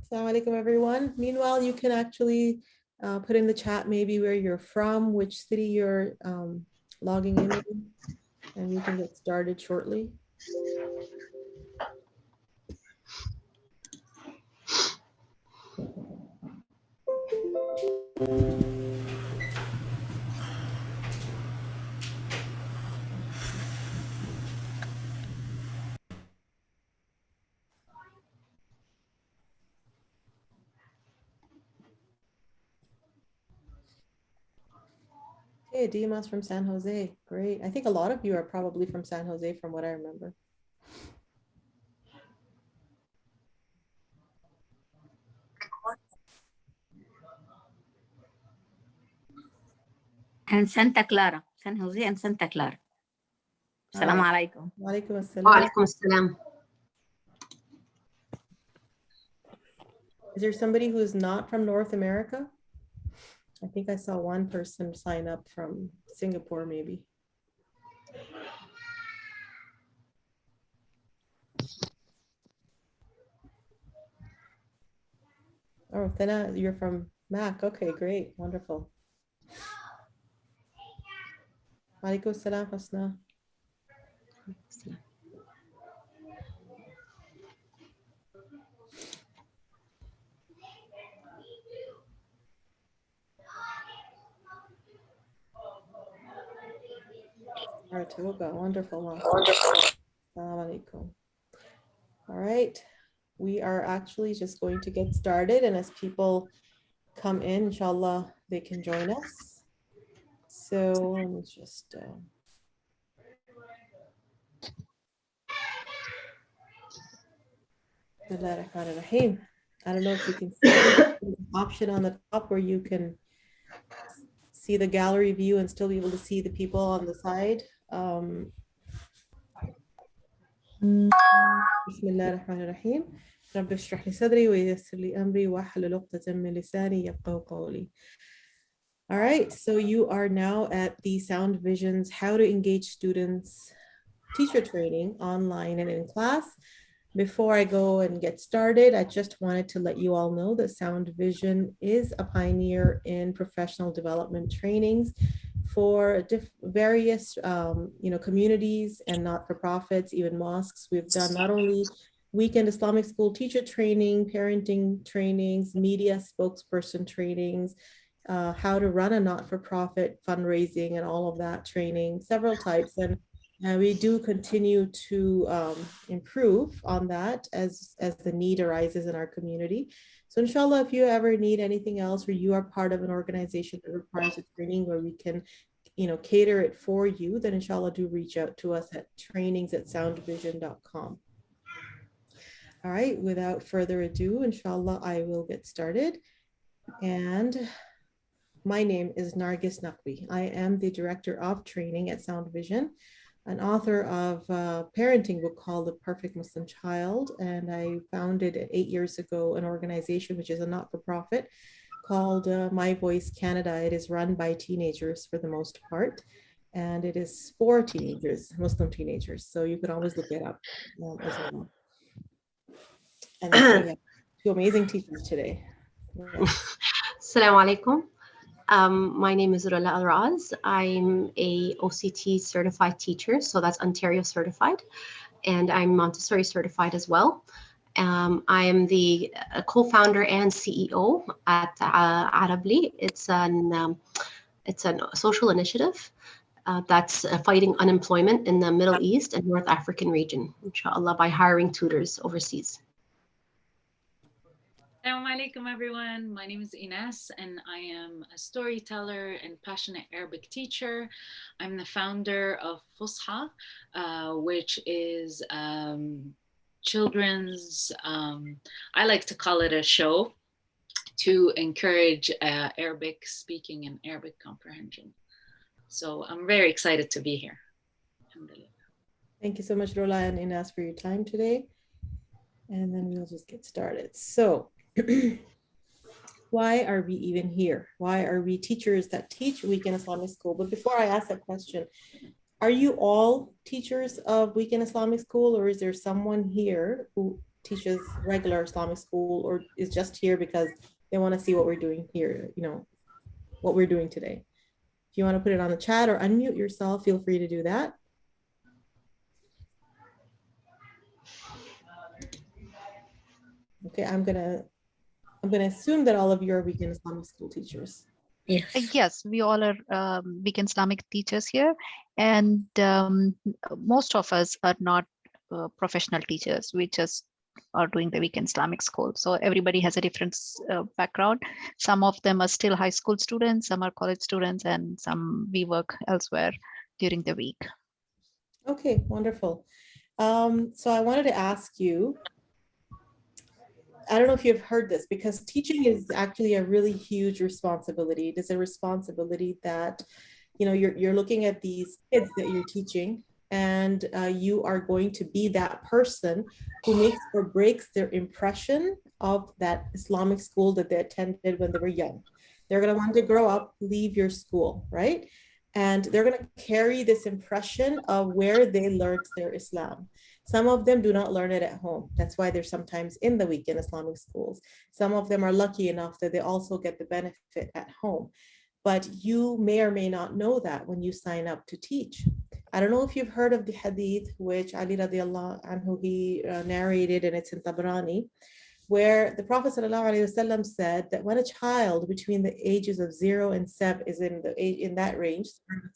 Assalamu alaikum, everyone. Meanwhile, you can actually put in the chat maybe where you're from, which city you're logging in, and we can get started shortly. Hey, Dimas from San Jose. Great. I think a lot of you are probably from San Jose from what I remember. And Santa Clara, San Jose and Santa Clara. Assalamu alaikum. Wa alaikum assalam. Wa alaikum assalam. Is there somebody who's not from North America? I think I saw one person sign up from Singapore, maybe. Oh, Thana, you're from MAC. Okay, great. Wonderful. Alaikum salam, Hasna. Saratoga, wonderful. Wonderful. All right, we are actually just going to get started, and as people come in, inshallah, they can join us. So let me just I don't know if you can see the option on the top where you can see the gallery view and still be able to see the people on the side. بسم الله الرحمن الرحيم رب اشرح لي صدري ويسر لي أمري واحلل عقدة من لساني يفقهوا قولي. All right, so you are now at the Sound Vision's How to Engage Students teacher training online and in class. Before I go and get started, I just wanted to let you all know that Sound Vision is a pioneer in professional development trainings for various communities and not-for-profits, even mosques. We've done not only weekend Islamic school teacher training, parenting trainings, media spokesperson trainings, how to run a not-for-profit fundraising and all of that training, several types. And we do continue to improve on that as the need arises in our community. So inshallah, if you ever need anything else, or you are part of an organization that requires a training where we can, cater it for you, then inshallah do reach out to us at trainings@soundvision.com. All right, without further ado, inshallah, I will get started. And my name is Nargis Naqvi. I am the Director of Training at Sound Vision, an author of a parenting book called The Perfect Muslim Child. And I founded 8 years ago an organization which is a not-for-profit called My Voice Canada. It is run by teenagers for the most part. And it is for teenagers, Muslim teenagers. So you can always look it up as well. And we have two amazing teachers today. Yes. Assalamu alaikum. My name is Rola Al-Raz. I'm a OCT certified teacher, so that's Ontario certified, and I'm Montessori certified as well. I am the co-founder and CEO at Arably. It's a social initiative that's fighting unemployment in the Middle East and North African region, inshallah, by hiring tutors overseas. Assalamu alaikum, everyone. My name is Ines, and I am a storyteller and passionate Arabic teacher. I'm the founder of Fusha, which is children's, I like to call it a show to encourage Arabic speaking and Arabic comprehension. So I'm very excited to be here. Thank you so much, Rola and Ines, for your time today. And then we'll just get started. So why are we even here? Why are we teachers that teach weekend Islamic school? But before I ask that question, are you all teachers of weekend Islamic school, or is there someone here who teaches regular Islamic school or is just here because they want to see what we're doing here, what we're doing today. If you want to put it on the chat or unmute yourself, feel free to do that. Okay, I'm gonna assume that all of you are Weekend Islamic school teachers. Yes. Yes, we all are weekend Islamic teachers here, and most of us are not professional teachers. We just are doing the weekend Islamic school. So everybody has a different background. Some of them are still high school students, some are college students, and some we work elsewhere during the week. Okay, wonderful. So I wanted to ask you, I don't know if you've heard this, because teaching is actually a really huge responsibility. It is a responsibility that, you're looking at these kids that you're teaching, and you are going to be that person who makes or breaks their impression of that Islamic school that they attended when they were young. They're going to want to grow up, leave your school, right? And they're going to carry this impression of where they learned their Islam. Some of them do not learn it at home. That's why they're sometimes in the weekend Islamic schools. Some of them are lucky enough that they also get the benefit at home. But you may or may not know that when you sign up to teach. I don't know if you've heard of the hadith, which Ali radiallahu anhu, he narrated, and it's in Tabarani, where the Prophet ﷺ said that when a child between the ages of 0 and 7 is in that range,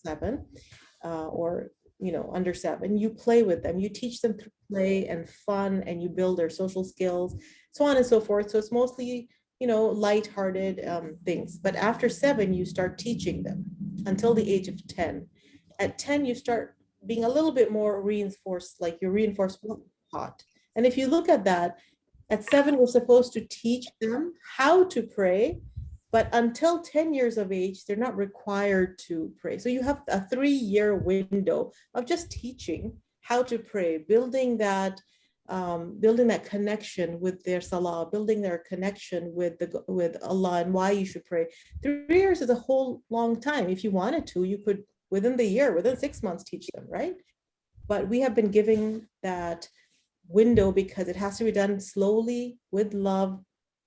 7, or under 7, you play with them, you teach them through play and fun, and you build their social skills, so on and so forth. So it's mostly lighthearted things. But after 7, you start teaching them until the age of 10. At 10, you start being a little bit more reinforced, like you're reinforced what you taught. And if you look at that, at 7, we're supposed to teach them how to pray, but until 10 years of age, they're not required to pray. So you have a 3-year window of just teaching how to pray, building that connection with their salah, building their connection with Allah and why you should pray. 3 years is a whole long time. If you wanted to, you could within 6 months teach them, right? But we have been giving that window because it has to be done slowly, with love,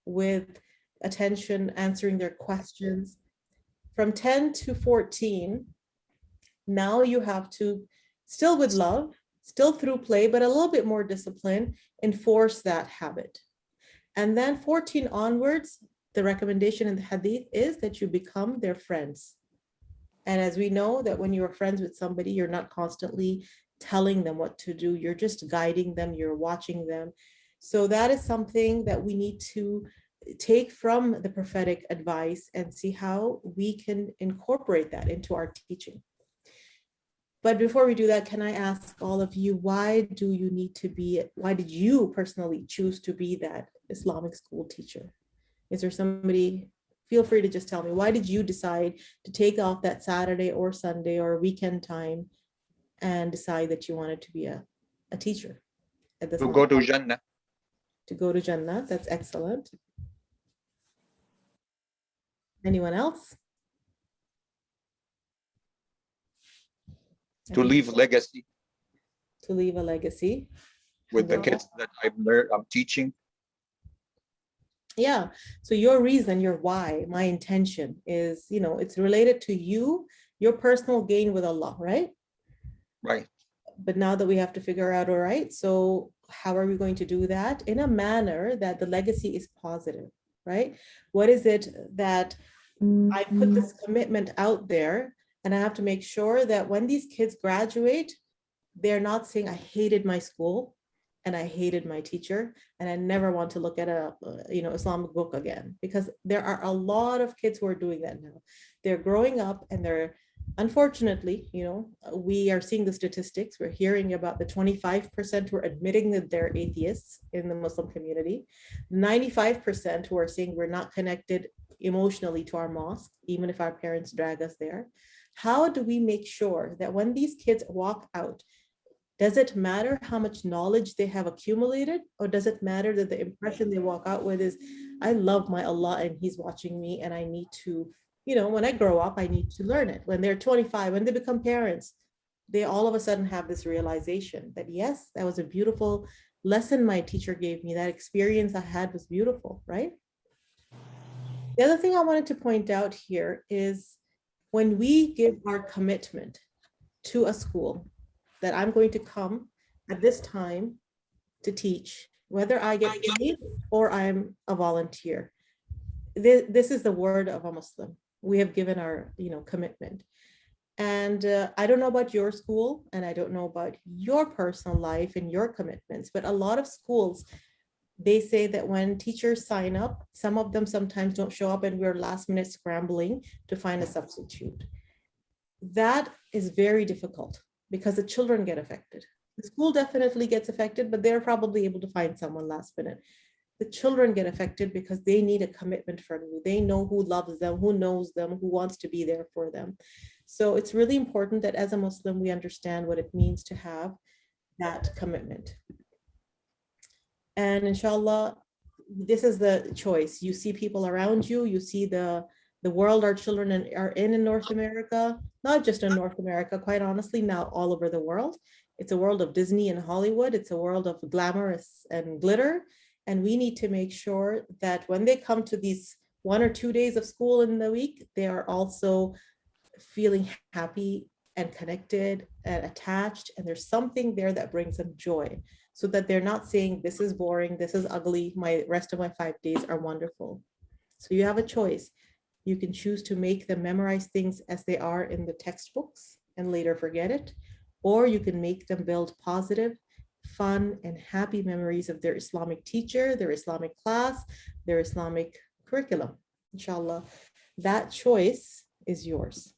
with attention, answering their questions. From 10 to 14, now you have to, still with love, still through play, but a little bit more discipline, enforce that habit. And then 14 onwards, the recommendation in the hadith is that you become their friends. And as we know that when you're friends with somebody, you're not constantly telling them what to do, you're just guiding them, you're watching them. So that is something that we need to take from the prophetic advice and see how we can incorporate that into our teaching. But before we do that, can I ask all of you, why did you personally choose to be that Islamic school teacher? Is there somebody, feel free to just tell me, why did you decide to take off that Saturday or Sunday or weekend time and decide that you wanted to be a teacher at the to go to Jannah. To go to Jannah, that's excellent. Anyone else? To leave legacy. To leave a legacy. With the kids that I'm teaching. Yeah, so your reason, your why, my intention is, it's related to you, your personal gain with Allah, right? Right. But now that we have to figure out, all right, so how are we going to do that in a manner that the legacy is positive, right? What is it that I put this commitment out there, and I have to make sure that when these kids graduate, they're not saying, I hated my school and I hated my teacher, and I never want to look at a Islamic book again, because there are a lot of kids who are doing that now. They're growing up and they're, unfortunately, we are seeing the statistics. We're hearing about the 25% who are admitting that they're atheists in the Muslim community, 95% who are saying we're not connected emotionally to our mosque, even if our parents drag us there. How do we make sure that when these kids walk out, does it matter how much knowledge they have accumulated, or does it matter that the impression they walk out with is, I love my Allah and He's watching me, and I need to, when I grow up, I need to learn it. When they're 25, when they become parents, they all of a sudden have this realization that, yes, that was a beautiful lesson my teacher gave me, that experience I had was beautiful, right? The other thing I wanted to point out here is when we give our commitment to a school that I'm going to come at this time to teach, whether I get paid or I'm a volunteer. This is the word of a Muslim. We have given our, commitment. And I don't know about your school, and I don't know about your personal life and your commitments, but a lot of schools, they say that when teachers sign up, some of them sometimes don't show up and we're last minute scrambling to find a substitute. That is very difficult because the children get affected. The school definitely gets affected, but they're probably able to find someone last minute. The children get affected because they need a commitment from you. They know who loves them, who knows them, who wants to be there for them. So it's really important that as a Muslim, we understand what it means to have that commitment. And inshallah, this is the choice. You see people around you, you see the world our children are in North America, not just in North America, quite honestly, now all over the world. It's a world of Disney and Hollywood. It's a world of glamorous and glitter. And we need to make sure that when they come to these 1 or 2 days of school in the week, they are also feeling happy and connected and attached. And there's something there that brings them joy, so that they're not saying, this is boring, this is ugly, my rest of my 5 days are wonderful. So you have a choice. You can choose to make them memorize things as they are in the textbooks and later forget it, or you can make them build positive, fun, and happy memories of their Islamic teacher, their Islamic class, their Islamic curriculum. Inshallah, that choice is yours.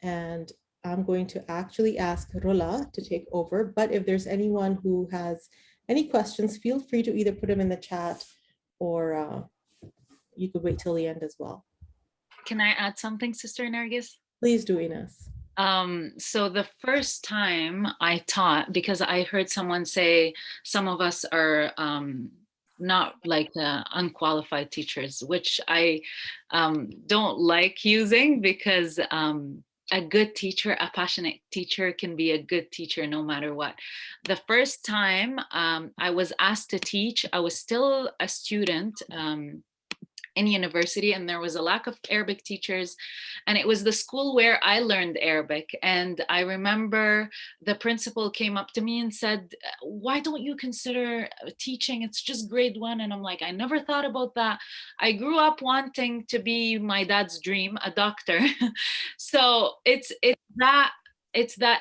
And I'm going to actually ask Rola to take over, but if there's anyone who has any questions, feel free to either put them in the chat or you could wait till the end as well. Can I add something, Sister Nargis? Please do, Ines. So the first time I taught, because I heard someone say some of us are not like unqualified teachers, which I don't like using, because a good teacher, a passionate teacher can be a good teacher no matter what. The first time I was asked to teach, I was still a student in university, and there was a lack of Arabic teachers, and it was the school where I learned Arabic. And I remember the principal came up to me and said, why don't you consider teaching? It's just grade 1. And I'm like, I never thought about that. I grew up wanting to be my dad's dream, a doctor. So it's that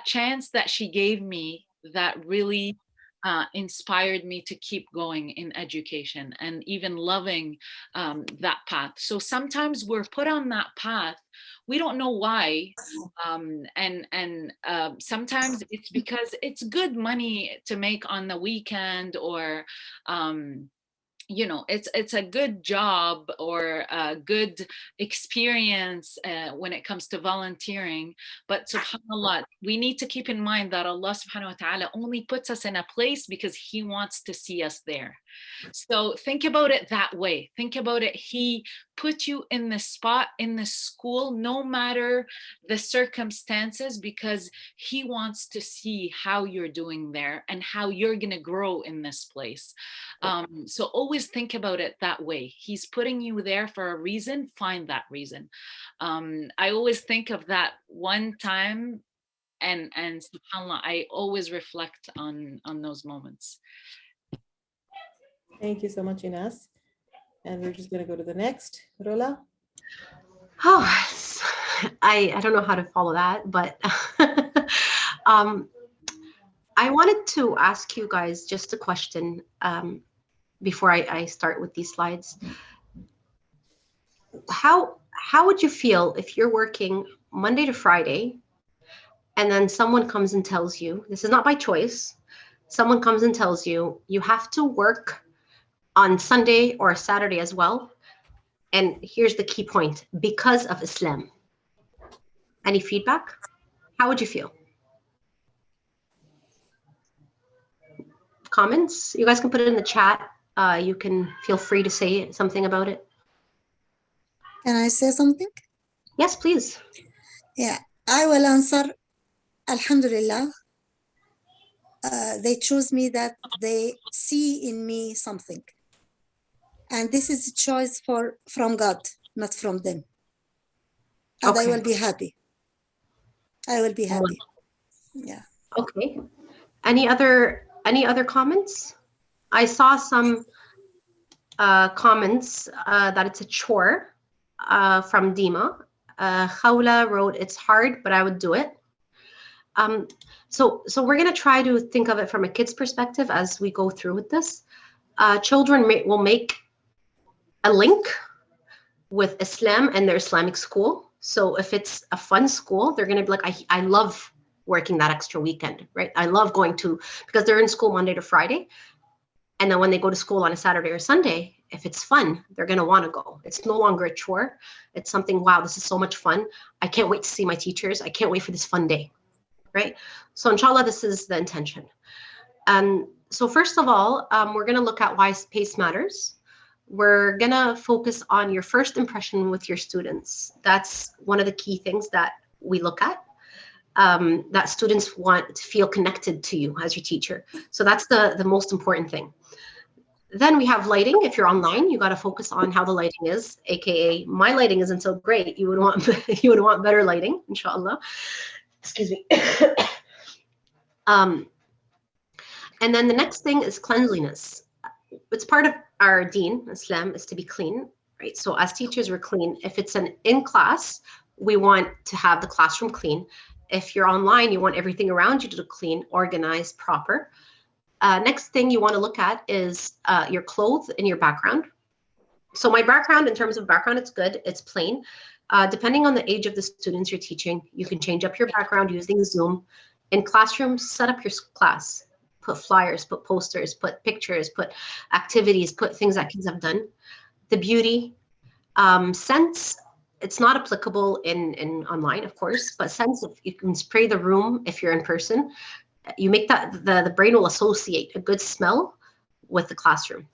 chance that she gave me that really inspired me to keep going in education and even loving that path. So sometimes we're put on that path, we don't know why, and sometimes it's because it's good money to make on the weekend, or it's a good job or a good experience when it comes to volunteering. But subhanAllah, we need to keep in mind that Allah subhanahu wa ta'ala only puts us in a place because He wants to see us there. So think about it that way. Think about it. He put you in the spot, in the school, no matter the circumstances, because He wants to see how you're doing there and how you're going to grow in this place. So always think about it that way. He's putting you there for a reason. Find that reason. I always think of that one time, and subhanAllah, I always reflect on those moments. Thank you so much, Ines. And we're just going to go to the next. Rola? Oh, I don't know how to follow that, but I wanted to ask you guys just a question before I start with these slides. How would you feel if you're working Monday to Friday and then someone comes and tells you, this is not by choice, someone comes and tells you, you have to work on Sunday or Saturday as well. And here's the key point, because of Islam. Any feedback? How would you feel? Comments? You guys can put it in the chat. You can feel free to say something about it. Can I say something? Yes, please. Yeah, I will answer. Alhamdulillah. they choose me that they see in me something. And this is a choice from God, not from them. And I Okay. will be happy. I will be happy. Yeah. Okay. Any other comments? I saw some comments that it's a chore from Dima. Khawla wrote, it's hard, but I would do it. So we're going to try to think of it from a kid's perspective as we go through with this. Children will make a link with Islam and their Islamic school. So if it's a fun school, they're going to be like, I love working that extra weekend, right? I love going to, because they're in school Monday to Friday. And then when they go to school on a Saturday or Sunday, if it's fun, they're going to want to go. It's no longer a chore. It's something, wow, this is so much fun. I can't wait to see my teachers. I can't wait for this fun day, right? So inshallah, this is the intention. So first of all, we're going to look at why pace matters. We're going to focus on your first impression with your students. That's one of the key things that we look at, that students want to feel connected to you as your teacher. So that's the most important thing. Then we have lighting. If you're online, you got to focus on how the lighting is, aka my lighting isn't so great. You would want better lighting, inshallah. Excuse me. And then the next thing is cleanliness. It's part of our deen, Islam, is to be clean, right? So as teachers, we're clean. If it's an in class, we want to have the classroom clean. If you're online, you want everything around you to look clean, organized, proper. Next thing you want to look at is your clothes and your background. So my background, in terms of background, it's good. It's plain. Depending on the age of the students you're teaching, you can change up your background using Zoom. In classrooms, set up your class. Put flyers, put posters, put pictures, put activities, put things that kids have done. The beauty, scents, it's not applicable in online, of course, but scents, if you can spray the room if you're in person, you make that, the brain will associate a good smell with the classroom.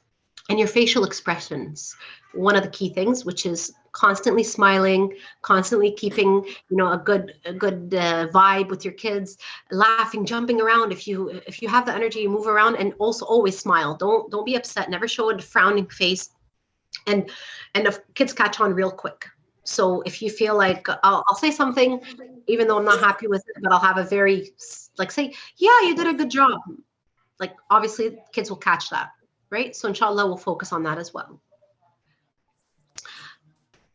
And your facial expressions, one of the key things, which is constantly smiling, constantly keeping, a good vibe with your kids, laughing, jumping around. If you have the energy, you move around, and also always smile. Don't be upset. Never show a frowning face. And if kids catch on real quick. So if you feel like I'll say something, even though I'm not happy with it, but I'll have a very say, yeah, you did a good job. Like obviously kids will catch that. Right? So inshallah, we'll focus on that as well.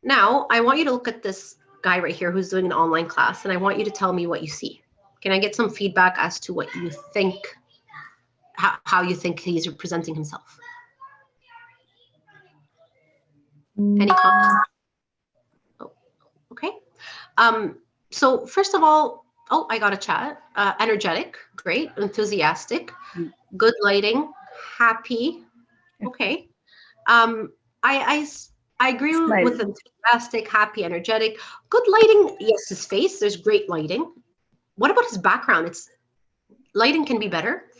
Now, I want you to look at this guy right here who's doing an online class, and I want you to tell me what you see. Can I get some feedback as to what you think, how you think he's representing himself? Any comments? Oh, okay. So first of all, I got a chat. Energetic, great, enthusiastic, good lighting, happy. Okay. I agree with enthusiastic, happy, energetic, good lighting. Yes, his face, there's great lighting. What about his background? Lighting can be better,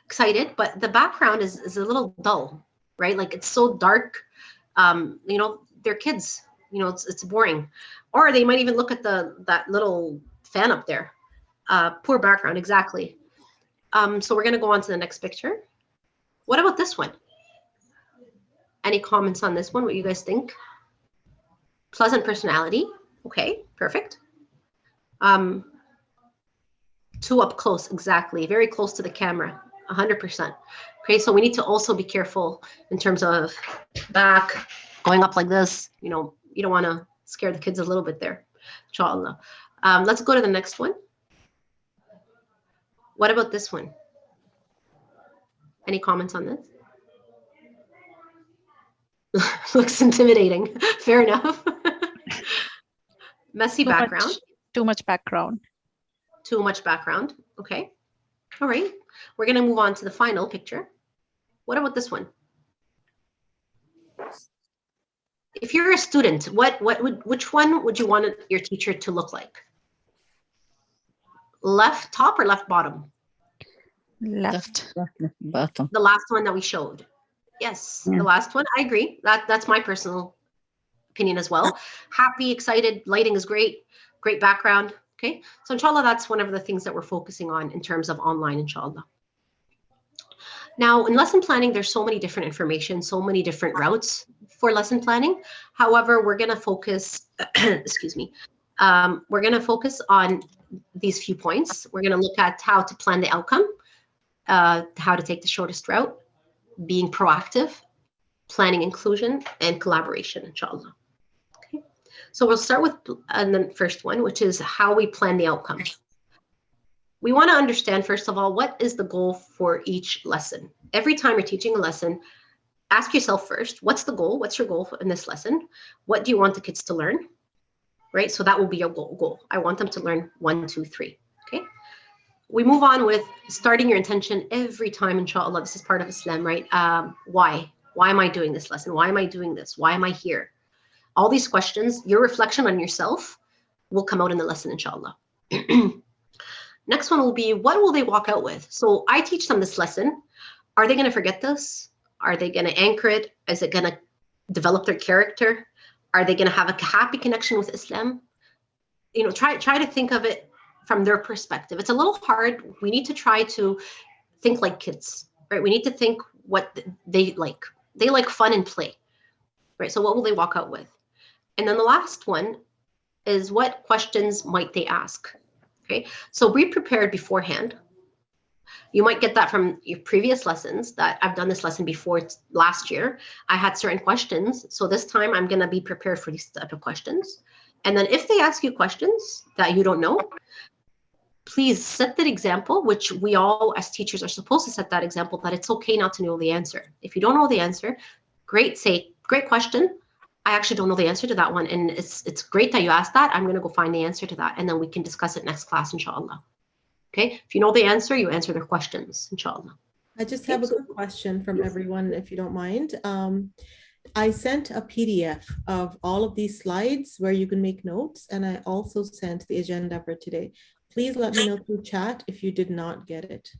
excited, but the background is a little dull, right? Like it's so dark. They're kids, it's boring. Or they might even look at that little fan up there. Poor background, exactly. So we're gonna go on to the next picture. What about this one? Any comments on this one? What you guys think? Pleasant personality. Okay, perfect. Too up close, exactly. Very close to the camera, 100%. Okay, so we need to also be careful in terms of back, going up like this. You don't want to scare the kids a little bit there, inshallah. Let's go to the next one. What about this one? Any comments on this? Looks intimidating. Fair enough. Messy background. Too much background. Too much background. Okay. All right. We're going to move on to the final picture. What about this one? If you're a student, which one would you want your teacher to look like? Left top or left bottom? Left. Bottom. The last one that we showed. Yes, Yeah. The last one. I agree. That's my personal opinion as well. Happy, excited, lighting is great, great background. Okay, so inshallah, that's one of the things that we're focusing on in terms of online, inshallah. Now, in lesson planning, there's so many different information, so many different routes for lesson planning. However, we're going to focus, excuse me, we're going to focus on these few points. We're going to look at how to plan the outcome, how to take the shortest route, being proactive, planning inclusion, and collaboration, inshallah. Okay. So we'll start with the first one, which is how we plan the outcome. We want to understand, first of all, what is the goal for each lesson? Every time you're teaching a lesson, ask yourself first, what's the goal? What's your goal in this lesson? What do you want the kids to learn? Right? So that will be your goal. I want them to learn 1, 2, 3. Okay. We move on with starting your intention every time, inshallah. This is part of Islam, right? Why? Why am I doing this lesson? Why am I doing this? Why am I here? All these questions, your reflection on yourself will come out in the lesson, inshallah. Next one will be, what will they walk out with? So I teach them this lesson. Are they going to forget this? Are they going to anchor it? Is it going to develop their character? Are they going to have a happy connection with Islam? You know, try to think of it from their perspective. It's a little hard. We need to try to think like kids, right? We need to think what they like. They like fun and play, right? So what will they walk out with? And then the last one is, what questions might they ask? Okay, so be prepared beforehand. You might get that from your previous lessons, that I've done this lesson before. Last year, I had certain questions. So this time I'm going to be prepared for these type of questions. And then if they ask you questions that you don't know, please set that example, which we all as teachers are supposed to set that example, that it's okay not to know the answer. If you don't know the answer, great, say, great question. I actually don't know the answer to that one. And it's great that you asked that. I'm going to go find the answer to that. And then we can discuss it next class, inshallah. Okay. If you know the answer, you answer their questions, inshallah. I just have a quick question from everyone, if you don't mind. I sent a PDF of all of these slides where you can make notes. And I also sent the agenda for today. Please let me know through chat if you did not get it.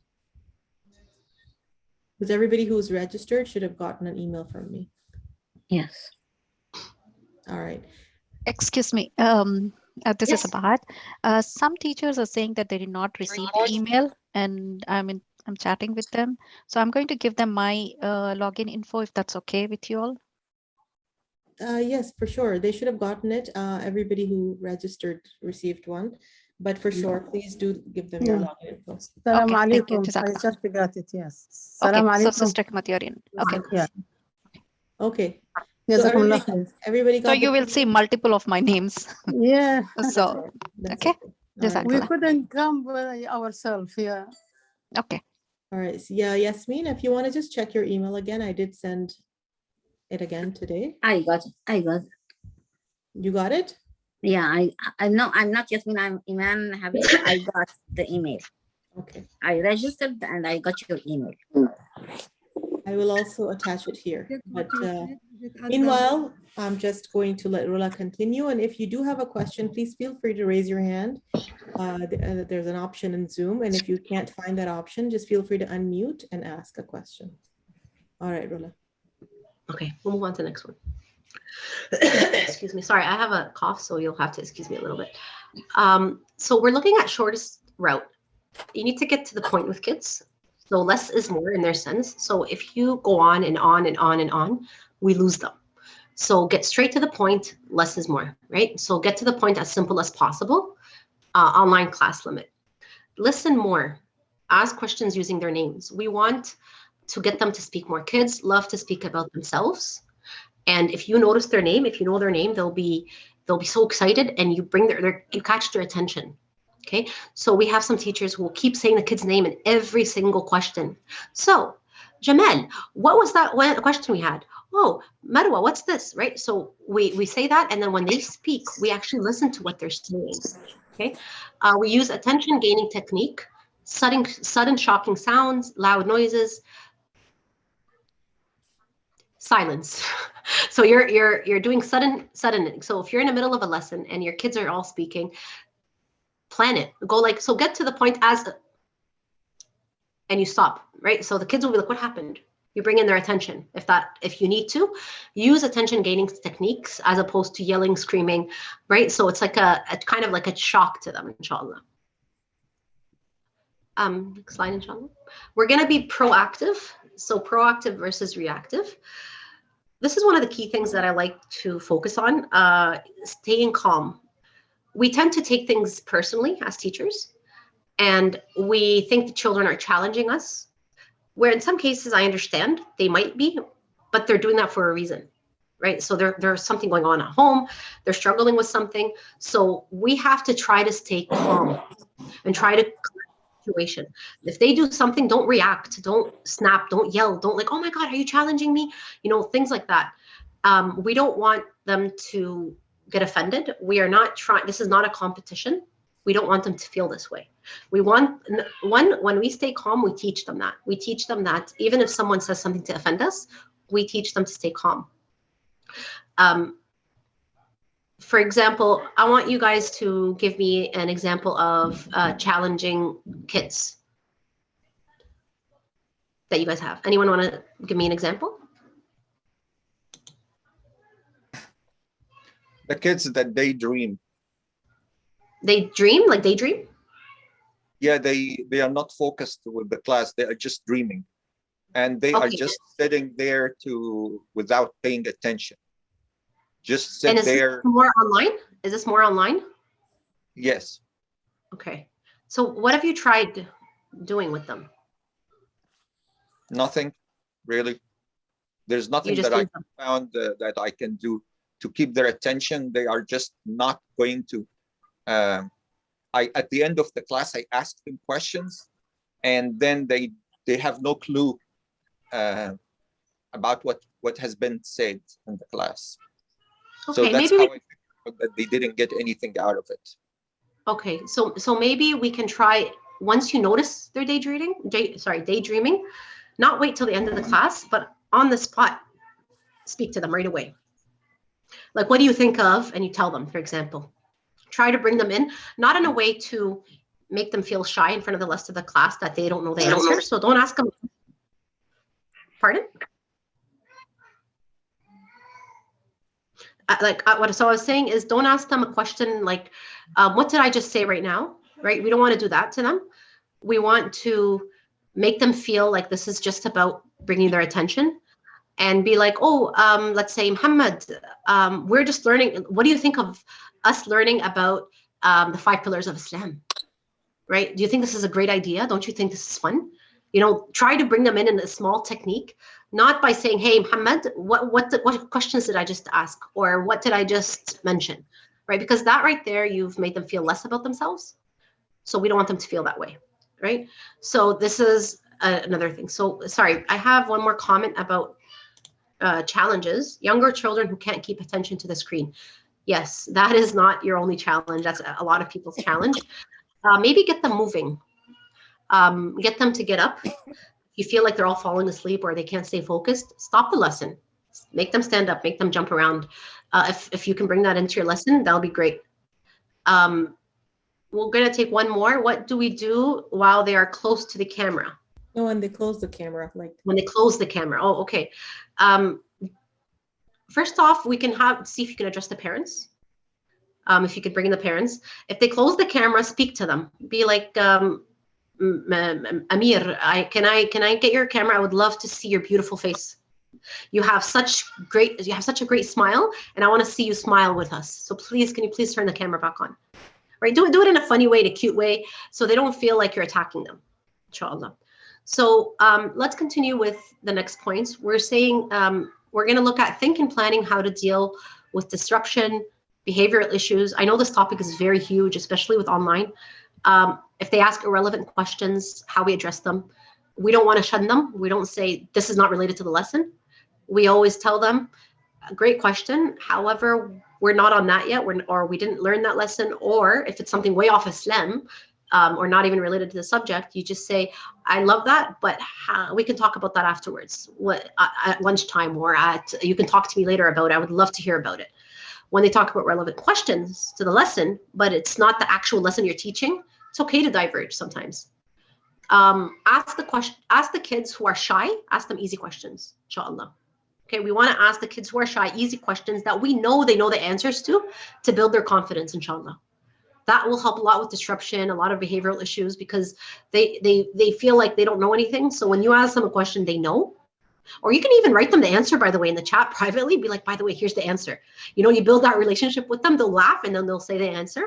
Because everybody who's registered should have gotten an email from me. Yes. All right. Excuse me. This Yes. is Abad. Some teachers are saying that they did not receive the email, and I'm chatting with them. So I'm going to give them my login info, if that's okay with you all. Yes, for sure. They should have gotten it. Everybody who registered received one. But for sure, please do give them your login info. Salam Okay, thank you. alaikum. I Jazakallah. just got it, yes. Okay, Salam so alaikum. Sister Kamatyarian. Okay. Yeah. Okay. So Jazakumullah everybody, khair. everybody got So you the will see multiple of my names. Yeah, So, That's okay. All right. we Jazakallah. couldn't come by ourselves, yeah. Okay. All right. So yeah, Yasmin, if you want to just check your email again, I did send it again today. I got it. I got it. You got it? Yeah, I'm not Yasmin, I'm Iman Habib. I got the email. Okay. I registered and I got your email. I will also attach it here. But meanwhile, I'm just going to let Rola continue. And if you do have a question, please feel free to raise your hand. There's an option in Zoom. And if you can't find that option, just feel free to unmute and ask a question. All right, Rola. Okay, we'll move on to the next one. Excuse me. Sorry, I have a cough, so you'll have to excuse me a little bit. So we're looking at shortest route. You need to get to the point with kids. So less is more in their sense. So if you go on and on and on and on, we lose them. So get straight to the point, less is more, right? So get to the point as simple as possible. Online class limit. Listen more. Ask questions using their names. We want to get them to speak more. Kids love to speak about themselves. And if you notice their name, if you know their name, they'll be so excited, and you bring you catch their attention. Okay, so we have some teachers who will keep saying the kid's name in every single question. So, Jamal, what was that question we had? Oh, Marwa, what's this? Right? So we say that, and then when they speak, we actually listen to what they're saying. Okay, we use attention gaining technique, sudden shocking sounds, loud noises, silence. So you're doing sudden. So if you're in the middle of a lesson and your kids are all speaking, plan it. Go like, so get to the point and you stop, right? So the kids will be like, what happened? You bring in their attention. If you need to, use attention gaining techniques as opposed to yelling, screaming, right? So it's like a kind of like a shock to them, inshallah. Next slide, inshallah. We're going to be proactive So proactive versus reactive. This is one of the key things that I like to focus on, staying calm. We tend to take things personally as teachers, and we think the children are challenging us, where in some cases I understand they might be, but they're doing that for a reason, right? So there's something going on at home, they're struggling with something. So we have to try to stay calm and try to situation. If they do something, don't react, don't snap, don't yell, don't like, oh my God, are you challenging me? You know, things like that. We don't want them to get offended. We are not trying, this is not a competition. We don't want them to feel this way. We want, when we stay calm, we teach them that. We teach them that even if someone says something to offend us, we teach them to stay calm. For example, I want you guys to give me an example of challenging kids that you guys have. Anyone want to give me an example? The kids that daydream. They dream, like daydream? Yeah, they are not focused with the class. They are just dreaming. And they are just sitting there without paying attention. Just sit there. This more online? Is this more online? Yes. Okay. So what have you tried doing with them? Nothing, really. There's nothing that I found that I can do to keep their attention. They are just not going to. At the end of the class, I ask them questions, and then they have no clue about what has been said in the class. Okay, so that's maybe how I think that they didn't get anything out of it. Okay, so maybe we can try, once you notice they're daydreaming, not wait till the end of the class, but on the spot, speak to them right away. Like, what do you think of? And you tell them, for example. Try to bring them in, not in a way to make them feel shy in front of the rest of the class that they don't know the answer. So don't ask them. Pardon? So I was saying is, don't ask them a question like, what did I just say right now? Right? We don't want to do that to them. We want to make them feel like this is just about bringing their attention, and be like, oh, let's say, Muhammad, we're just learning. What do you think of us learning about the 5 pillars of Islam? Right? Do you think this is a great idea? Don't you think this is fun? You know, try to bring them in a small technique, not by saying, hey, Muhammad, what questions did I just ask? Or what did I just mention? Right? Because that right there, you've made them feel less about themselves. So we don't want them to feel that way. Right? So this is another thing. So sorry, I have one more comment about challenges. Younger children who can't keep attention to the screen. Yes, that is not your only challenge. That's a lot of people's challenge. Maybe get them moving. Get them to get up. If you feel like they're all falling asleep or they can't stay focused, stop the lesson. Make them stand up, make them jump around. If you can bring that into your lesson, that'll be great. We're gonna take one more. What do we do while they are close to the camera? Oh, when they close the camera, like when they close the camera. Oh, okay. First off, we can see if you can address the parents. If you could bring in the parents. If they close the camera, speak to them. Be like, Amir, can I get your camera? I would love to see your beautiful face. You have such a great smile, and I want to see you smile with us. So please, can you please turn the camera back on? Right? Do it in a funny way, in a cute way, so they don't feel like you're attacking them. Inshallah. So let's continue with the next points. We're saying we're going to look at think and planning how to deal with disruption, behavioral issues. I know this topic is very huge, especially with online. If they ask irrelevant questions, how we address them. We don't want to shun them. We don't say this is not related to the lesson. We always tell them, a great question. However, we're not on that yet, or we didn't learn that lesson. Or if it's something way off Islam, or not even related to the subject, you just say, I love that, but we can talk about that afterwards, at lunchtime, or you can talk to me later about it. I would love to hear about it. When they talk about relevant questions to the lesson, but it's not the actual lesson you're teaching, it's okay to diverge sometimes. Ask the kids who are shy, ask them easy questions, inshallah. Okay, we want to ask the kids who are shy easy questions that we know they know the answers to build their confidence, inshallah. That will help a lot with disruption, a lot of behavioral issues, because they feel like they don't know anything. So when you ask them a question, they know. Or you can even write them the answer, by the way, in the chat privately. Be like, by the way, here's the answer. You know, you build that relationship with them. They'll laugh and then they'll say the answer.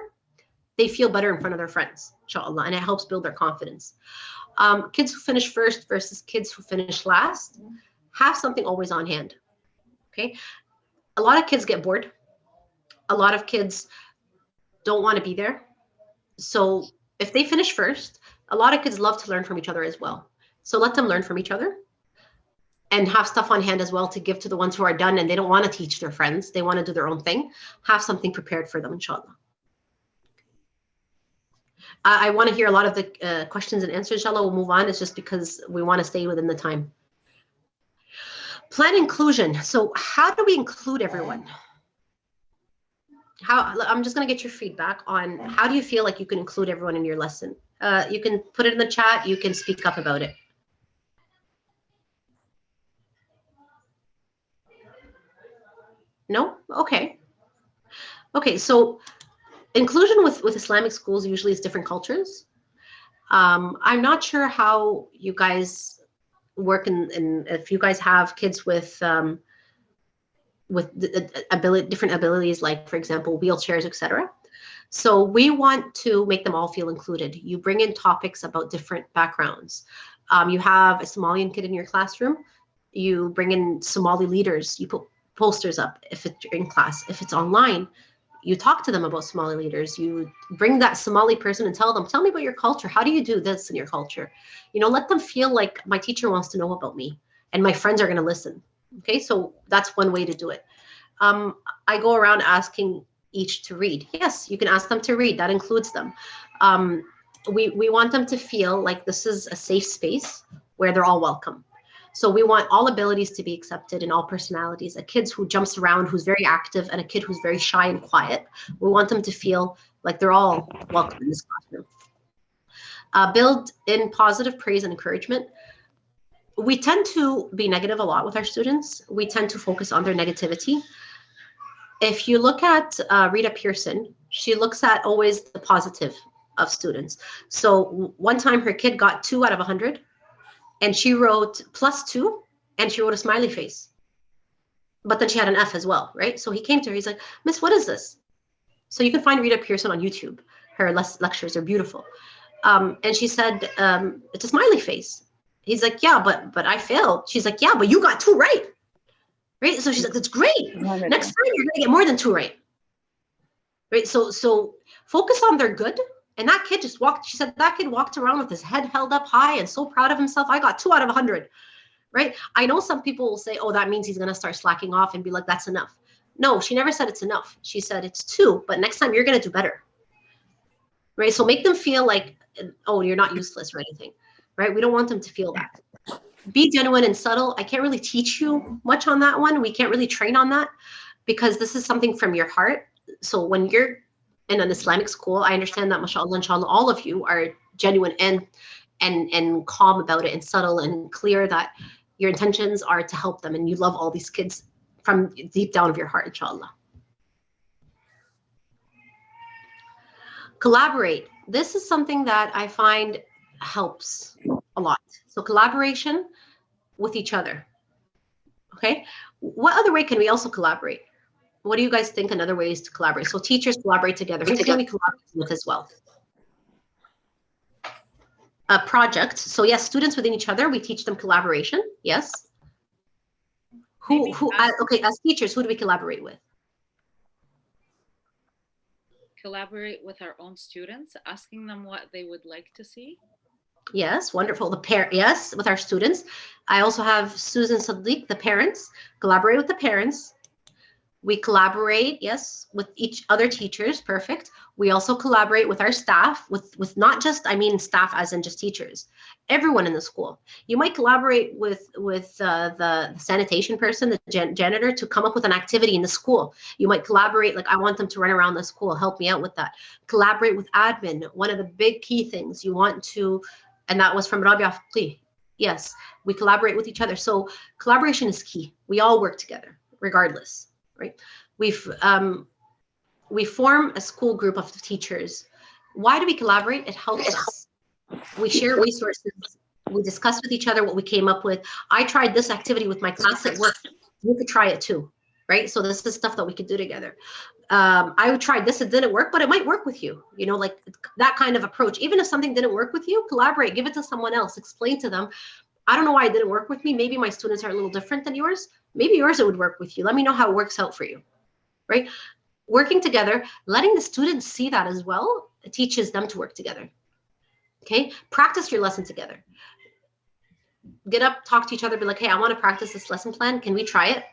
They feel better in front of their friends, inshallah, and it helps build their confidence. Kids who finish first versus kids who finish last, have something always on hand. Okay. A lot of kids get bored. A lot of kids don't want to be there. So if they finish first, a lot of kids love to learn from each other as well. So let them learn from each other and have stuff on hand as well to give to the ones who are done and they don't want to teach their friends. They want to do their own thing. Have something prepared for them, inshallah. I want to hear a lot of the questions and answers, inshallah. We'll move on. It's just because we want to stay within the time. Plan inclusion. So how do we include everyone? I'm just going to get your feedback on how do you feel like you can include everyone in your lesson? You can put it in the chat. You can speak up about it. No? Okay. Okay, so inclusion with Islamic schools usually is different cultures. I'm not sure how you guys work in if you guys have kids with different abilities, like, for example, wheelchairs, etc. So we want to make them all feel included. You bring in topics about different backgrounds. You have a Somalian kid in your classroom. You bring in Somali leaders. You put posters up if it's in class. If it's online, you talk to them about Somali leaders. You bring that Somali person and tell me about your culture. How do you do this in your culture? You know, let them feel like my teacher wants to know about me and my friends are going to listen. Okay, so that's one way to do it. I go around asking each to read. Yes, you can ask them to read. That includes them. We want them to feel like this is a safe space where they're all welcome. So we want all abilities to be accepted and all personalities. A kid who jumps around, who's very active, and a kid who's very shy and quiet. We want them to feel like they're all welcome in this classroom. Build in positive praise and encouragement. We tend to be negative a lot with our students. We tend to focus on their negativity. If you look at Rita Pearson, she looks at always the positive of students. So one time her kid got 2 out of 100 and she wrote +2 and she wrote a smiley face. But then she had an F as well, right? So he came to her, he's like, Miss, what is this? So you can find Rita Pearson on YouTube. Her lectures are beautiful. And she said, it's a smiley face. He's like, yeah, but I failed. She's like, yeah, but you got 2 right. Right? So she's like, that's great. Next time you're gonna get more than 2 right. Right? So focus on their good. And that kid just walked, she said that kid walked around with his head held up high and so proud of himself. I got 2 out of 100. Right? I know some people will say, oh, that means he's gonna start slacking off and be like, that's enough. No, she never said it's enough. She said it's 2, but next time you're gonna do better. Right? So make them feel like, oh, you're not useless or anything. Right? We don't want them to feel that. Be genuine and subtle. I can't really teach you much on that one. We can't really train on that because this is something from your heart. So when you're in an Islamic school, I understand that, mashallah, inshallah, all of you are genuine and calm about it and subtle and clear that your intentions are to help them and you love all these kids from deep down of your heart, inshallah. Collaborate. This is something that I find helps a lot. So collaboration with each other. Okay. What other way can we also collaborate? What do you guys think another way is to collaborate? So teachers collaborate together. Who can we collaborate with as well? Projects. So yes, students within each other, we teach them collaboration. Yes. Okay, as teachers, who do we collaborate with? Collaborate with our own students, asking them what they would like to see. Yes, wonderful. Yes, with our students. I also have Susan Sadiq, the parents. Collaborate with the parents. We collaborate, yes, with each other teachers. Perfect. We also collaborate with our staff, with not just, I mean staff as in just teachers, everyone in the school. You might collaborate with the sanitation person, the janitor, to come up with an activity in the school. You might collaborate, like, I want them to run around the school, help me out with that. Collaborate with admin. One of the big key things you want to, and that was from Rabia Fiqhi. Yes, we collaborate with each other. So collaboration is key. We all work together, regardless. Right? We form a school group of teachers Why do we collaborate? It helps us. We share resources. We discuss with each other what we came up with. I tried this activity with my class at work. You could try it too, right? So this is stuff that we could do together. I tried this, it didn't work, but it might work with you. You know, like that kind of approach. Even if something didn't work with you, collaborate, give it to someone else, explain to them. I don't know why it didn't work with me. Maybe my students are a little different than yours. Maybe yours it would work with you. Let me know how it works out for you, right? Working together, letting the students see that as well, it teaches them to work together. Okay, practice your lesson together. Get up, talk to each other, be like, hey, I want to practice this lesson plan. Can we try it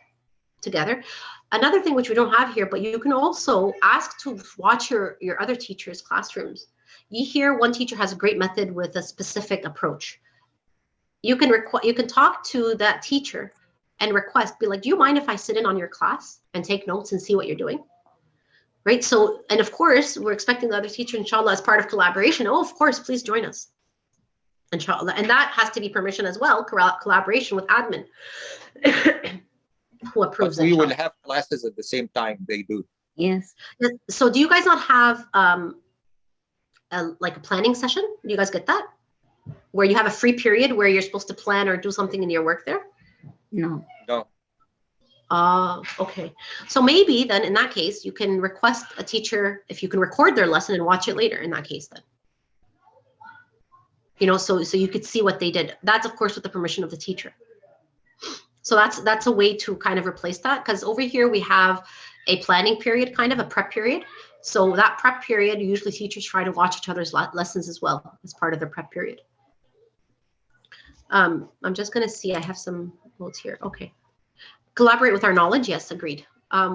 together? Another thing which we don't have here, but you can also ask to watch your other teachers' classrooms. You hear one teacher has a great method with a specific approach. You can talk to that teacher and request, be like, do you mind if I sit in on your class and take notes and see what you're doing? Right? So, and of course, we're expecting the other teacher, inshallah, as part of collaboration. Oh, of course, please join us. Inshallah. And that has to be permission as well, collaboration with admin who approves But we it. will have classes at the same time they do. Yes. So do you guys not have like a planning session? Do you guys get that? Where you have a free period where you're supposed to plan or do something in your work there? No. No. Okay. So maybe then in that case, you can request a teacher, if you can record their lesson and watch it later in that case then. You know, so you could see what they did. That's of course with the permission of the teacher. So that's a way to kind of replace that, because over here we have a planning period, kind of a prep period. So that prep period, usually teachers try to watch each other's lessons as well as part of their prep period. I'm just going to see, I have some notes here. Okay. Collaborate with our knowledge. Yes, agreed.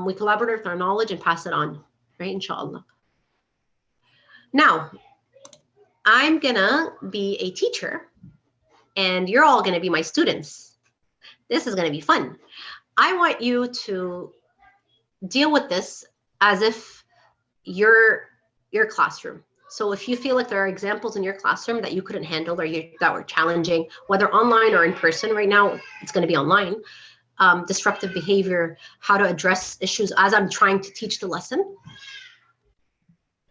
We collaborate with our knowledge and pass it on, right? Inshallah. Now, I'm going to be a teacher and you're all going to be my students. This is going to be fun. I want you to deal with this as if you're your classroom. So if you feel like there are examples in your classroom that you couldn't handle or that were challenging, whether online or in person, right now it's going to be online, disruptive behavior, how to address issues as I'm trying to teach the lesson,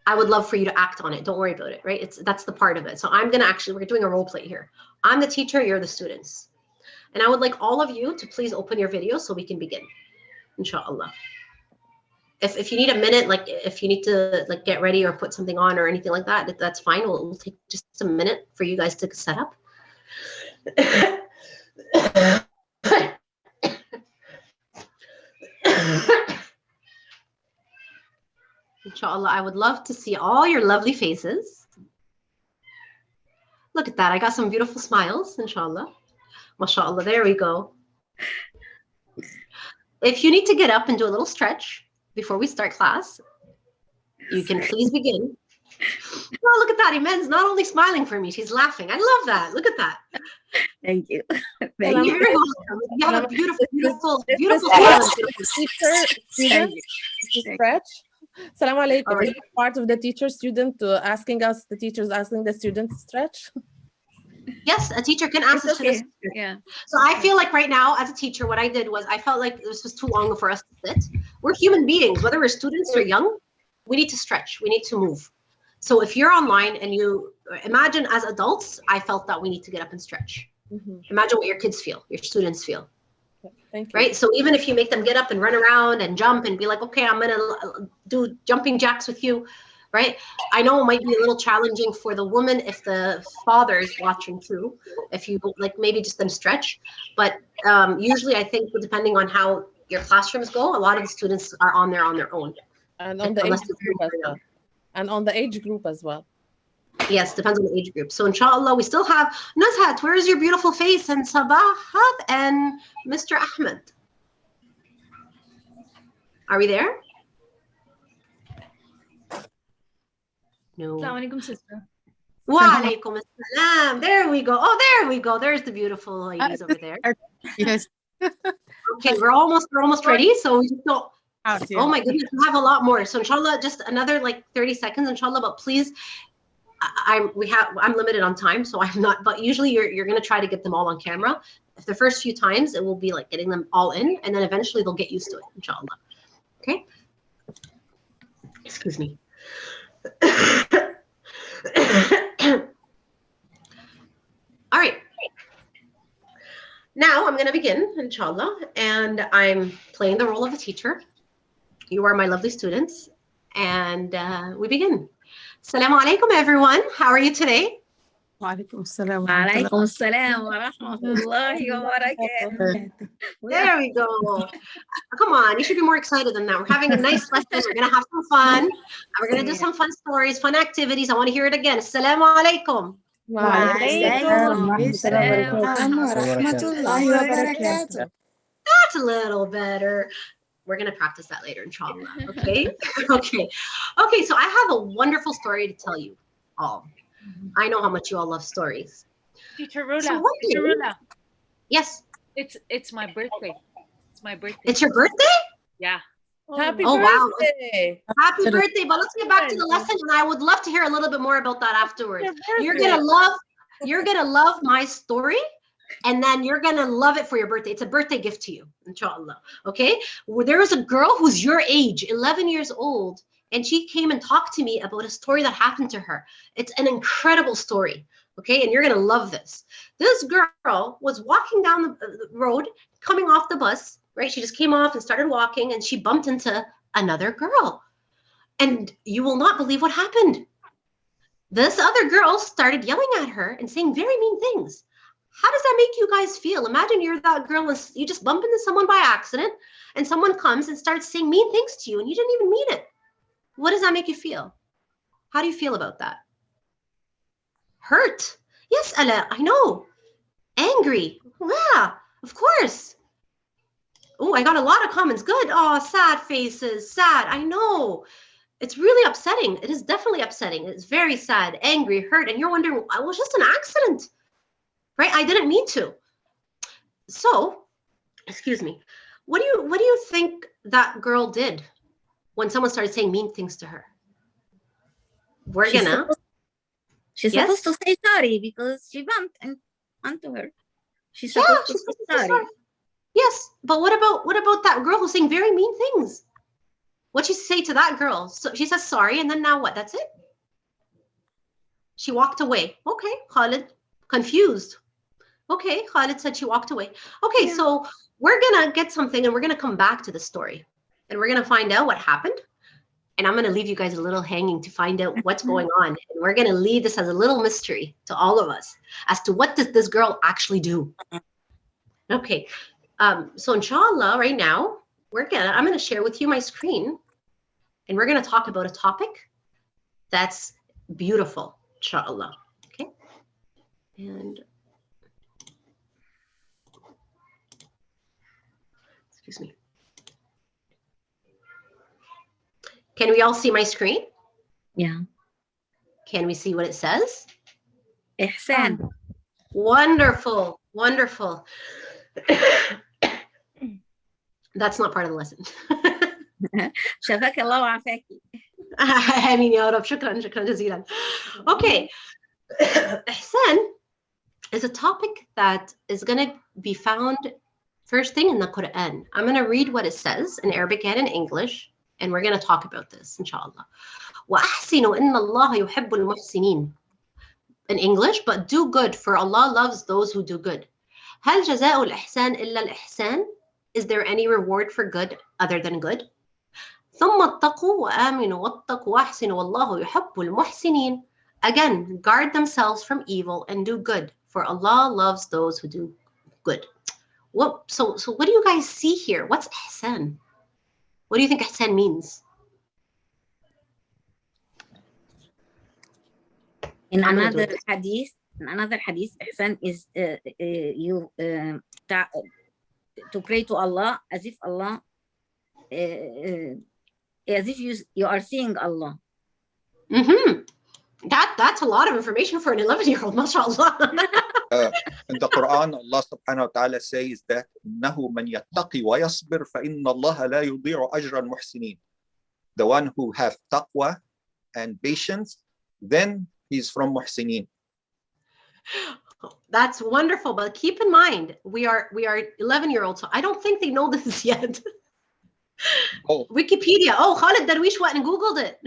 I would love for you to act on it. Don't worry about it, right? That's the part of it. So I'm going to we're doing a role play here. I'm the teacher, you're the students. And I would like all of you to please open your video so we can begin, inshallah. If you need a minute, like if you need to like get ready or put something on or anything like that, that's fine. We'll take just a minute for you guys to set up. Inshallah, I would love to see all your lovely faces. Look at that. I got some beautiful smiles, inshallah. MashaAllah, there we go. If you need to get up and do a little stretch before we start class, you can please begin. Oh, look at that. Iman's not only smiling for me, she's laughing. I love that. Look at that. Thank you. You're very welcome. You have a beautiful, beautiful, beautiful teacher stretch. Salam alaikum. Right. Part of the teacher-student the teachers asking the student to stretch. Yes, a teacher can ask the student. Yeah. So I feel like right now, as a teacher, what I did was I felt like this was too long for us to sit. We're human beings, whether we're students or young, we need to stretch, we need to move. So if you're online and you imagine as adults, I felt that we need to get up and stretch. Mm-hmm. Imagine what your kids feel, your students feel. Thank you. Right? So even if you make them get up and run around and jump and be like, okay, I'm gonna do jumping jacks with you, right? I know it might be a little challenging for the woman if the father is watching too, if you like maybe just them stretch. But usually I think depending on how your classrooms go, a lot of the students are on their own. And on the age group as well. And on the age group as well. Yes, depends on the age group. So inshallah, we still have Nazhat, where is your beautiful face? And Sabahat and Mr. Ahmed. Are we there? No. Assalamu alaikum, sister. Wa alaikum assalam. There we go. Oh, there we go. There's the beautiful ladies over there. Yes. Okay, we're almost ready. So we just don't. Oh my goodness, we have a lot more. So inshallah, just another like 30 seconds, inshallah. But please, I'm limited on time, so I'm not. But usually, you're gonna try to get them all on camera. If the first few times, it will be like getting them all in, and then eventually they'll get used to it, inshallah. Okay. Excuse me. All right. Now I'm going to begin, inshallah, and I'm playing the role of a teacher. You are my lovely students, and we begin. Assalamu alaikum, everyone. How are you today? وعليكم السلام وعليكم السلام ورحمة الله وبركاته. There we go. Come on, you should be more excited than that. We're having a nice lesson. We're going to have some fun. We're going to do some fun stories, fun activities. I want to hear it again. Assalamu alaikum. وعليكم السلام ورحمة الله وبركاته. That's a little better. We're going to practice that later, inshallah. Okay? Okay, so I have a wonderful story to tell you all. I know how much you all love stories. Teacher Rula, So one Teacher day- Rula, Yes, it's my birthday. It's my birthday. it's your birthday? Yeah. Happy Oh, wow. birthday. Happy birthday, but let's get back to the lesson, and I would love to hear a little bit more about that afterwards. Your You're gonna love my story, and then you're gonna love it for your birthday. It's a birthday gift to you, inshallah. Okay? There was a girl who's your age, 11 years old, and she came and talked to me about a story that happened to her. It's an incredible story. Okay, and you're gonna love this. This girl was walking down the road, coming off the bus, right? She just came off and started walking, and she bumped into another girl. And you will not believe what happened. This other girl started yelling at her and saying very mean things. How does that make you guys feel? Imagine you're that girl and you just bump into someone by accident, and someone comes and starts saying mean things to you, and you didn't even mean it. What does that make you feel? How do you feel about that? Hurt. Yes, Ala, I know. Angry. Yeah, of course. Oh, I got a lot of comments. Good. Oh, sad faces. Sad. I know. It's really upsetting. It is definitely upsetting. It's very sad, angry, hurt. And you're wondering, it was just an accident, right? I didn't mean to. So, excuse me. What do you think that girl did when someone started saying mean things to her? She's Yes? supposed to say sorry because she bumped onto her. She's Yeah, supposed she's to say supposed to say sorry. sorry. Yes, but what about that girl who's saying very mean things? What'd you say to that girl? So she says sorry, and then now what? That's it? She walked away. Okay, Khalid, confused. Okay, Khalid said she walked away. Okay, Yeah. so we're gonna get something, and we're gonna come back to the story, and we're gonna find out what happened. And I'm gonna leave you guys a little hanging to find out what's going on. And we're gonna leave this as a little mystery to all of us as to what does this girl actually do. Okay, so inshallah, right now, I'm gonna share with you my screen, and we're gonna talk about a topic that's beautiful, inshallah. Okay, and excuse me. Can we all see my screen? Yeah. Can we see what it says? إحسان. Wonderful, wonderful. That's not part of the lesson. شفاك الله وعافاك. آمين يا رب. شكرا جزيلا. Okay. Ihsan is a topic that is going to be found first thing in the Quran. I'm going to read what it says in Arabic and in English, and we're going to talk about this, inshallah. وَأَحْسِنُوا إِنَّ اللَّهَ يُحِبُّ الْمُحْسِنِينَ. In English, but do good, for Allah loves those who do good. هل جزاء الإحسان إلا الإحسان? Is there any reward for good other than good? ثم اتقوا وآمنوا واتقوا وأحسنوا والله يحب المحسنين. Again, guard themselves from evil and do good, for Allah loves those who do good. So what do you guys see here? What's ihsan? What do you think ihsan means? In another hadith, ihsan is you to pray to Allah as if Allah, as if you are seeing Allah. Mm-hmm. That's a lot of information for an 11-year-old, mashallah. In the Quran, Allah subhanahu wa ta'ala says that إِنَّهُ مَنْ يَتَّقِي وَيَصْبِرْ فَإِنَّ اللَّهَ لَا يُضِيعُ أَجْرَ الْمُحْسِنِينَ. The one who have taqwa and patience, then he's from muhsinin. That's wonderful, but keep in mind, we are 11-year-olds, so I don't think they know this yet. Oh. Wikipedia. Oh, Khalid Darwish went and Googled it.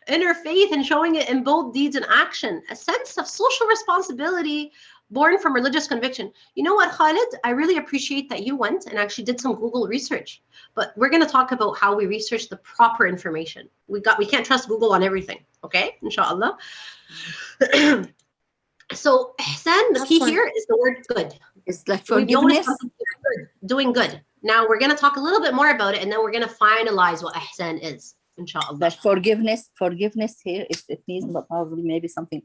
inner faith and showing it in bold deeds and action, a sense of social responsibility born from religious conviction. You know what, Khalid? I really appreciate that you went and actually did some Google research. But we're going to talk about how we research the proper information. We can't trust Google on everything. Okay, inshallah. So, ihsan, the key here is the word good. It's like forgiveness. Doing good. Now we're going to talk a little bit more about it, and then we're going to finalize what ihsan is, inshallah. But forgiveness here, it means probably maybe something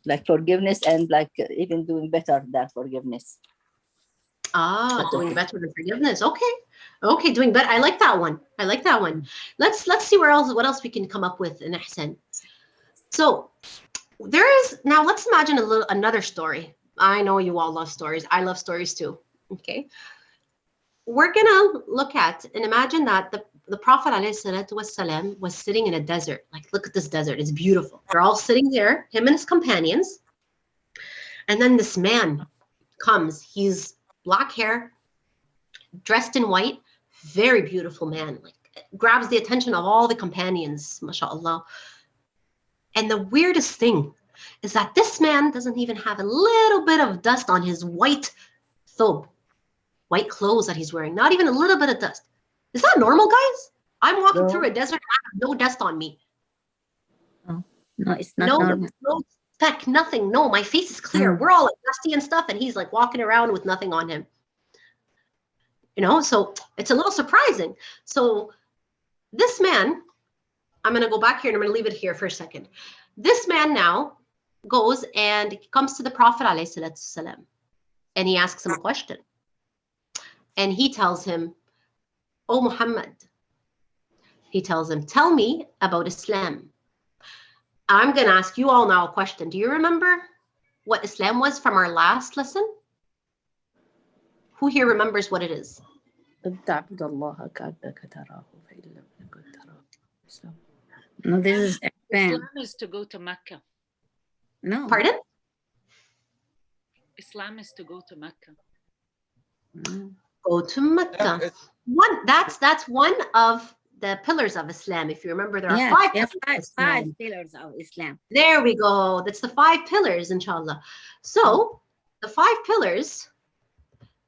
like forgiveness and like even doing better than forgiveness. Doing better than forgiveness. Okay, doing better. I like that one. Let's see what else we can come up with in ihsan. So now let's imagine another story. I know you all love stories. I love stories too. Okay. We're gonna look at and imagine that the Prophet ﷺ was sitting in a desert. Like, look at this desert. It's beautiful. They're all sitting there, him and his companions. And then this man comes. He's black hair, dressed in white, very beautiful man. Like, grabs the attention of all the companions, mashallah. And the weirdest thing is that this man doesn't even have a little bit of dust on his white thobe, white clothes that he's wearing. Not even a little bit of dust. Is that normal, guys? I'm walking through a desert, I have no dust on me. No, it's not normal. No speck, nothing. No, my face is clear. We're all like dusty and stuff, and he's like walking around with nothing on him. You know, so it's a little surprising. So this man, I'm going to go back here and I'm going to leave it here for a second. This man now goes and comes to the Prophet ﷺ, and he asks him a question. And he tells him, "Oh Muhammad," he tells him, "tell me about Islam." I'm going to ask you all now a question. Do you remember what Islam was from our last lesson? Who here remembers what it is? No, this is Islam is to go to Mecca. No. Pardon? Islam is to go to Mecca. Go to Mecca. That's one of the pillars of Islam. If you remember, there are five pillars of Islam. There we go. That's the 5 pillars, inshallah. So the 5 pillars,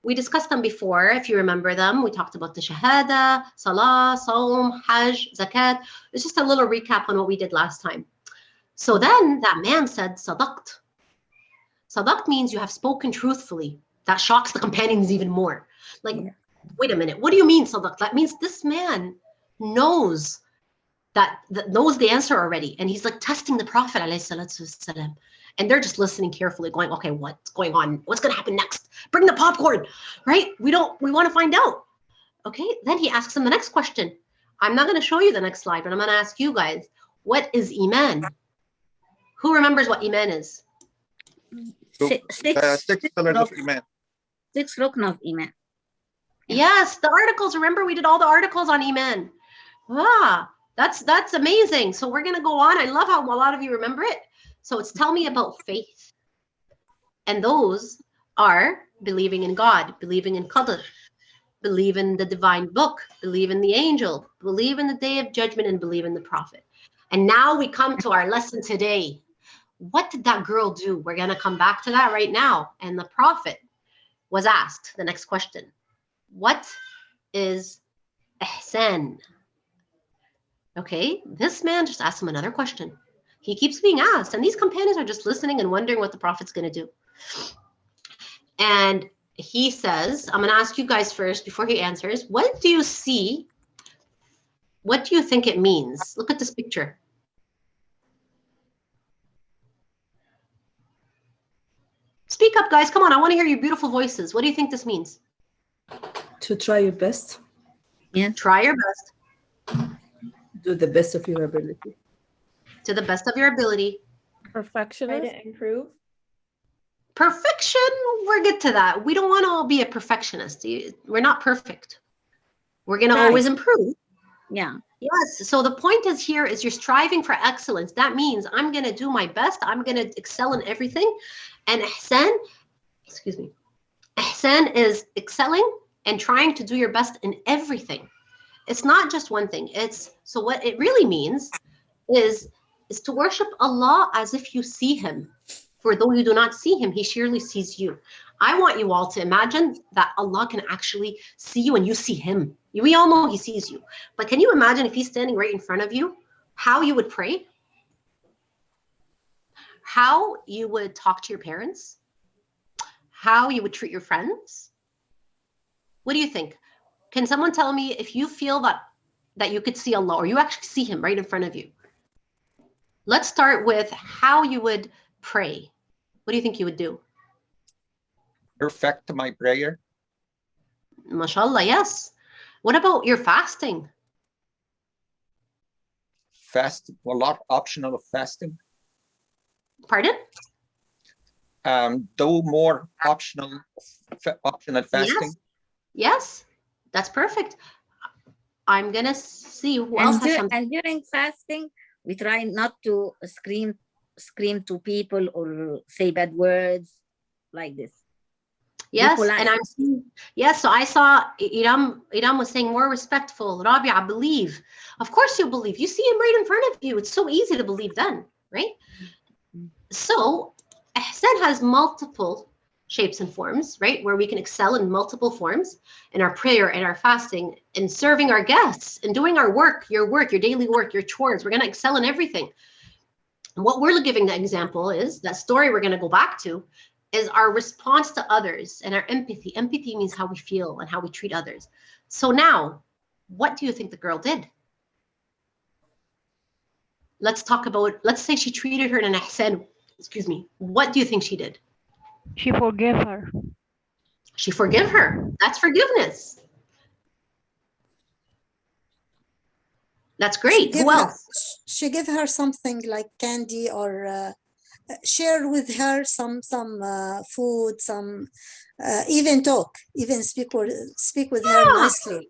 we discussed them before. If you remember them, we talked about the Shahada, Salah, Sawm, Hajj, Zakat. It's just a little recap on what we did last time. So then that man said, Sadaqt. Sadaqt means you have spoken truthfully. That shocks the companions even more. Like, wait a minute, what do you mean, Sadaqt? That means this man knows knows the answer already. And he's like testing the Prophet ﷺ. And they're just listening carefully, going, okay, what's going on? What's going to happen next? Bring the popcorn, right? We want to find out. Okay, then he asks him the next question. I'm not going to show you the next slide, but I'm going to ask you guys, what is Iman? Who remembers what Iman is? 6 pillars of Iman. 6 rukn of Iman. Yes, the articles. Remember, we did all the articles on Iman. That's amazing. So we're going to go on. I love how a lot of you remember it. So it's tell me about faith. And those are believing in God, believing in Qadr, believe in the divine book, believe in the angel, believe in the day of judgment, and believe in the prophet. And now we come to our lesson today. What did that girl do? We're going to come back to that right now. And the prophet was asked the next question. What is ihsan? Okay, this man just asked him another question. He keeps being asked, and these companions are just listening and wondering what the prophet's going to do. And he says, I'm going to ask you guys first before he answers, what do you see? What do you think it means? Look at this picture. Speak up, guys. Come on. I want to hear your beautiful voices. What do you think this means? To try your best. Yeah. Try your best. Do the best of your ability. To the best of your ability. Perfectionist. Try to improve. Perfection, we'll get to that. We don't want to be a perfectionist. We're not perfect. We're going to always improve. Yeah. Yes. So the point is here is you're striving for excellence. That means I'm going to do my best. I'm going to excel in everything. And ihsan, ihsan is excelling and trying to do your best in everything. It's not just one thing. So what it really means is is to worship Allah as if you see him. For though you do not see him, he surely sees you. I want you all to imagine that Allah can actually see you and you see him. We all know he sees you. But can you imagine if he's standing right in front of you, how you would pray? How you would talk to your parents? How you would treat your friends? What do you think? Can someone tell me if you feel that you could see Allah or you actually see him right in front of you? Let's start with how you would pray. What do you think you would do? Perfect my prayer. MashaAllah, yes. What about your fasting? Fast, a lot optional of fasting. Pardon? Do more optional fasting. Yes, that's perfect. I'm gonna see who else has something. And during fasting, we try not to scream to people or say bad words like this. Yes, and I'm seeing, yes, so I saw Iram was saying more respectful. Rabia, believe. Of course you believe. You see him right in front of you. It's so easy to believe then, right? So ihsan has multiple shapes and forms, right? Where we can excel in multiple forms in our prayer and our fasting and serving our guests and doing our work, your daily work, your chores. We're going to excel in everything. And what we're giving the example is that story we're going to go back to is our response to others and our empathy. Empathy means how we feel and how we treat others. So now, what do you think the girl did? Let's talk about, let's say she treated her in an ihsan. Excuse me. What do you think she did? She forgave her. She forgive her. That's forgiveness. That's great. Who else? She gave her something like candy or share with her some food, some even talk, even speak with her nicely.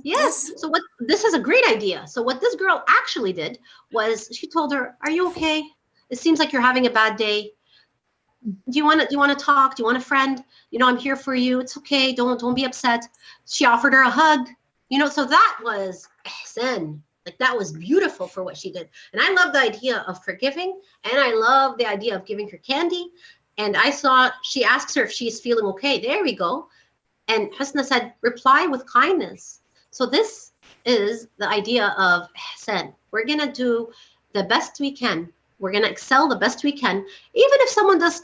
Yes. So what? This is a great idea. So what this girl actually did was she told her, "Are you okay? It seems like you're having a bad day. Do you want to talk? Do you want a friend? You know, I'm here for you. It's okay. Don't be upset." She offered her a hug. You know, so that was ihsan. Like that was beautiful for what she did. And I love the idea of forgiving. And I love the idea of giving her candy. And I saw, she asks her if she's feeling okay. There we go. And Husna said, reply with kindness. So this is the idea of ihsan. We're going to do the best we can. We're going to excel the best we can. Even if someone does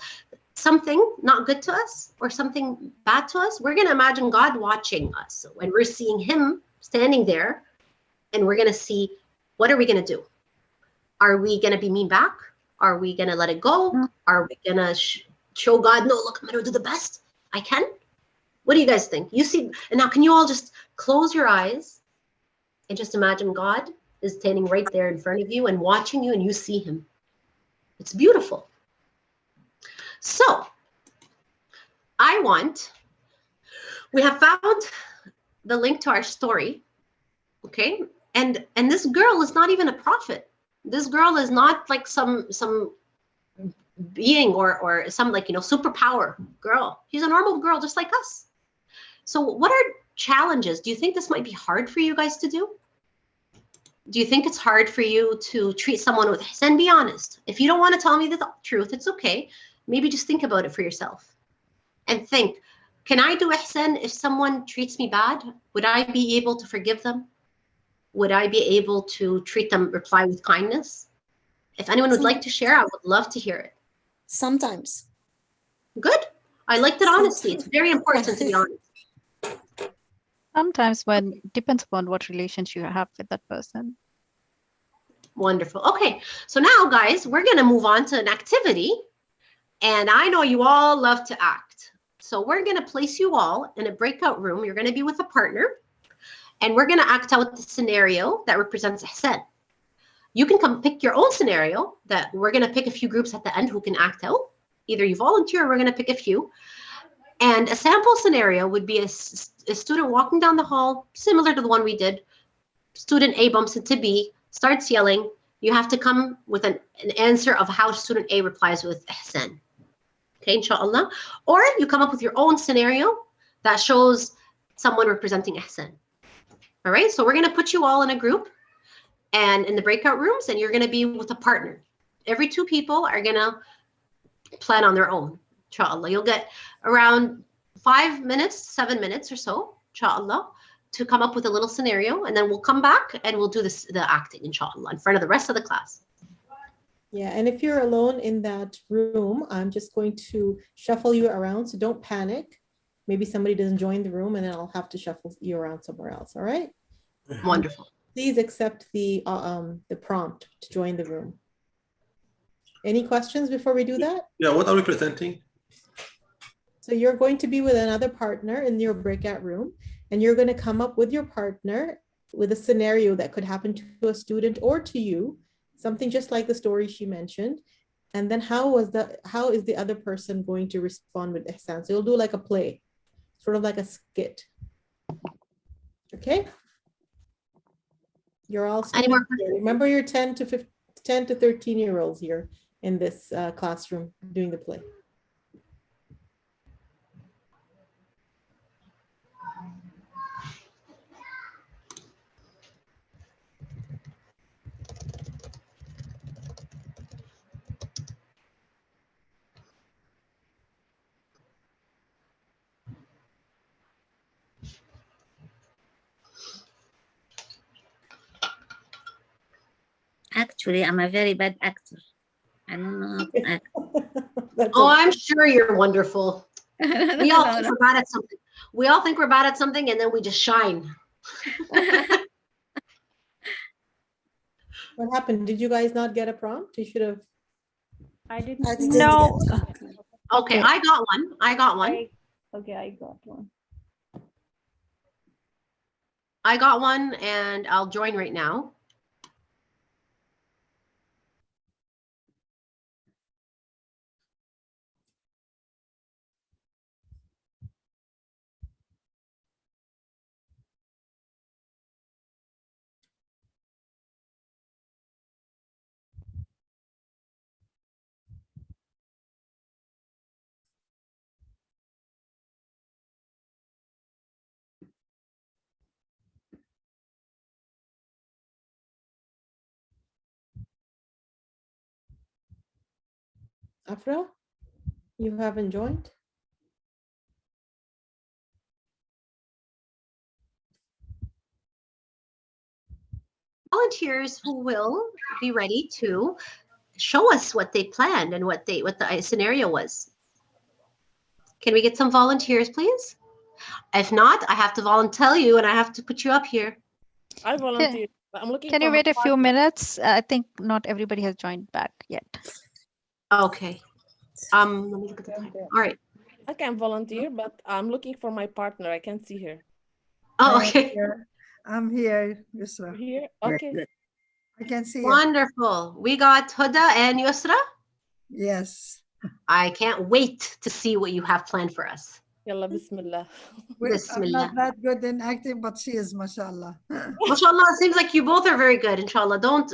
something not good to us or something bad to us, we're going to imagine God watching us. When we're seeing him standing there, and we're going to see, what are we going to do? Are we going to be mean back? Are we going to let it go? Are we going to show God, no, look, I'm going to do the best I can? What do you guys think? You see, and now can you all just close your eyes and just imagine God is standing right there in front of you and watching you and you see him. It's beautiful. So we have found the link to our story, okay? And this girl is not even a prophet. This girl is not like some being or some like, you know, superpower girl. She's a normal girl just like us. So what are challenges? Do you think this might be hard for you guys to do? Do you think it's hard for you to treat someone with ihsan? Be honest. If you don't want to tell me the truth, it's okay. Maybe just think about it for yourself and think, can I do ihsan if someone treats me bad? Would I be able to forgive them? Would I be able to treat them, reply with kindness? If anyone would like to share, I would love to hear it. Sometimes. Good. I like that honesty. It's very important to be honest. Sometimes depends upon what relationship you have with that person. Wonderful. Okay. So now, guys, we're going to move on to an activity. And I know you all love to act. So we're going to place you all in a breakout room. You're going to be with a partner. And we're going to act out the scenario that represents ihsan. You can come pick your own scenario that we're going to pick a few groups at the end who can act out. Either you volunteer or we're going to pick a few. And a sample scenario would be a student walking down the hall, similar to the one we did. Student A bumps into B, starts yelling. You have to come with an answer of how student A replies with ihsan. Okay, inshallah. Or you come up with your own scenario that shows someone representing ihsan. All right, so we're going to put you all in a group. and in the breakout rooms, and you're going to be with a partner. Every 2 people are going to plan on their own, inshallah. You'll get around 5 minutes, 7 minutes or so, inshallah, to come up with a little scenario, and then we'll come back and we'll do the acting, inshallah, in front of the rest of the class. Yeah, and if you're alone in that room, I'm just going to shuffle you around, so don't panic. Maybe somebody doesn't join the room and then I'll have to shuffle you around somewhere else, all right? Wonderful. Please accept the prompt to join the room. Any questions before we do that? Yeah, what are we presenting? So you're going to be with another partner in your breakout room, and you're going to come up with your partner with a scenario that could happen to a student or to you, something just like the story she mentioned. And then how is the other person going to respond with ihsan? So you'll do like a play, sort of like a skit. Okay? You're all students here. Remember, you're 10 to 13-year-olds here in this classroom doing the play. Actually, I'm a very bad actor. I don't know how to act. Oh, I'm sure you're wonderful. We all think we're bad at something. We all think we're bad at something, and then we just shine. What happened? Did you guys not get a prompt? You should have. I didn't. No. Okay, I got one. I got one. Okay, I got one. I got one, and I'll join right now. Afra, you haven't joined? Volunteers who will be ready to show us what they planned and what the scenario was. Can we get some volunteers, please? If not, I have to volunteer you and I have to put you up here. I volunteer. I'm looking. Can you wait a few minutes? I think not everybody has joined back yet. Okay. Let me look at the time. All right. I can volunteer, but I'm looking for my partner. I can't see her. Oh, okay. I'm here, Yusra. Here? Okay. I can see you. Wonderful. We got Huda and Yusra. Yes. I can't wait to see what you have planned for us. Yalla, bismillah. I'm not that good in acting, but she is, mashallah. Mashallah, it seems like you both are very good, inshallah. Don't,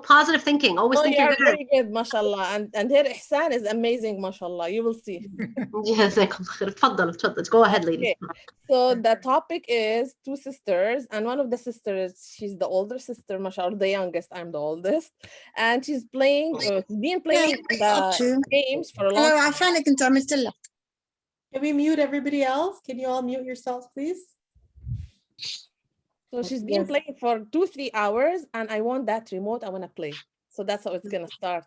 positive thinking. Always think you're good. Very good, mashallah. And her ihsan is amazing, mashallah. You will see. Go ahead, lady. Okay. So the topic is 2 sisters, and one of the sisters, she's the older sister, mashallah, the youngest, I'm the oldest. And she's playing, been playing the games for a long time. Can we mute everybody else? Can you all mute yourselves, please? So she's been playing for 2-3 hours, and I want that remote. I want to play. So that's how it's gonna start.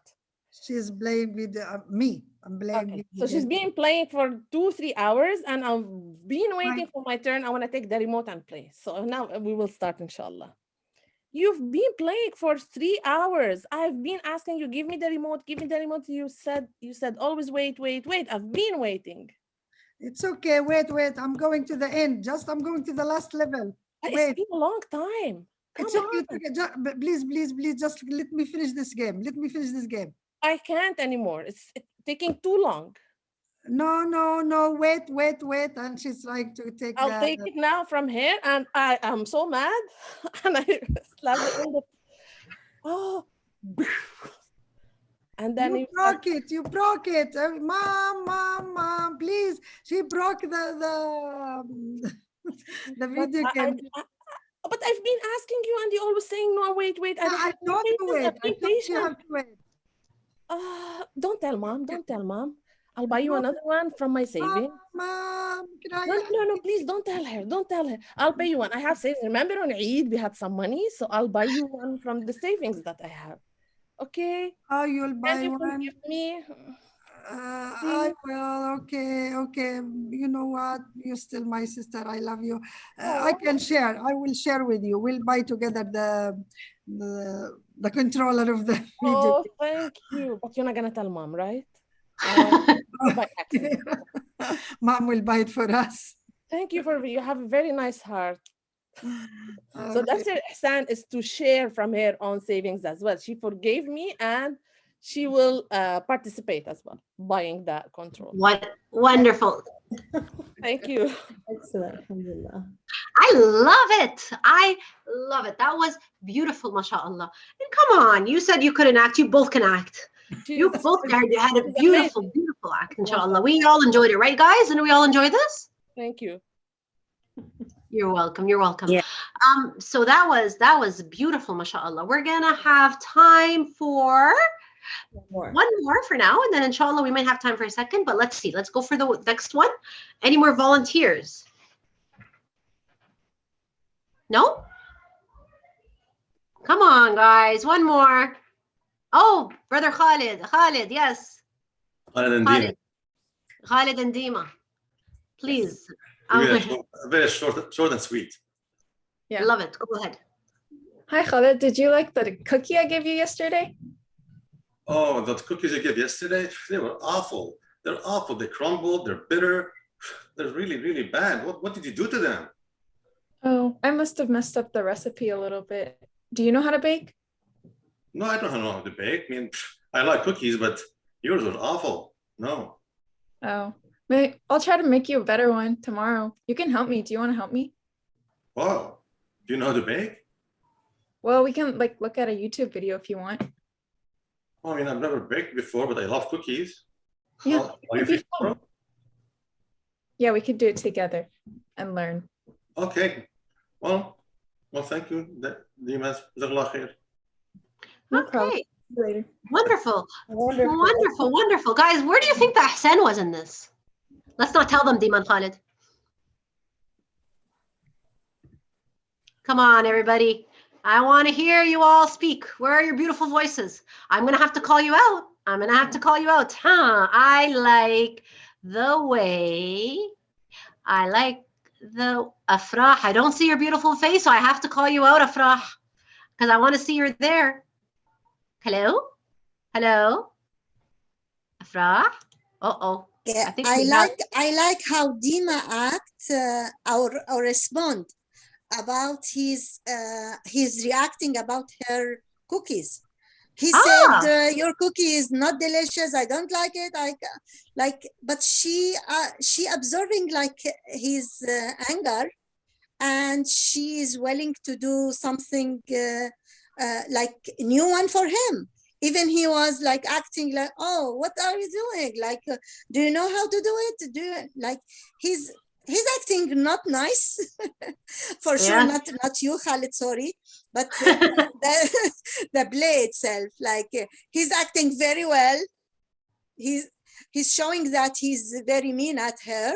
She's playing with me. I'm playing. Okay. So she's been playing for 2-3 hours, and I've been waiting for my turn. I want to take the remote and play. So now we will start, inshallah. You've been playing for 3 hours. I've been asking you, give me the remote, give me the remote. You said always wait. I've been waiting. It's okay. Wait. I'm going to the end. I'm going to the last level. It's been a long time. It's okay. Please, just let me finish this game. I can't anymore. It's taking too long. No. Wait. And she's trying to take I'll take it now from here. And I am so mad. And I slap it in the... Oh. And then you broke it. Mom, please. She broke the video game. But I've been asking you and you're always saying, no, wait, I don't I have don't patience. do it. I've I been don't you have patient. to wait. Don't tell mom. Don't tell mom. I'll buy you another one from my savings. Mom, can I? No, please don't tell her. Don't tell her. I'll pay you one. I have savings. Remember on Eid, we had some money, so I'll buy you one from the savings that I have. Okay? Oh, you'll buy Can you one? forgive me? I will. Okay. You know what? You're still my sister. I love you. I can share. I will share with you. We'll buy together the controller of the video. Oh, thank you. But you're not gonna tell mom, right? By accident. Mom will buy it for us. Thank you you have a very nice heart. So that's her ihsan, is to share from her own savings as well. She forgave me and she will participate as well, buying that control. What wonderful. Thank you. Excellent. Alhamdulillah. I love it. I love it. That was beautiful, mashallah. And come on, you said you couldn't act. You both can act. You both had a beautiful, beautiful act, inshallah. We all enjoyed it, right, guys? And we all enjoy this? Thank you. You're welcome. You're welcome. Yeah. So that was beautiful, mashallah. We're gonna have time for one more for now, and then inshallah we might have time for a second. But let's see. Let's go for the next one. Any more volunteers? No? Come on, guys. One more. Oh, brother Khalid. Khalid, yes. Khalid and Dima. Khalid and Dima. Please. Very short and sweet. Yeah. Love it. Go ahead. Hi, Khalid. Did you like the cookie I gave you yesterday? Oh, those cookies I gave yesterday, they were awful. They're awful. They crumbled. They're bitter. They're really, really bad. What did you do to them? Oh, I must have messed up the recipe a little bit. Do you know how to bake? No, I don't know how to bake. I mean, I like cookies, but yours was awful. No. Oh, maybe I'll try to make you a better one tomorrow. You can help me. Do you want to help me? Wow. Do you know how to bake? Well, we can look at a YouTube video if you want. Well, I mean, I've never baked before, but I love cookies. Yeah. Are you free tomorrow? Yeah, we could do it together and learn. Okay. Well, thank you. Dima, jazakallah khair. No problem. Okay. See you later. Wonderful. Wonderful. Guys, where do you think the ihsan was in this? Let's not tell them, Dima and Khalid. Come on, everybody. I want to hear you all speak. Where are your beautiful voices? I'm going to have to call you out. Huh? I like the way. I like the Afrah. I don't see your beautiful face, so I have to call you out, Afrah, because I want to see you're there. Hello? Afrah? Uh-oh. Yeah, I like how Dima act or respond about his reacting about her cookies. He said your cookie is not delicious. I don't like it. But she observing his anger, and she is willing to do something like new one for him. Even he was acting like, oh, what are you doing? Do you know how to do it? He's acting not nice, for sure. Not you, Khalid. Sorry, but the play itself. He's acting very well. He's showing that he's very mean at her,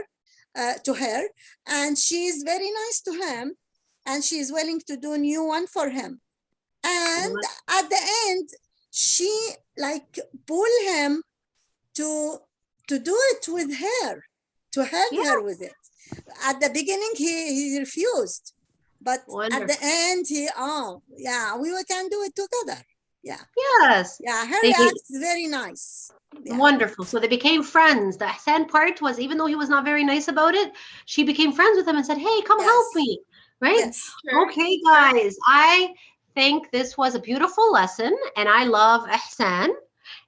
to her, and she's very nice to him, and she's willing to do a new one for him. And at the end, she pull him to do it with her, to help her with it. At the beginning, he refused, but at the end, we can do it together. Yeah. Yes. Yeah, her act is very nice. Yeah. Wonderful. So they became friends. The ihsan part was, even though he was not very nice about it, she became friends with him and said, hey, come help me. Right? Yes. Okay, guys. I think this was a beautiful lesson, and I love ihsan.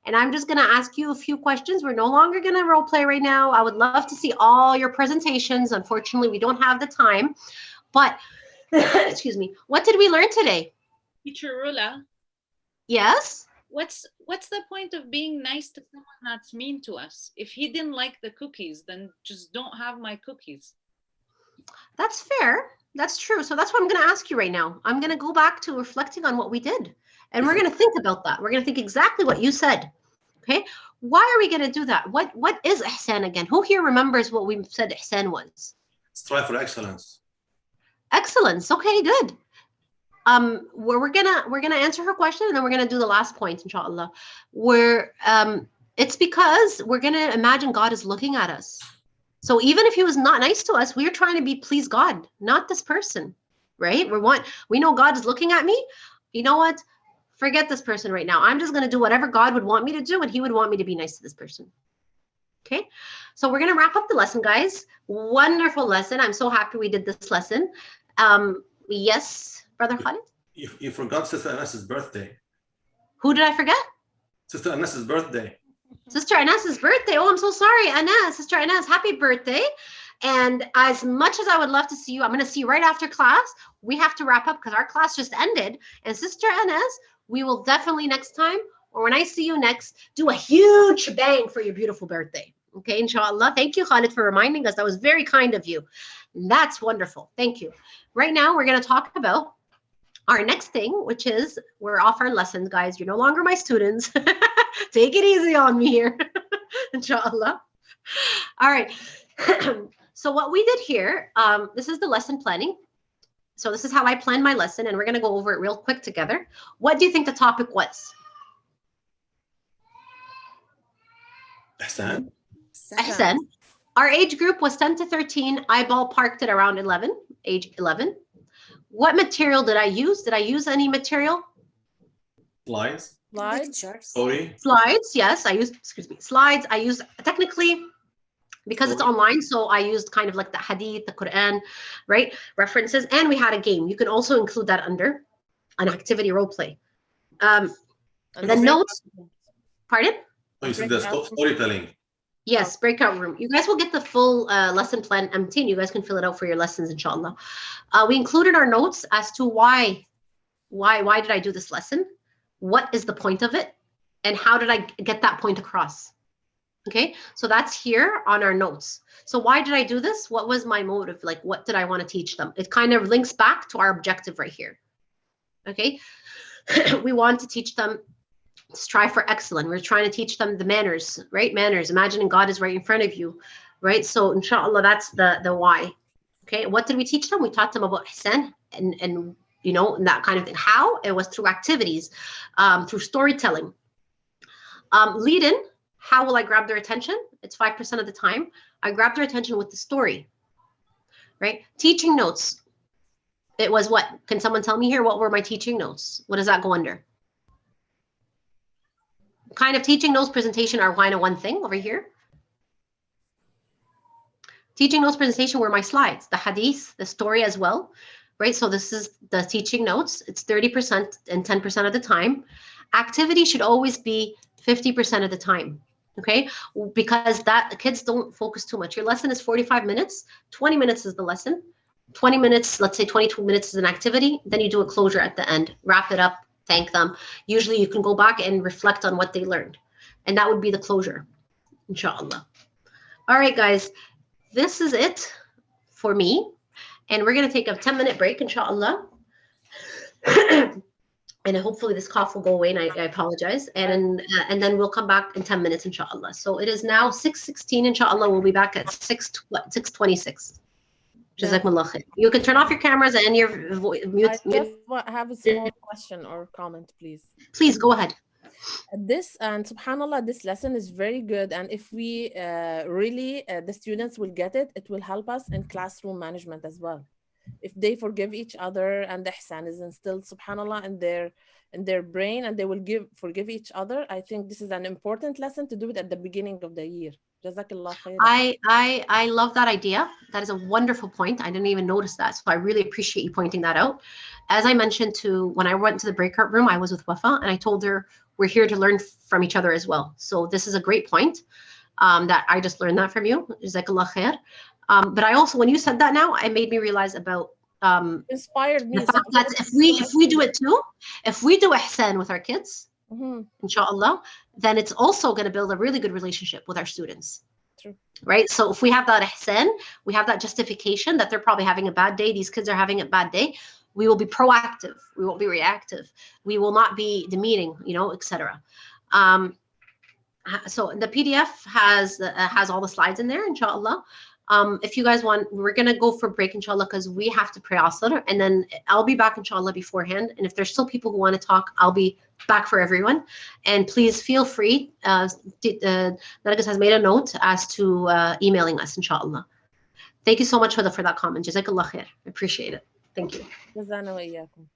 And I'm just going to ask you a few questions. We're no longer going to role play right now. I would love to see all your presentations. Unfortunately, we don't have the time. But, excuse me, what did we learn today? Teacher Rula. Yes? What's the point of being nice to someone that's mean to us? If he didn't like the cookies, then just don't have my cookies. That's fair. That's true. So that's what I'm going to ask you right now. I'm going to go back to reflecting on what we did. And we're going to think about that. We're going to think exactly what you said. Okay. Why are we going to do that? What is ihsan again? Who here remembers what we said ihsan was? Strive for excellence. Excellence. Okay, good. We're gonna answer her question, and then we're gonna do the last point, inshallah. Where it's because we're gonna imagine God is looking at us. So even if he was not nice to us, we're trying to please God, not this person, right? We know God is looking at me. You know what? Forget this person right now. I'm just gonna do whatever God would want me to do, and he would want me to be nice to this person. Okay, so we're gonna wrap up the lesson, guys. Wonderful lesson. I'm so happy we did this lesson. Yes, Brother Khalid? You forgot Sister Anas' birthday. Who did I forget? Sister Anas' birthday. Sister Anas' birthday. Oh, I'm so sorry, Anas. Sister Anas, happy birthday. And as much as I would love to see you, I'm going to see you right after class. We have to wrap up because our class just ended. And Sister Anas, we will definitely next time, or when I see you next, do a huge bang for your beautiful birthday. Okay, inshallah. Thank you, Khalid, for reminding us. That was very kind of you. That's wonderful. Thank you. Right now, we're going to talk about our next thing, which is we're off our lessons, guys. You're no longer my students. Take it easy on me here, inshallah. All right. So what we did here, this is the lesson planning. So this is how I planned my lesson, and we're going to go over it real quick together. What do you think the topic was? Ihsan. Ihsan. Our age group was 10 to 13. I ballparked it around 11, age 11. What material did I use? Did I use any material? Slides. Story. Slides, yes. I used, slides. I used, technically, because it's online, so I used kind of like the hadith, the Quran, right? References, and we had a game. You can also include that under an activity role play. The notes, pardon? Oh, you said the storytelling. Yes, breakout room. You guys will get the full lesson plan empty, and you guys can fill it out for your lessons, inshallah. We included our notes as to why did I do this lesson? What is the point of it? And how did I get that point across? Okay, so that's here on our notes. So why did I do this? What was my motive? Like, what did I want to teach them? It kind of links back to our objective right here. Okay, we want to teach them strive for excellence. We're trying to teach them the manners, right? Manners, imagining God is right in front of you, right? So inshallah, that's the why. Okay, what did we teach them? We taught them about ihsan and you know, and that kind of thing. How? It was through activities, through storytelling. Lead-in, how will I grab their attention? It's 5% of the time. I grab their attention with the story, right? Teaching notes. It was what? Can someone tell me here? What were my teaching notes? What does that go under? Kind of teaching notes presentation are kind of one thing over here. Teaching notes presentation were my slides, the hadith, the story as well, right? So this is the teaching notes. It's 30% and 10% of the time. Activity should always be 50% of the time, okay? Because that kids don't focus too much. Your lesson is 45 minutes, 20 minutes is the lesson, 20 minutes, let's say 22 minutes is an activity, then you do a closure at the end, wrap it up, thank them. Usually you can go back and reflect on what they learned. And that would be the closure, inshallah. All right, guys, this is it for me. And we're going to take a 10-minute break, inshallah. And hopefully this cough will go away, and I apologize. And then we'll come back in 10 minutes, inshallah. So it is now 6:16, inshallah. We'll be back at 6:26. Jazakumullah khair. You can turn off your cameras and your mute. I have a small question or comment, please. Please go ahead. This, and subhanallah, this lesson is very good, and if we really the students will get it, it will help us in classroom management as well. If they forgive each other and the ihsan is instilled, subhanallah, in their brain, and they will forgive each other, I think this is an important lesson to do it at the beginning of the year. Jazakallah khair. I love that idea. That is a wonderful point. I didn't even notice that, so I really appreciate you pointing that out. As I mentioned when I went to the breakout room, I was with Wafa, and I told her we're here to learn from each other as well. So this is a great point that I just learned that from you. Jazakallah khair. But I also, when you said that now, it made me realize about inspired me. The fact that if we do it too, if we do ihsan with our kids, inshallah, then it's also going to build a really good relationship with our students. True. Right? So if we have that ihsan, we have that justification that they're probably having a bad day, these kids are having a bad day, we will be proactive, we won't be reactive, we will not be demeaning, you know, etc. So the PDF has all the slides in there, inshallah. If you guys want, we're gonna go for break, inshallah, because we have to pray asr, and then I'll be back, inshallah, beforehand. And if there's still people who want to talk, I'll be back for everyone. And please feel free. Nargis has made a note as to emailing us, inshallah. Thank you so much for that comment. Jazakallah khair. Appreciate it. Thank you. جزانا وإياكم.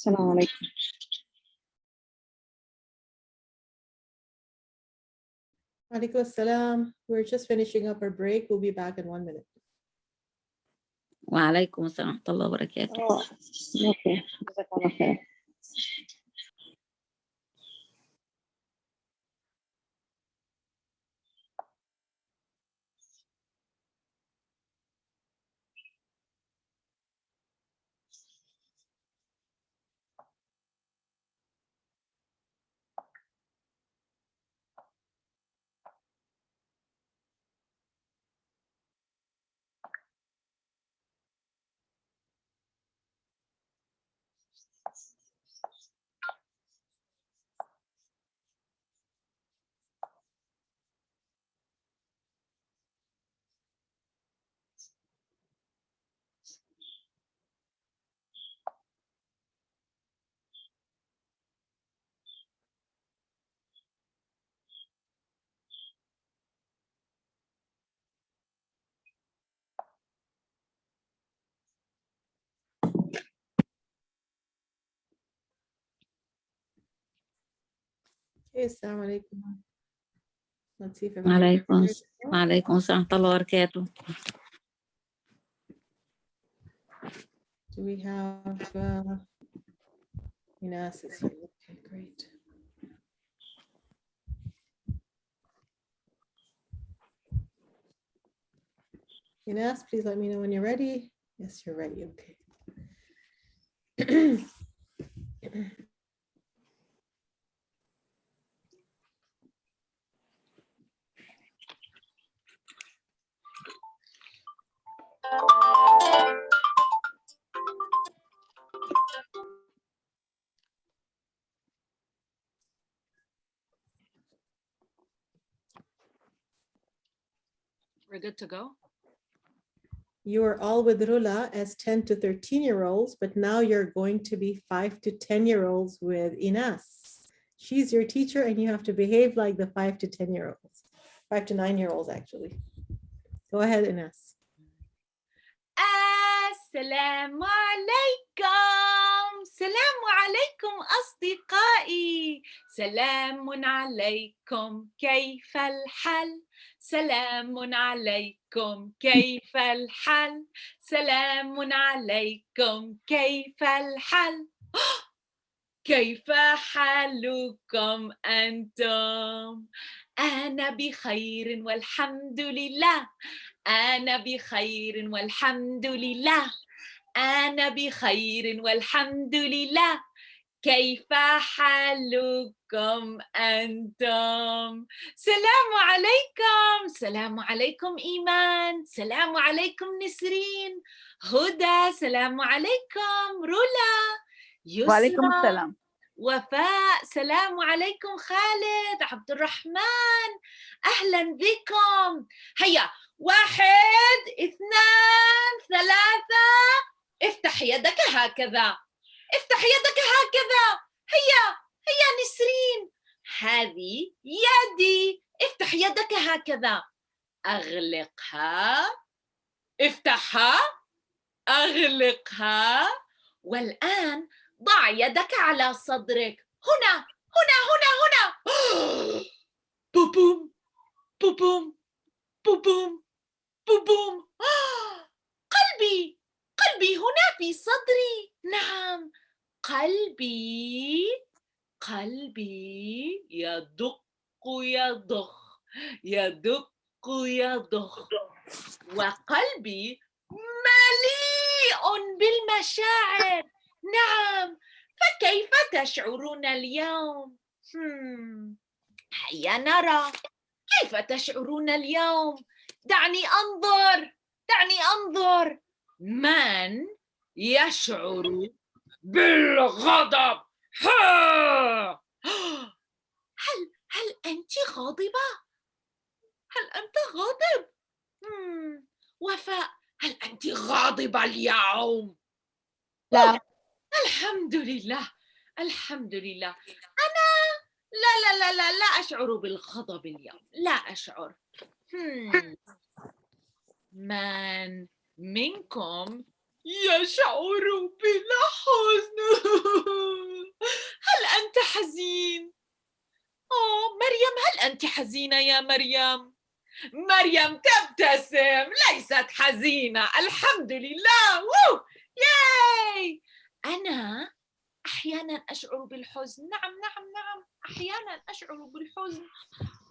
السلام عليكم. Alaikum assalam. We're just finishing up our break. We'll be back in 1 minute. وعليكم السلام ورحمة الله وبركاته. اوكي جزاك الله خير. Okay, assalamu alaikum. Let's see if وعليكم السلام ورحمة الله وبركاته. Do we have Inas is here. Okay, great. Inas, please let me know when you're ready. Yes, you're ready. Okay. We're good to go. You are all with Rula as 10 to 13-year-olds, but now you're going to be 5 to 10-year-olds with Inas. She's your teacher and you have to behave like the 5 to 10-year-olds, 5 to 9-year-olds actually. Go ahead, Inas. السلام عليكم. سلام عليكم أصدقائي. سلام عليكم كيف الحال؟ سلام عليكم كيف الحال؟ سلام عليكم كيف الحال؟ كيف حالكم أنتم؟ أنا بخير والحمد لله. أنا بخير والحمد لله. أنا بخير والحمد لله. كيف حالكم أنتم؟ سلام عليكم. سلام عليكم إيمان. سلام عليكم نسرين. هدى. سلام عليكم رولا. وعليكم يسرا. السلام. وفاء. سلام عليكم خالد. عبد الرحمن. أهلا بكم. هيا 1 2 3. افتح يدك هكذا. افتح يدك هكذا. هيا نسرين. هذه يدي. افتح يدك هكذا. أغلقها. افتحها. أغلقها. والآن ضع يدك على صدرك. هنا. بوبوم بوبوم بوبوم بوبوم. قلبي هنا في صدري. نعم، قلبي يدق يضخ وقلبي مليء بالمشاعر. نعم، فكيف تشعرون اليوم؟ هيا نرى كيف تشعرون اليوم. دعني أنظر. من يشعر بالغضب؟ هل أنت غاضبة؟ هل أنت غاضب؟ وفاء، هل أنت غاضبة اليوم؟ لا. الحمد لله. أنا لا أشعر بالغضب اليوم. لا أشعر. من منكم يشعر بالحزن. هل أنت حزين؟ مريم، هل أنت حزينة يا مريم؟ مريم تبتسم، ليست حزينة، الحمد لله. ياي. أنا أحيانا أشعر بالحزن، نعم نعم نعم، أحيانا أشعر بالحزن،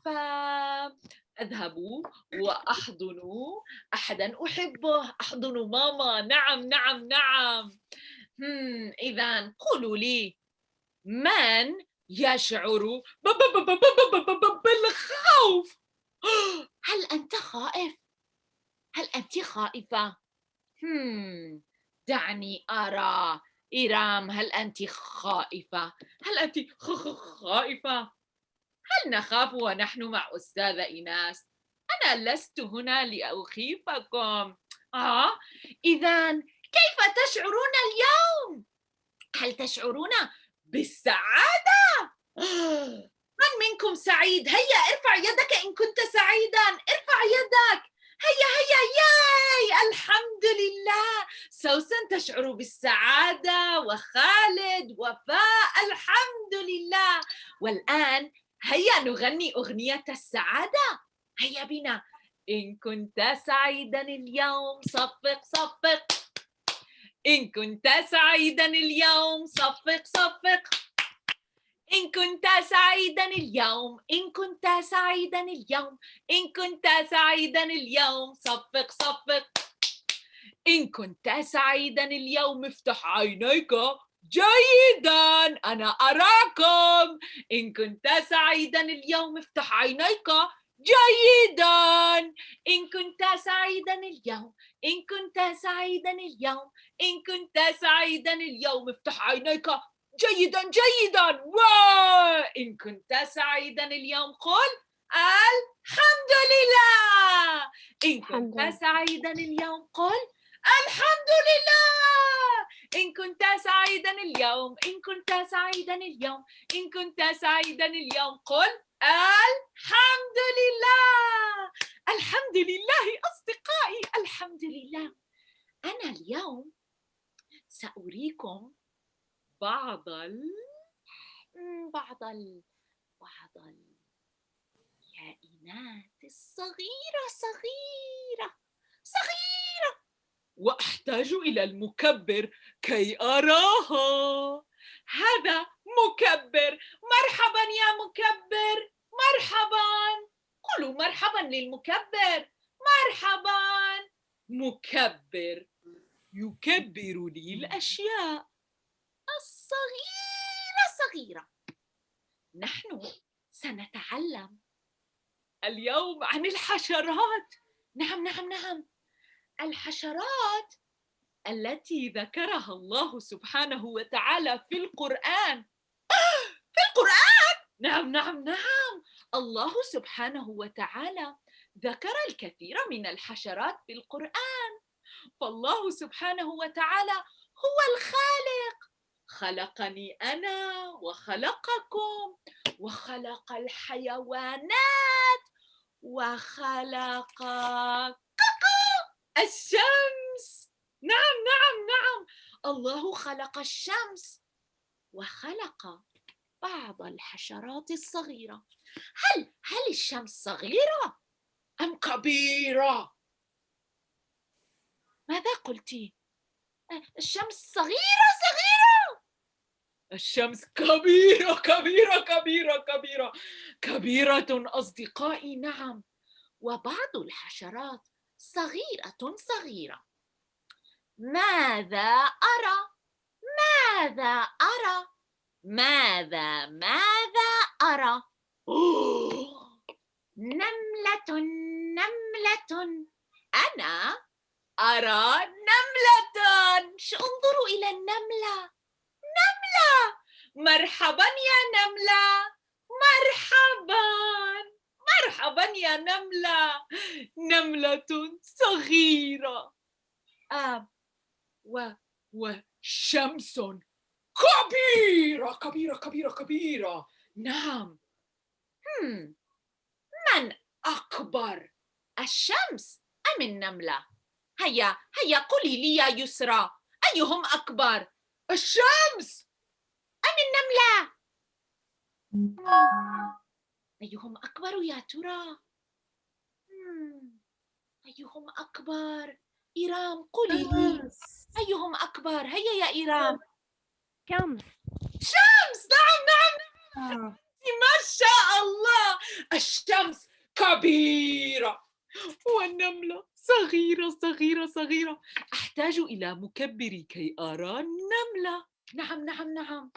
فأذهب وأحضن أحدا أحبه، أحضن ماما. نعم نعم نعم. إذا قولوا لي، من يشعر بالخوف؟ هل أنت خائف؟ هل أنت خائفة؟ دعني أرى. إيرام، هل أنت خائفة؟ هل أنت خائفة؟ هل نخاف ونحن مع أستاذة إيناس؟ أنا لست هنا لأخيفكم. إذا كيف تشعرون اليوم؟ هل تشعرون بالسعادة؟ من منكم سعيد؟ هيا ارفع يدك إن كنت سعيدا، ارفع يدك. هيا هيا. ياي، الحمد لله. سوسن تشعر بالسعادة، وخالد، وفاء، الحمد لله. والآن هيا نغني أغنية السعادة. هيا بنا. إن كنت سعيدا اليوم صفق صفق. إن كنت سعيدا اليوم صفق صفق. إن كنت سعيدا اليوم، إن كنت سعيدا اليوم، إن كنت سعيدا اليوم صفق صفق. إن كنت سعيدا اليوم افتح عينيك جيدا، أنا أراكم. إن كنت سعيدا اليوم افتح عينيك جيدا. إن كنت سعيدا اليوم، إن كنت سعيدا اليوم، إن كنت سعيدا اليوم افتح عينيك جيدا جيدا. وإن كنت سعيدا اليوم قل الحمد لله. إن كنت سعيدا اليوم قل الحمد لله. إن كنت سعيدا اليوم، إن كنت سعيدا اليوم، إن كنت سعيدا اليوم قل الحمد لله. الحمد لله أصدقائي، الحمد لله. أنا اليوم سأريكم بعض الكائنات الصغيرة صغيرة صغيرة، وأحتاج إلى المكبر كي أراها. هذا مكبر. مرحبا يا مكبر، مرحبا. قولوا مرحبا للمكبر. مرحبا. مكبر يكبر لي الأشياء الصغيرة صغيرة. نحن سنتعلم اليوم عن الحشرات. نعم نعم نعم، الحشرات التي ذكرها الله سبحانه وتعالى في القرآن. في القرآن؟ نعم نعم نعم، الله سبحانه وتعالى ذكر الكثير من الحشرات في القرآن. فالله سبحانه وتعالى هو الخالق، خلقني أنا وخلقكم، وخلق الحيوانات، وخلق الشمس. نعم نعم نعم، الله خلق الشمس وخلق بعض الحشرات الصغيرة. هل الشمس صغيرة أم كبيرة؟ ماذا قلتي؟ الشمس صغيرة صغيرة. الشمس كبيرة كبيرة كبيرة كبيرة كبيرة أصدقائي. نعم، وبعض الحشرات صغيرة صغيرة. ماذا أرى؟ ماذا أرى؟ ماذا أرى؟ نملة نملة. أنا أرى نملة. انظروا إلى النملة. نملة. مرحبا يا نملة. مرحبا. مرحبا يا نملة. نملة صغيرة. وشمس كبيرة كبيرة كبيرة كبيرة. نعم. من أكبر، الشمس أم النملة؟ هيا هيا قولي لي يا يسرى، أيهم أكبر؟ الشمس أم النملة؟ أيهم أكبر يا ترى؟ أيهم أكبر؟ إيرام قولي لي أيهم أكبر؟ هيا يا إيرام. شمس. شمس، نعم نعم نعم. ما شاء الله، الشمس كبيرة والنملة صغيرة صغيرة صغيرة. أحتاج إلى مكبري كي أرى النملة. نعم نعم نعم.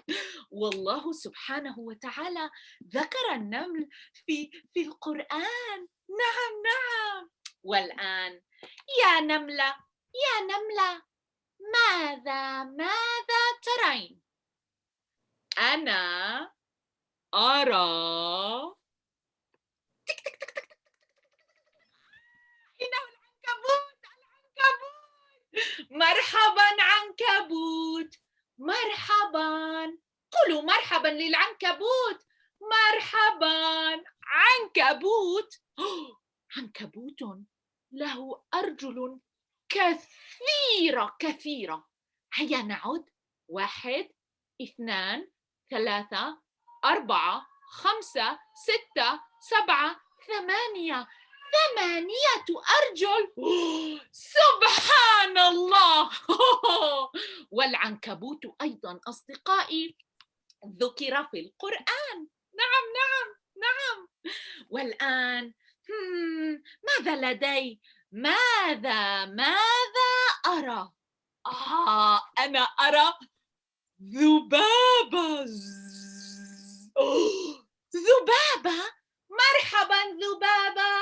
والله سبحانه وتعالى ذكر النمل في القرآن. نعم نعم. والآن يا نملة يا نملة، ماذا ترين؟ أنا أرى تك تك تك تك. إنه العنكبوت العنكبوت. مرحبا عنكبوت، مرحبا. قولوا مرحبا للعنكبوت. مرحبا عنكبوت. عنكبوت له أرجل كثيرة كثيرة. هيا نعد. 1 2 3 4 5 6 7 8. 8 أرجل. سبحان الله. والعنكبوت أيضا أصدقائي ذكر في القرآن. نعم نعم نعم. والآن ماذا لدي؟ ماذا أرى؟ أنا أرى ذبابة. ذبابة. مرحبا ذبابة،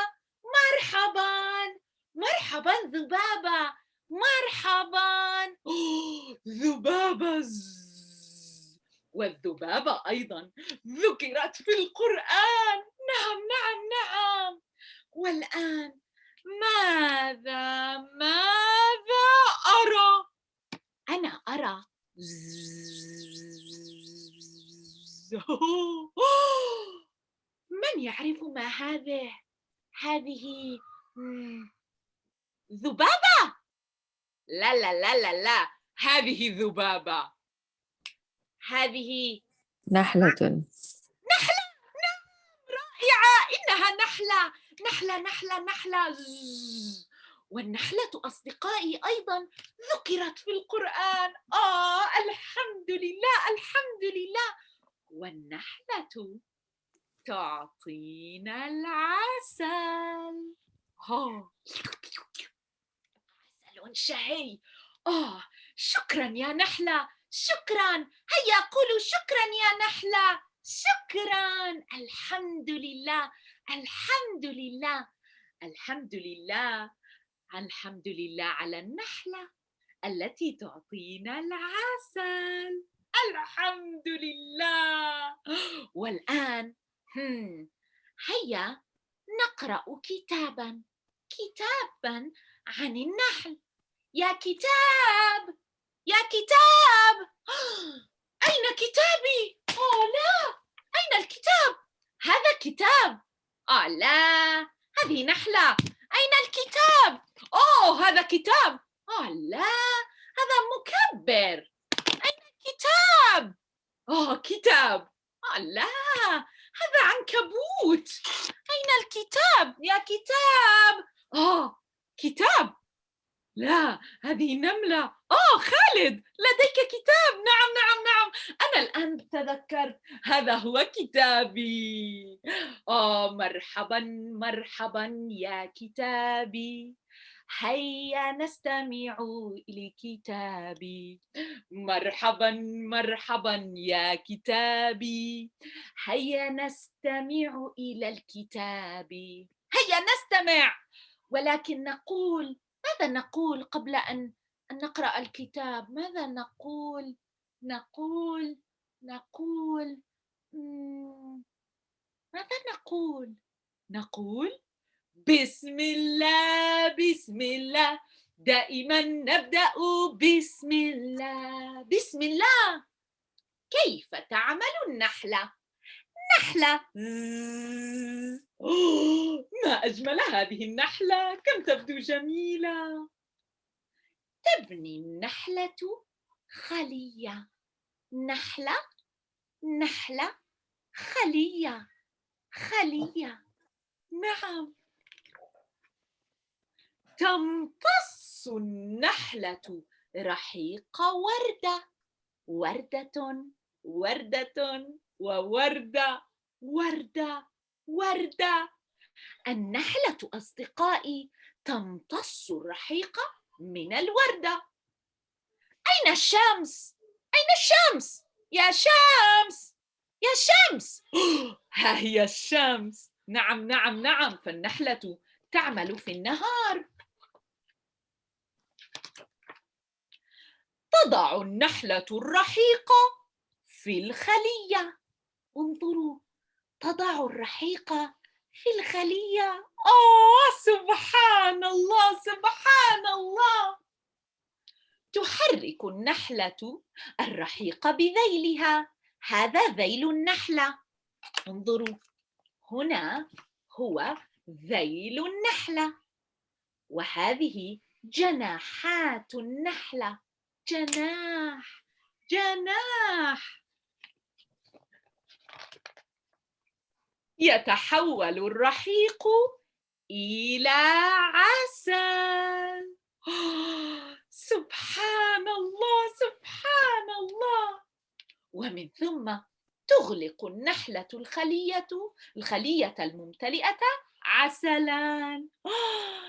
مرحبا مرحبا ذبابة، مرحبا. ذبابة. والذبابة أيضا ذكرت في القرآن. نعم نعم نعم. والآن ماذا أرى؟ أنا أرى من يعرف ما هذه؟ هذه ذبابة؟ لا لا لا لا لا، هذه ذبابة. هذه نحلة. نحلة. نعم رائعة، إنها نحلة نحلة نحلة نحلة. والنحلة أصدقائي أيضا ذكرت في القرآن. الحمد لله الحمد لله. والنحلة تعطينا العسل. عسل شهي. شكرا يا نحلة، شكرا. هيا قولوا شكرا يا نحلة. شكرا. الحمد لله الحمد لله الحمد لله الحمد لله على النحلة التي تعطينا العسل. الحمد لله. والآن هيا نقرأ كتابا عن النحل. يا كتاب يا كتاب، أين كتابي؟ لا، أين الكتاب؟ هذا كتاب. لا، هذه نحلة. أين الكتاب؟ هذا كتاب. لا، هذا مكبر. أين الكتاب؟ كتاب. لا، هذا عنكبوت. أين الكتاب؟ يا كتاب. كتاب. لا، هذه نملة. خالد، لديك كتاب. نعم نعم نعم، أنا الآن تذكرت، هذا هو كتابي. مرحبا مرحبا يا كتابي، هيا نستمع لكتابي. مرحبا مرحبا يا كتابي، هيا نستمع إلى الكتاب. هيا نستمع، ولكن نقول ماذا نقول قبل أن نقرأ الكتاب؟ ماذا نقول؟ ماذا نقول؟ نقول بسم الله بسم الله، دائما نبدأ بسم الله بسم الله. كيف تعمل النحلة؟ نحلة. ما أجمل هذه النحلة، كم تبدو جميلة. تبني النحلة خلية. نحلة نحلة خلية خلية. نعم. تمتص النحلة رحيق وردة. وردة وردة ووردة وردة وردة. النحلة أصدقائي تمتص الرحيق من الوردة. أين الشمس؟ أين الشمس؟ يا شمس يا شمس. ها هي الشمس. نعم نعم نعم. فالنحلة تعمل في النهار. تضع النحلة الرحيق في الخلية. انظروا، تضع الرحيق في الخلية. سبحان الله سبحان الله. تحرك النحلة الرحيق بذيلها. هذا ذيل النحلة. انظروا، هنا هو ذيل النحلة، وهذه جناحات النحلة. جناح جناح. يتحول الرحيق إلى عسل. سبحان الله سبحان الله. ومن ثم تغلق النحلة الخلية الممتلئة عسلا.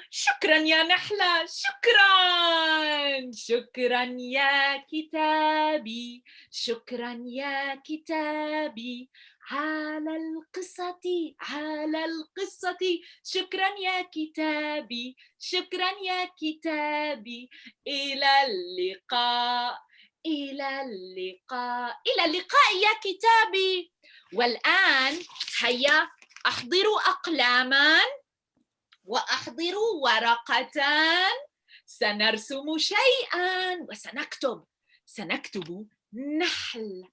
شكرا يا نحلة. شكرا شكرا يا كتابي. شكرا يا كتابي على القصة على القصة. شكرا يا كتابي. شكرا يا كتابي. إلى اللقاء إلى اللقاء. إلى اللقاء يا كتابي. والآن هيا أحضروا أقلاما وأحضروا ورقتان. سنرسم شيئا سنكتب نحل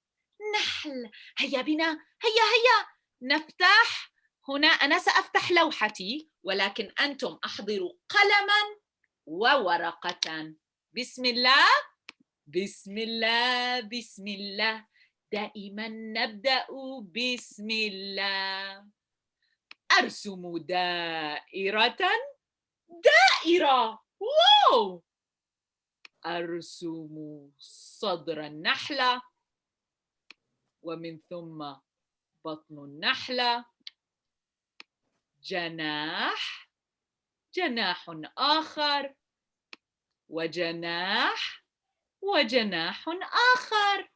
نحل. هيا بنا هيا نفتح. هنا أنا سأفتح لوحتي، ولكن أنتم أحضروا قلما وورقة. بسم الله بسم الله بسم الله. دائما نبدأ بسم الله. أرسم دائرة. دائرة. واو. أرسم صدر النحلة، ومن ثم بطن النحلة. جناح جناح آخر، وجناح وجناح آخر.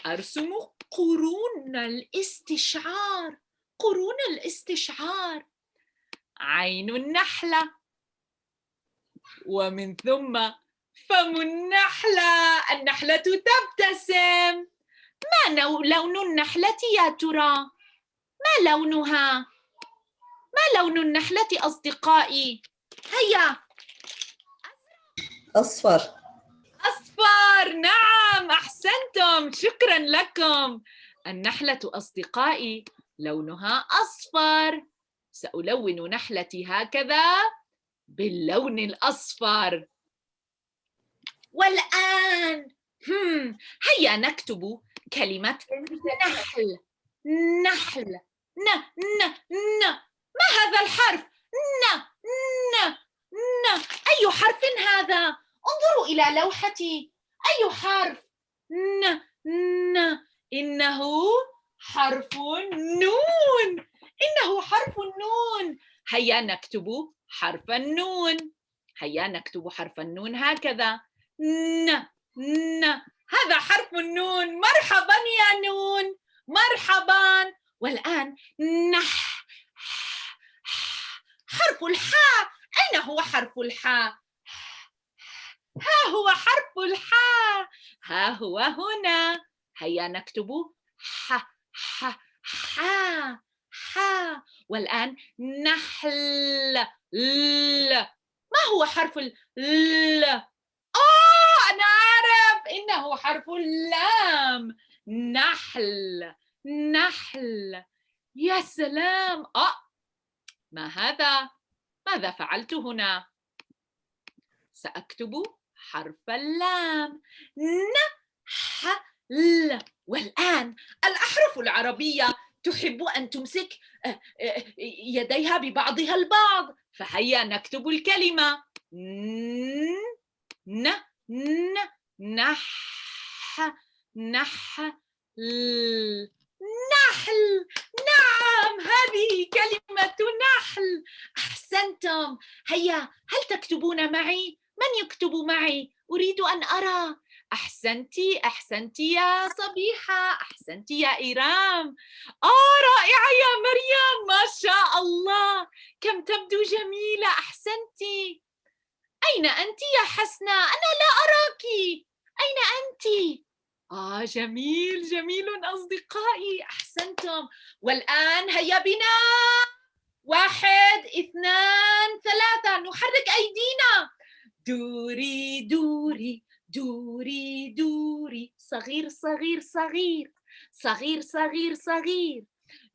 أرسم قرون الاستشعار. قرون الاستشعار. عين النحلة، ومن ثم فم النحلة. النحلة تبتسم. ما لون النحلة يا ترى؟ ما لونها؟ ما لون النحلة أصدقائي؟ هيا. أصفر. أصفر. نعم أحسنتم. شكرا لكم. النحلة أصدقائي لونها أصفر. سألون نحلتي هكذا باللون الأصفر. والآن هيا نكتب كلمة نحل. نحل. ما هذا الحرف؟ أي حرف هذا؟ انظروا إلى لوحتي. أي حرف؟ إنه حرف النون. إنه حرف النون. هيا نكتب حرف النون. هيا نكتب حرف النون هكذا. هذا حرف النون. مرحبا يا نون. مرحبا. والآن حرف الحاء. أين هو حرف الحاء؟ ها هو حرف الحاء. ها هو هنا. هيا نكتب حا. والآن نحل. ما هو حرف ال؟ أنا أعرف. إنه حرف اللام. نحل. نحل. يا سلام. ما هذا؟ ماذا فعلت هنا؟ سأكتب حرف اللام ل. والآن الأحرف العربية تحب أن تمسك يديها ببعضها البعض، فهيا نكتب الكلمة نحل. نعم، هذه كلمة نحل. أحسنتم. هيا، هل تكتبون معي؟ من يكتب معي؟ أريد أن أرى. أحسنتي يا صبيحة، أحسنتي يا إيرام. رائعة يا مريم، ما شاء الله، كم تبدو جميلة. أحسنتي. أين أنت يا حسنة؟ أنا لا أراك. أين أنت؟ جميل أصدقائي، أحسنتم. والآن هيا بنا 1 2 3 نحرك أيدينا. دوري دوري دوري دوري، صغير صغير صغير، صغير صغير صغير.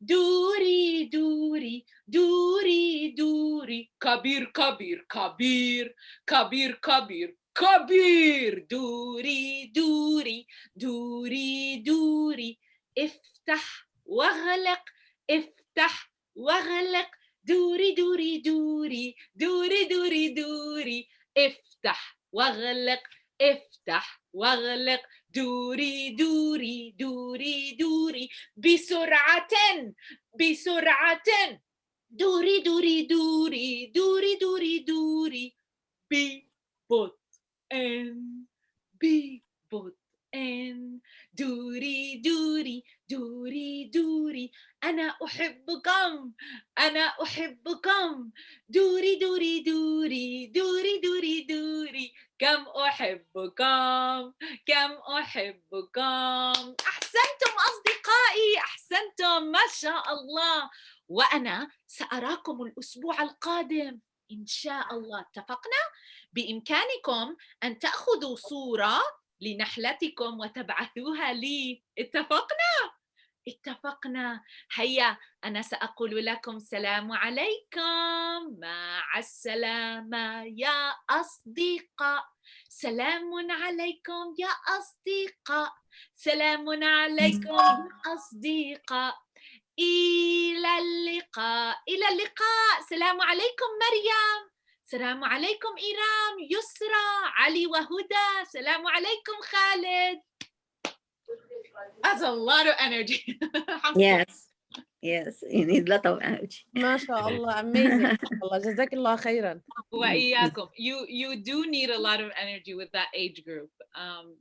دوري دوري دوري دوري، كبير كبير كبير، كبير كبير كبير. دوري دوري دوري دوري، افتح واغلق، افتح واغلق. دوري دوري دوري دوري دوري دوري، افتح واغلق، افتح واغلق. دوري دوري دوري دوري، بسرعة بسرعة. دوري دوري دوري دوري دوري دوري، ببطء ببطء. دوري دوري دوري دوري، أنا أحبكم، أنا أحبكم. دوري دوري دوري دوري دوري دوري، كم أحبكم، كم أحبكم. أحسنتم أصدقائي، أحسنتم، ما شاء الله. وأنا سأراكم الأسبوع القادم إن شاء الله. اتفقنا؟ بإمكانكم أن تأخذوا صورة لنحلتكم وتبعثوها لي. اتفقنا؟ اتفقنا. هيا، أنا سأقول لكم سلام عليكم، مع السلامة يا أصدقاء. سلام عليكم يا أصدقاء، سلام عليكم يا أصدقاء. إلى اللقاء، إلى اللقاء. سلام عليكم مريم، سلام عليكم إيرام، يسرى، علي وهدى. سلام عليكم خالد. That's a lot of energy. Yes, you need a lot of energy. ما شاء الله, amazing. الله جزاك الله خيرا. وإياكم. You do need a lot of energy with that age group.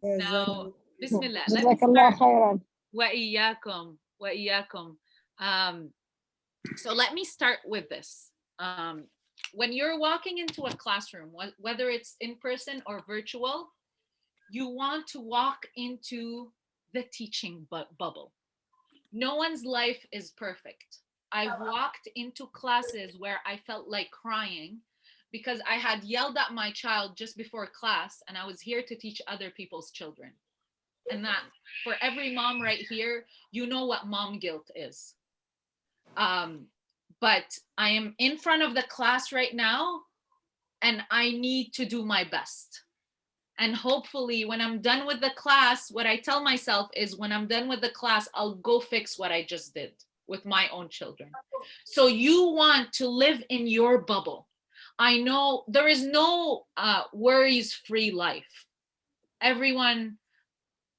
Now, Bismillah. جزاك الله خيرا. وإياكم. وإياكم. So let me start with this. When you're walking into a classroom, whether it's in person or virtual, you want to walk into the teaching bubble. No one's life is perfect. I've walked into classes where I felt like crying because I had yelled at my child just before class, and I was here to teach other people's children. And that, for every mom right here, you know what mom guilt is. But I am in front of the class right now, and I need to do my best. And hopefully when I'm done with the class, what I tell myself is when I'm done with the class, I'll go fix what I just did with my own children. So you want to live in your bubble. I know there is no worries-free life. Everyone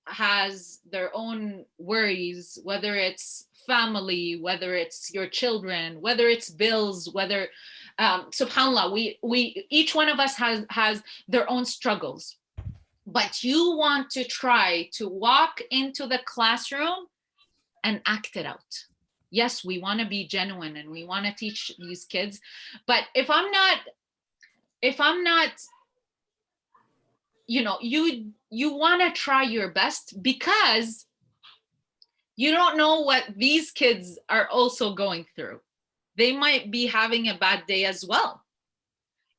has their own worries, whether it's family, whether it's your children, whether it's bills, whether, subhanAllah, we each one of us has their own struggles. But you want to try to walk into the classroom and act it out. Yes, we want to be genuine and we want to teach these kids. But if I'm not, you know, you want to try your best because you don't know what these kids are also going through. They might be having a bad day as well.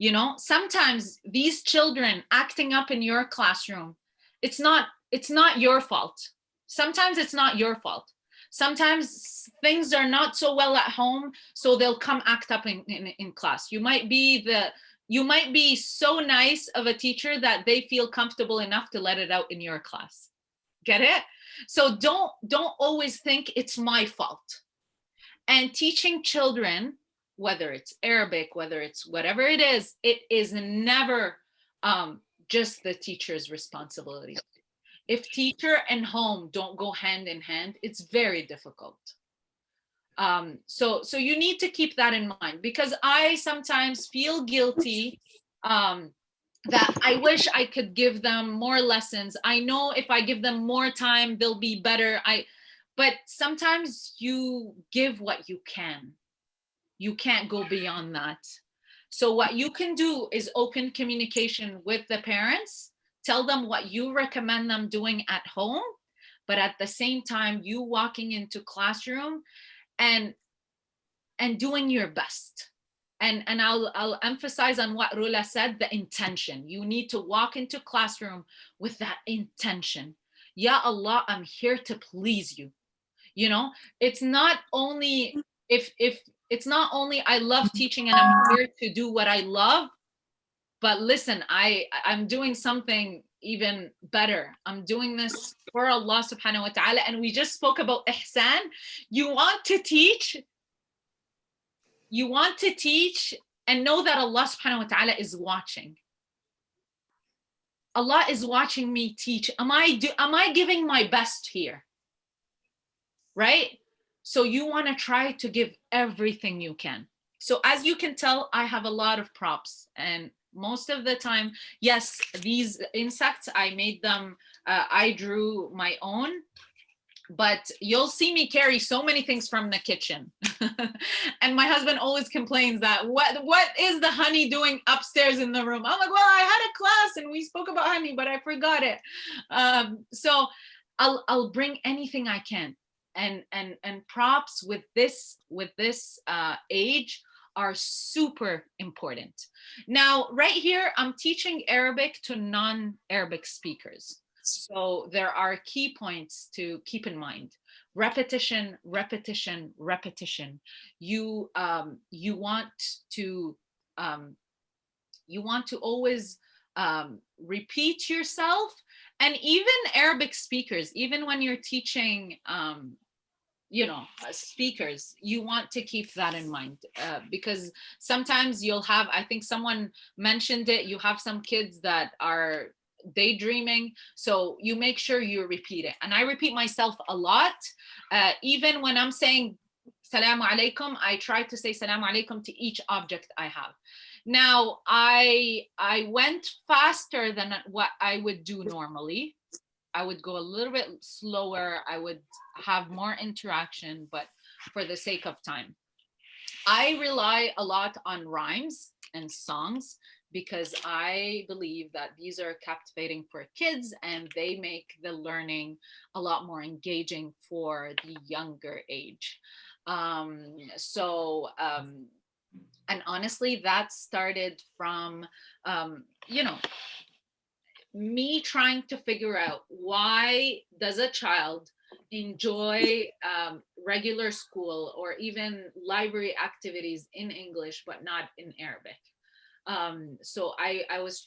You know, sometimes these children acting up in your classroom, it's not your fault. Sometimes it's not your fault. Sometimes things are not so well at home, so they'll come act up in class. You might be You might be so nice of a teacher that they feel comfortable enough to let it out in your class. Get it? So don't always think it's my fault. And teaching children, whether it's Arabic, whether it's whatever it is never just the teacher's responsibility. If teacher and home don't go hand in hand, it's very difficult. So you need to keep that in mind, because I sometimes feel guilty that I wish I could give them more lessons. I know if I give them more time, they'll be better. But sometimes you give what you can. You can't go beyond that. So what you can do is open communication with the parents, tell them what you recommend them doing at home, but at the same time, you walking into classroom and doing your best. And I'll emphasize on what Rula said, the intention. You need to walk into classroom with that intention. Ya Allah, I'm here to please you. You know, it's not only if it's not only I love teaching and I'm here to do what I love, but listen, I'm doing something even better. I'm doing this for Allah subhanahu wa ta'ala. And we just spoke about ihsan. You want to teach and know that Allah subhanahu wa ta'ala is watching. Allah is watching me teach. Am I giving my best here? Right? So you want to try to give everything you can. So as you can tell, I have a lot of props, and most of the time, yes, these insects, I made them, I drew my own, but you'll see me carry so many things from the kitchen. And my husband always complains that what is the honey doing upstairs in the room? I'm like, well, I had a class and we spoke about honey, but I forgot it. So I'll bring anything I can. And props with this age are super important. Now, right here, I'm teaching Arabic to non-Arabic speakers. So there are key points to keep in mind. Repetition, repetition, repetition. You want to always repeat yourself. And even Arabic speakers, even when you're teaching, speakers, you want to keep that in mind, because sometimes you'll have, I think someone mentioned it, you have some kids that are daydreaming, so you make sure you repeat it. And I repeat myself a lot, even when I'm saying Salamu alaikum, I try to say Salamu alaikum to each object I have. Now, I went faster than what I would do normally. I would go a little bit slower. I would have more interaction, but for the sake of time. I rely a lot on rhymes and songs because I believe that these are captivating for kids and they make the learning a lot more engaging for the younger age. And honestly, that started from, me trying to figure out why does a child enjoy regular school or even library activities in English, but not in Arabic. So I was,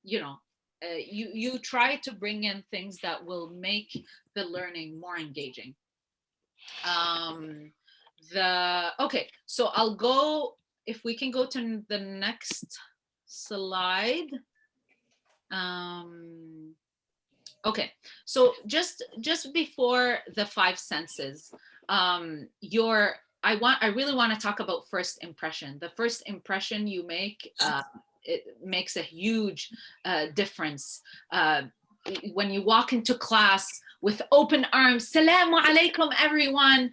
you try to bring in things that will make the learning more engaging. Okay, so I'll go, if we can go to the next slide. Okay, so just before the 5 senses, I really want to talk about first impression. The first impression you make, it makes a huge difference. When you walk into class with open arms, Salamu alaikum, everyone.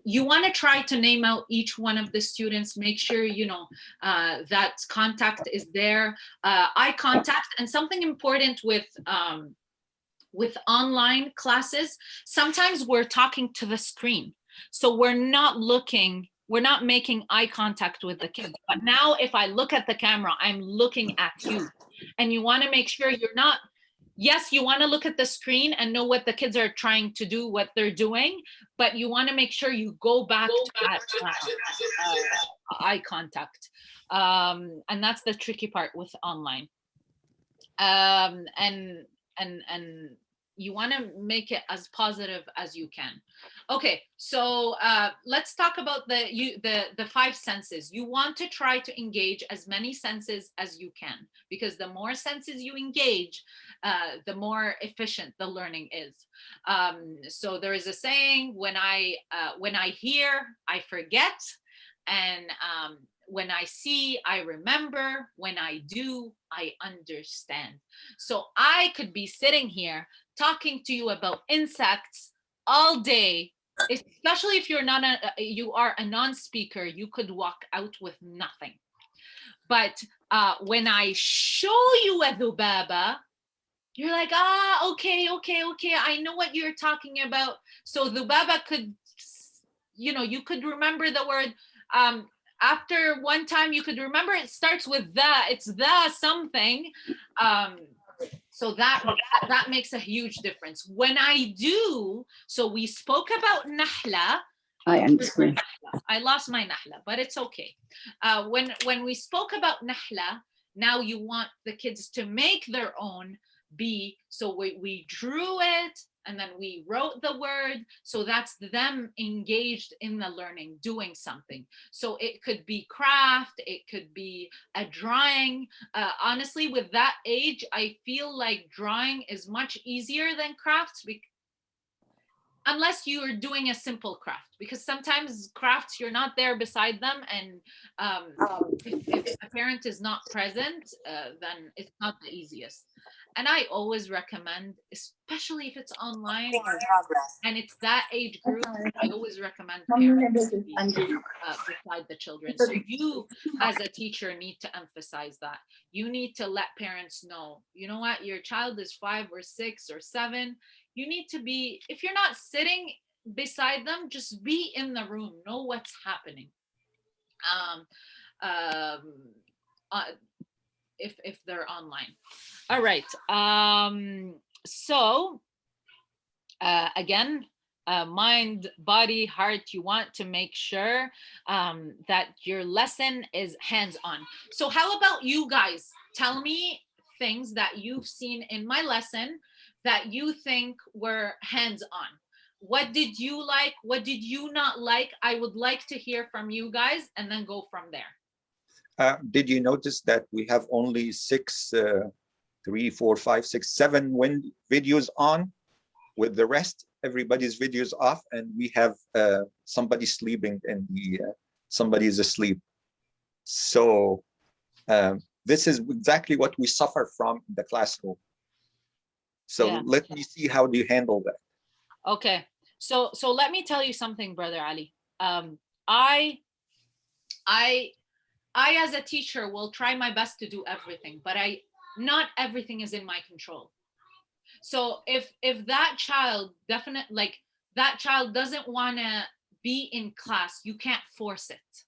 You want to try to name out each one of the students, make sure, that contact is there, eye contact. And something important with online classes, sometimes we're talking to the screen. So we're not making eye contact with the kids. But now if I look at the camera, I'm looking at you. And you want to make sure you're not yes, you want to look at the screen and know what the kids are trying to do, what they're doing, but you want to make sure you go back to that eye contact. And that's the tricky part with online. And you want to make it as positive as you can. Okay, so let's talk about the 5 senses. You want to try to engage as many senses as you can, because the more senses you engage, the more efficient the learning is. So there is a saying, when I hear, I forget, and when I see, I remember. When I do, I understand. So I could be sitting here talking to you about insects all day, especially if you are a non-speaker. You could walk out with nothing. But when I show you a dhubaba, you're like, okay, I know what you're talking about. So dhubaba could, you could remember the word. After one time, you could remember it starts with the, it's the something. So that makes a huge difference. When I do, so we spoke about nahla. I understand. I lost my nahla, but it's okay. When we spoke about nahla, now you want the kids to make their own bee. So we drew it, and then we wrote the word. So that's them engaged in the learning, doing something. So it could be craft, it could be a drawing. Honestly, with that age, I feel like drawing is much easier than crafts, unless you are doing a simple craft, because sometimes crafts, you're not there beside them, and if a parent is not present, then it's not the easiest. And I always recommend, especially if it's online and it's that age group, I always recommend parents to be beside the children. So you, as a teacher, need to emphasize that. You need to let parents know, you know what, your child is 5 or 6 or 7. You need to be, if you're not sitting beside them, just be in the room, know what's happening. If they're online. All right. So again, mind, body, heart, you want to make sure that your lesson is hands-on. So how about you guys? Tell me things that you've seen in my lesson that you think were hands-on. What did you like? What did you not like? I would like to hear from you guys, and then go from there. Did you notice that we have only 3, 4, 5, 6, 7 videos on? With the rest, everybody's videos off, and we have somebody sleeping, and somebody is asleep. So this is exactly what we suffer from in the classroom. So Yeah. let me see, how do you handle that? Okay, so let me tell you something, Brother Ali. I as a teacher will try my best to do everything, but not everything is in my control. So if that child that child doesn't want to be in class, you can't force it.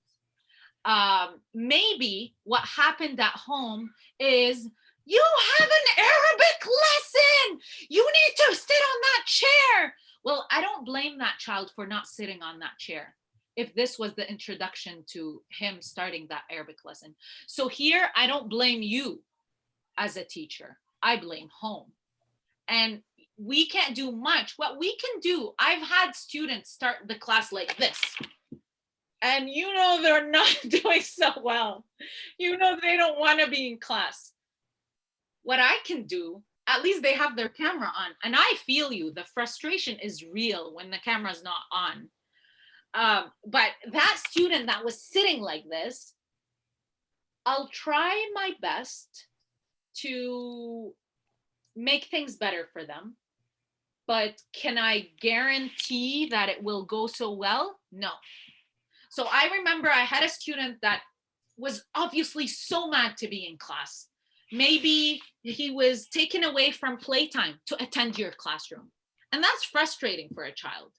Maybe what happened at home is, you have an Arabic lesson, you need to sit on that chair. Well, I don't blame that child for not sitting on that chair, if this was the introduction to him starting that Arabic lesson. So here, I don't blame you as a teacher, I blame home. And we can't do much. What we can do, I've had students start the class like this, and they're not doing so well. They don't want to be in class. What I can do, at least they have their camera on, and I feel you, the frustration is real when the camera's not on. But that student that was sitting like this, I'll try my best to make things better for them. But can I guarantee that it will go so well? No. So I remember I had a student that was obviously so mad to be in class. Maybe he was taken away from playtime to attend your classroom. And that's frustrating for a child.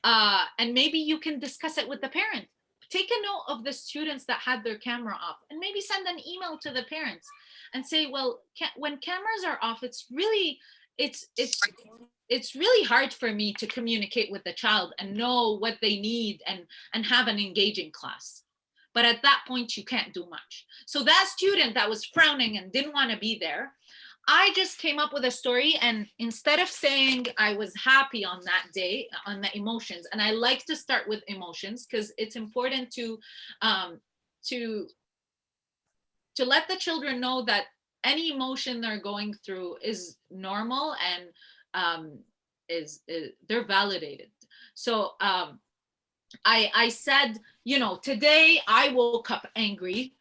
And maybe you can discuss it with the parent. take a note of the students that had their camera off, and maybe send an email to the parents and say, well, when cameras are off, it's really hard for me to communicate with the child and know what they need and have an engaging class. But at that point, you can't do much. So that student that was frowning and didn't want to be there, I just came up with a story, and instead of saying I was happy on that day, on the emotions, and I like to start with emotions because it's important to let the children know that any emotion they're going through is normal and they're validated. So I said, today I woke up angry.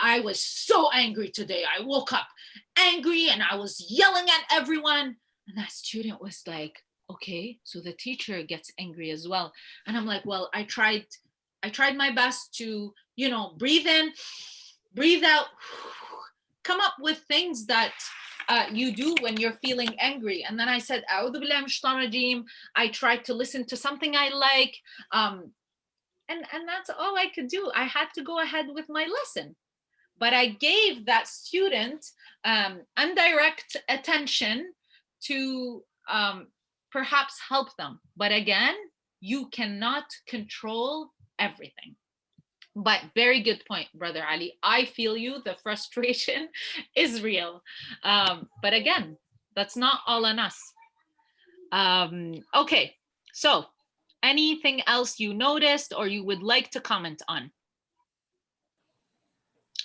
I was so angry today. I woke up angry and I was yelling at everyone. And that student was like, okay, so the teacher gets angry as well. And I'm like, well, I tried my best to, breathe in, breathe out, come up with things that you do when you're feeling angry. And then I said, A'udhu billahi minash shaitanir rajeem. I tried to listen to something I like. And that's all I could do. I had to go ahead with my lesson. But I gave that student indirect attention to perhaps help them. But again, you cannot control everything. But very good point, Brother Ali. I feel you. The frustration is real. But again, that's not all on us. Okay, so anything else you noticed or you would like to comment on?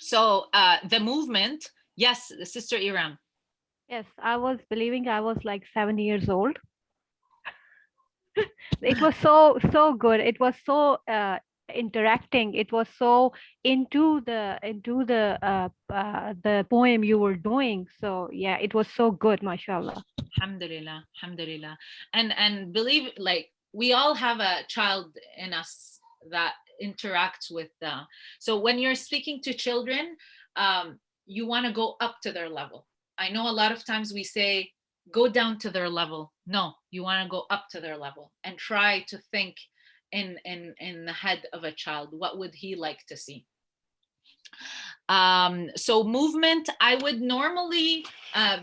So the movement, yes, Sister Iram. Yes, I was believing I was like 7 years old. It was so good. It was so interacting. It was so into the poem you were doing. So yeah, it was so good, mashallah. Alhamdulillah, alhamdulillah. And believe, like, we all have a child in us that interacts with so when you're speaking to children, you want to go up to their level. I know a lot of times we say go down to their level. No, you want to go up to their level and try to think in the head of a child. What would he like to see? So movement, I would normally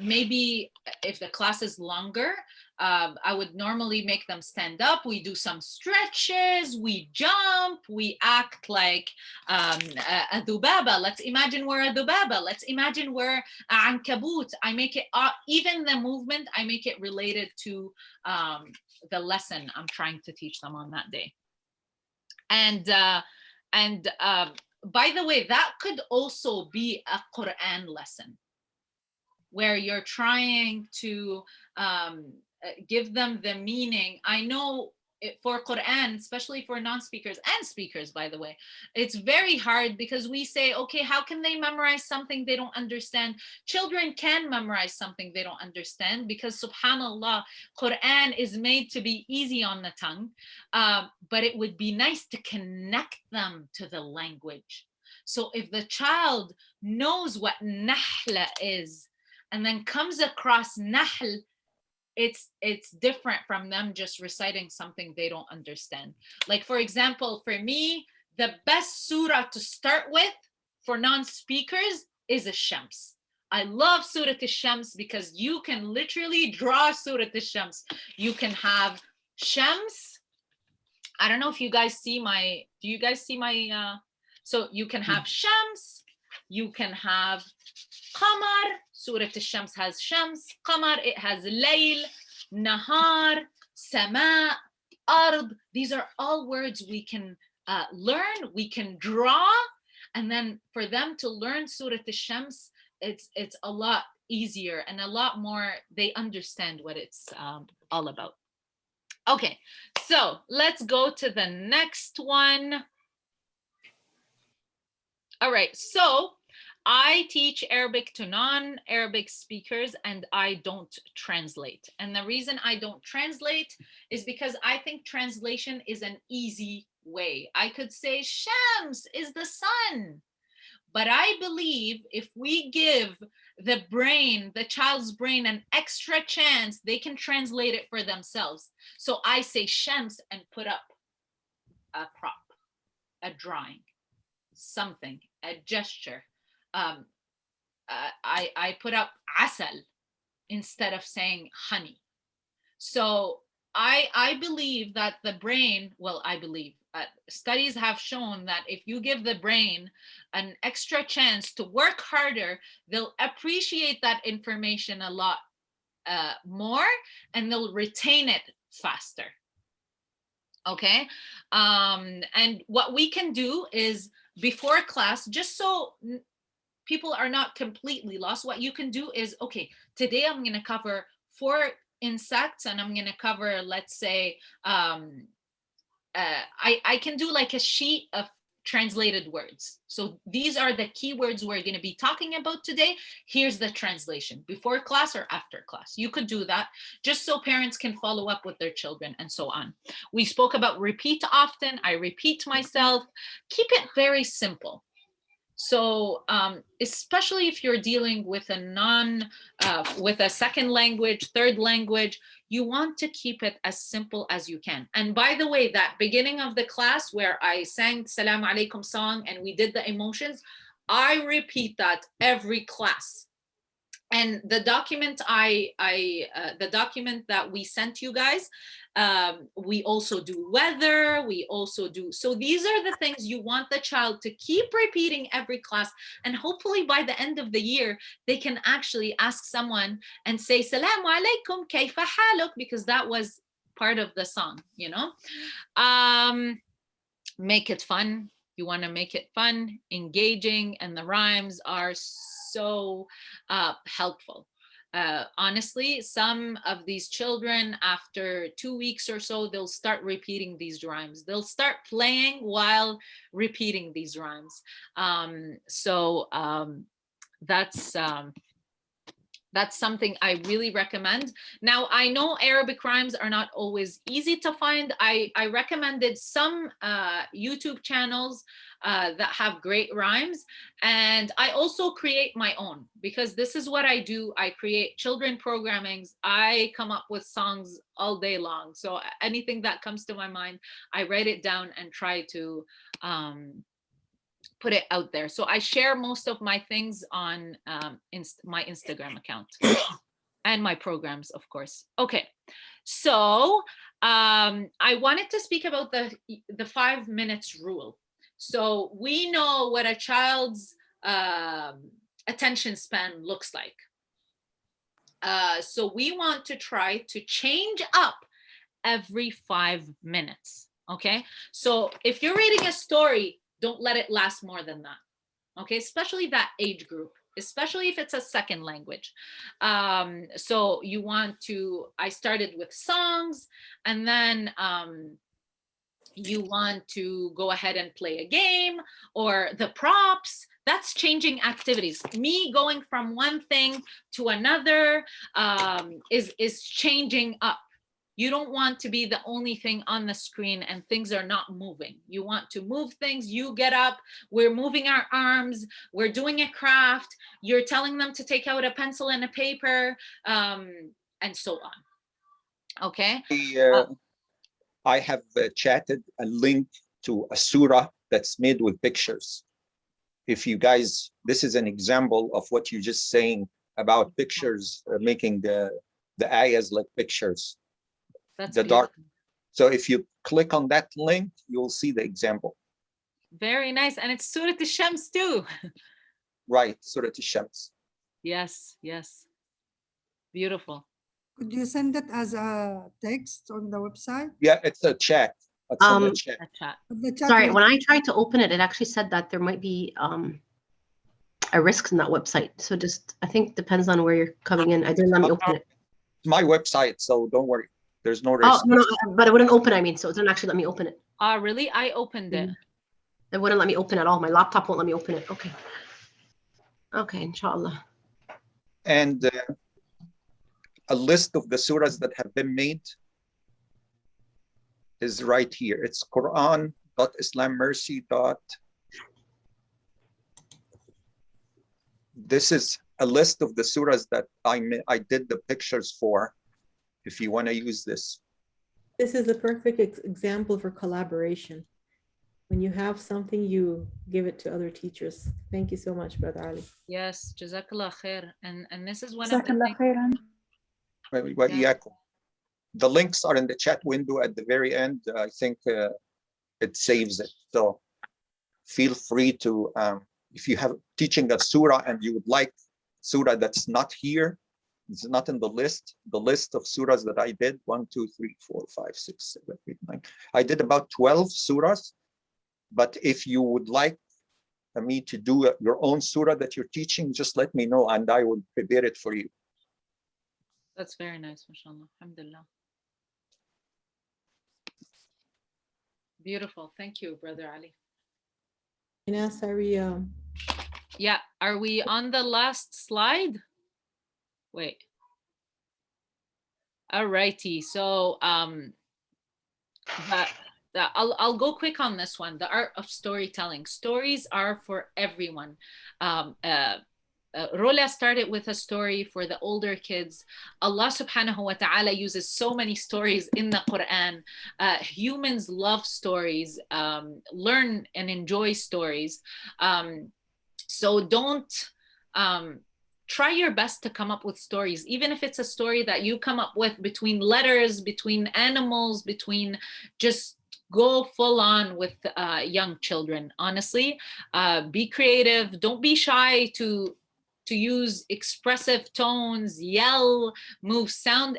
maybe if the class is longer, I would normally make them stand up. We do some stretches, we jump, we act like a dubaba. Let's imagine we're a dubaba. Let's imagine we're a ankabut. I make it, even the movement, I make it related to the lesson I'm trying to teach them on that day. And by the way, that could also be a Quran lesson where you're trying to give them the meaning. I know for Quran, especially for non-speakers and speakers, by the way, it's very hard because we say, okay, how can they memorize something they don't understand? Children can memorize something they don't understand because subhanallah, Quran is made to be easy on the tongue, but it would be nice to connect them to the language. So if the child knows what nahla is and then comes across nahl, it's different from them just reciting something they don't understand. Like, for example, for me, the best surah to start with for non-speakers is Ash-Shams. I love Surah Ash-Shams because you can literally draw Surah Ash-Shams. You can have Shams. I don't know if you guys see my, do you guys see my, so you can have Shams, you can have Qamar. Surah Ash-Shams has Shams, Qamar, it has Layl, Nahar, Sama, Ard. These are all words we can learn, we can draw, and then for them to learn Surah Ash-Shams, it's a lot easier and a lot more, they understand what it's all about. Okay, so let's go to the next one. All right, so I teach Arabic to non-Arabic speakers and I don't translate. And the reason I don't translate is because I think translation is an easy way. I could say Shams is the sun. But I believe if we give the brain, the child's brain, an extra chance, they can translate it for themselves. So I say Shams and put up a prop, a drawing, something, a gesture. I put up asal instead of saying honey. So I believe that the brain, well, I believe studies have shown that if you give the brain an extra chance to work harder, they'll appreciate that information a lot more, and they'll retain it faster. Okay. And what we can do is before class, just so people are not completely lost, what you can do is, okay, today I'm going to cover 4 insects, and I'm going to cover, let's say, I can do like a sheet of translated words. So these are the keywords we're going to be talking about today. Here's the translation before class or after class. You could do that just so parents can follow up with their children and so on. We spoke about repeat often. I repeat myself. Keep it very simple. So especially if you're dealing with with a second language, third language, you want to keep it as simple as you can. And by the way, that beginning of the class where I sang Salam Alaikum song and we did the emotions, I repeat that every class. And the document the document that we sent you guys, we also do weather, we also do, so these are the things you want the child to keep repeating every class, and hopefully by the end of the year they can actually ask someone and say Salamu alaikum kayfa haluk, because that was part of the song, you know. Make it fun. You want to make it fun, engaging, and the rhymes are so helpful. Honestly, some of these children, after 2 weeks or so, they'll start repeating these rhymes. They'll start playing while repeating these rhymes. That's something I really recommend. Now, I know Arabic rhymes are not always easy to find. I recommended some YouTube channels that have great rhymes. And I also create my own, because this is what I do. I create children programmings. I come up with songs all day long. So anything that comes to my mind, I write it down and try to put it out there. So I share most of my things on my Instagram account and my programs, of course. Okay, so I wanted to speak about the 5 minutes rule. So we know what a child's attention span looks like. So we want to try to change up every 5 minutes. Okay, so if you're reading a story, don't let it last more than that. Okay, especially that age group, especially if it's a second language. So you want to, I started with songs, and then you want to go ahead and play a game, or the props. That's changing activities. Me going from one thing to another is changing up. You don't want to be the only thing on the screen and things are not moving. You want to move things. You get up, we're moving our arms, we're doing a craft, you're telling them to take out a pencil and a paper, and so on. Okay. I have chatted a link to a surah that's made with pictures. If you guys, this is an example of what you're just saying about pictures, making the ayahs like pictures. That's the dark. So if you click on that link, you'll see the example. Very nice. And it's Surah Al-Shams too. Right, Surah Al-Shams. Yes, yes. Beautiful. Could you send it as a text on the website? Yeah, it's a chat. It's on the chat. Sorry, when I tried to open it, it actually said that there might be a risk in that website. So just, I think depends on where you're coming in. I didn't let me open it. My website, so don't worry. There's no risk. Oh, no, but it wouldn't open, I mean, so it didn't actually let me open it. Oh, really? I opened it. It wouldn't let me open at all. My laptop won't let me open it. Okay. Okay, inshallah. And a list of the surahs that have been made is right here. It's Quran.islammercy. This is a list of the surahs that I did the pictures for, if you want to use this. This is a perfect example for collaboration. When you have something, you give it to other teachers. Thank you so much, Brother Ali. Yes, Jazakallah khair. And this is one of جزاك the الله things. خيرا. وإياكم. The links are in the chat window at the very end. I think it saves it. So feel free to, if you have teaching a surah and you would like surah that's not here, it's not in the list of surahs that I did, 1, 2, 3, 4, 5, 6, 7, 8, 9. I did about 12 surahs, but if you would like me to do your own surah that you're teaching, just let me know and I will prepare it for you. That's very nice, mashallah. Alhamdulillah. Beautiful. Thank you, Brother Ali. Ines, are we, Yeah, are we on the last slide? Wait. Alrighty. So I'll go quick on this one. The art of storytelling. Stories are for everyone. Rola started with a story for the older kids. Allah subhanahu wa ta'ala uses so many stories in the Quran. Humans love stories, learn and enjoy stories. So don't try your best to come up with stories, even if it's a story that you come up with between letters, between animals, between, just go full on with young children. Honestly, be creative. Don't be shy to use expressive tones, yell, move sound,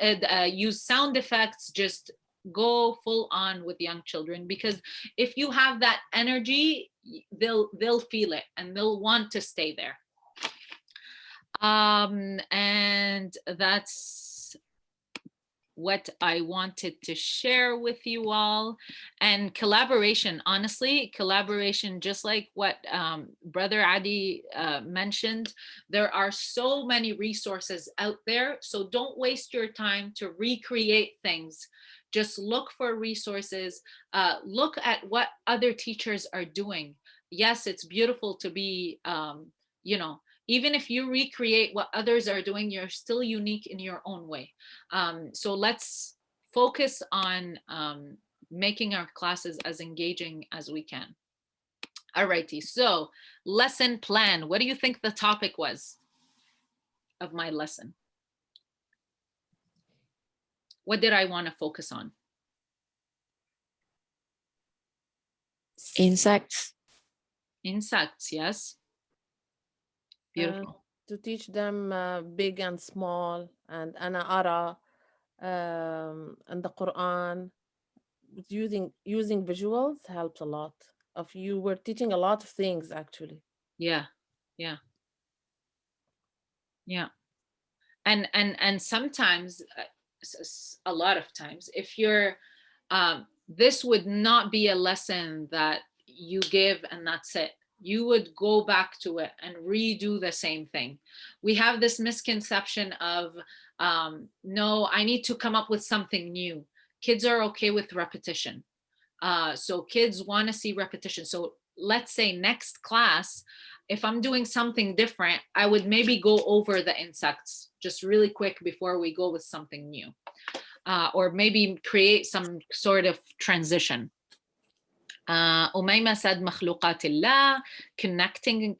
use sound effects. Just go full on with young children, because if you have that energy, they'll feel it and they'll want to stay there. And that's what I wanted to share with you all. And collaboration, honestly, collaboration, just like what Brother Adi mentioned, there are so many resources out there. So don't waste your time to recreate things. Just look for resources, look at what other teachers are doing. Yes, it's beautiful to be, you know, even if you recreate what others are doing, you're still unique in your own way. So let's focus on making our classes as engaging as we can. Alrighty, so lesson plan. What do you think the topic was of my lesson? What did I want to focus on? Insects. Insects, yes. Beautiful. To teach them big and small, and ana ara, and the Quran. Using visuals helps a lot. You were teaching a lot of things actually. Yeah, yeah, yeah. And sometimes, a lot of times, if you're, this would not be a lesson that you give and that's it. You would go back to it and redo the same thing. We have this misconception of, no, I need to come up with something new. Kids are okay with repetition. So kids want to see repetition. So let's say next class, if I'm doing something different, I would maybe go over the insects just really quick before we go with something new. Or maybe create some sort of transition. Umayma said makhluqatillah, connecting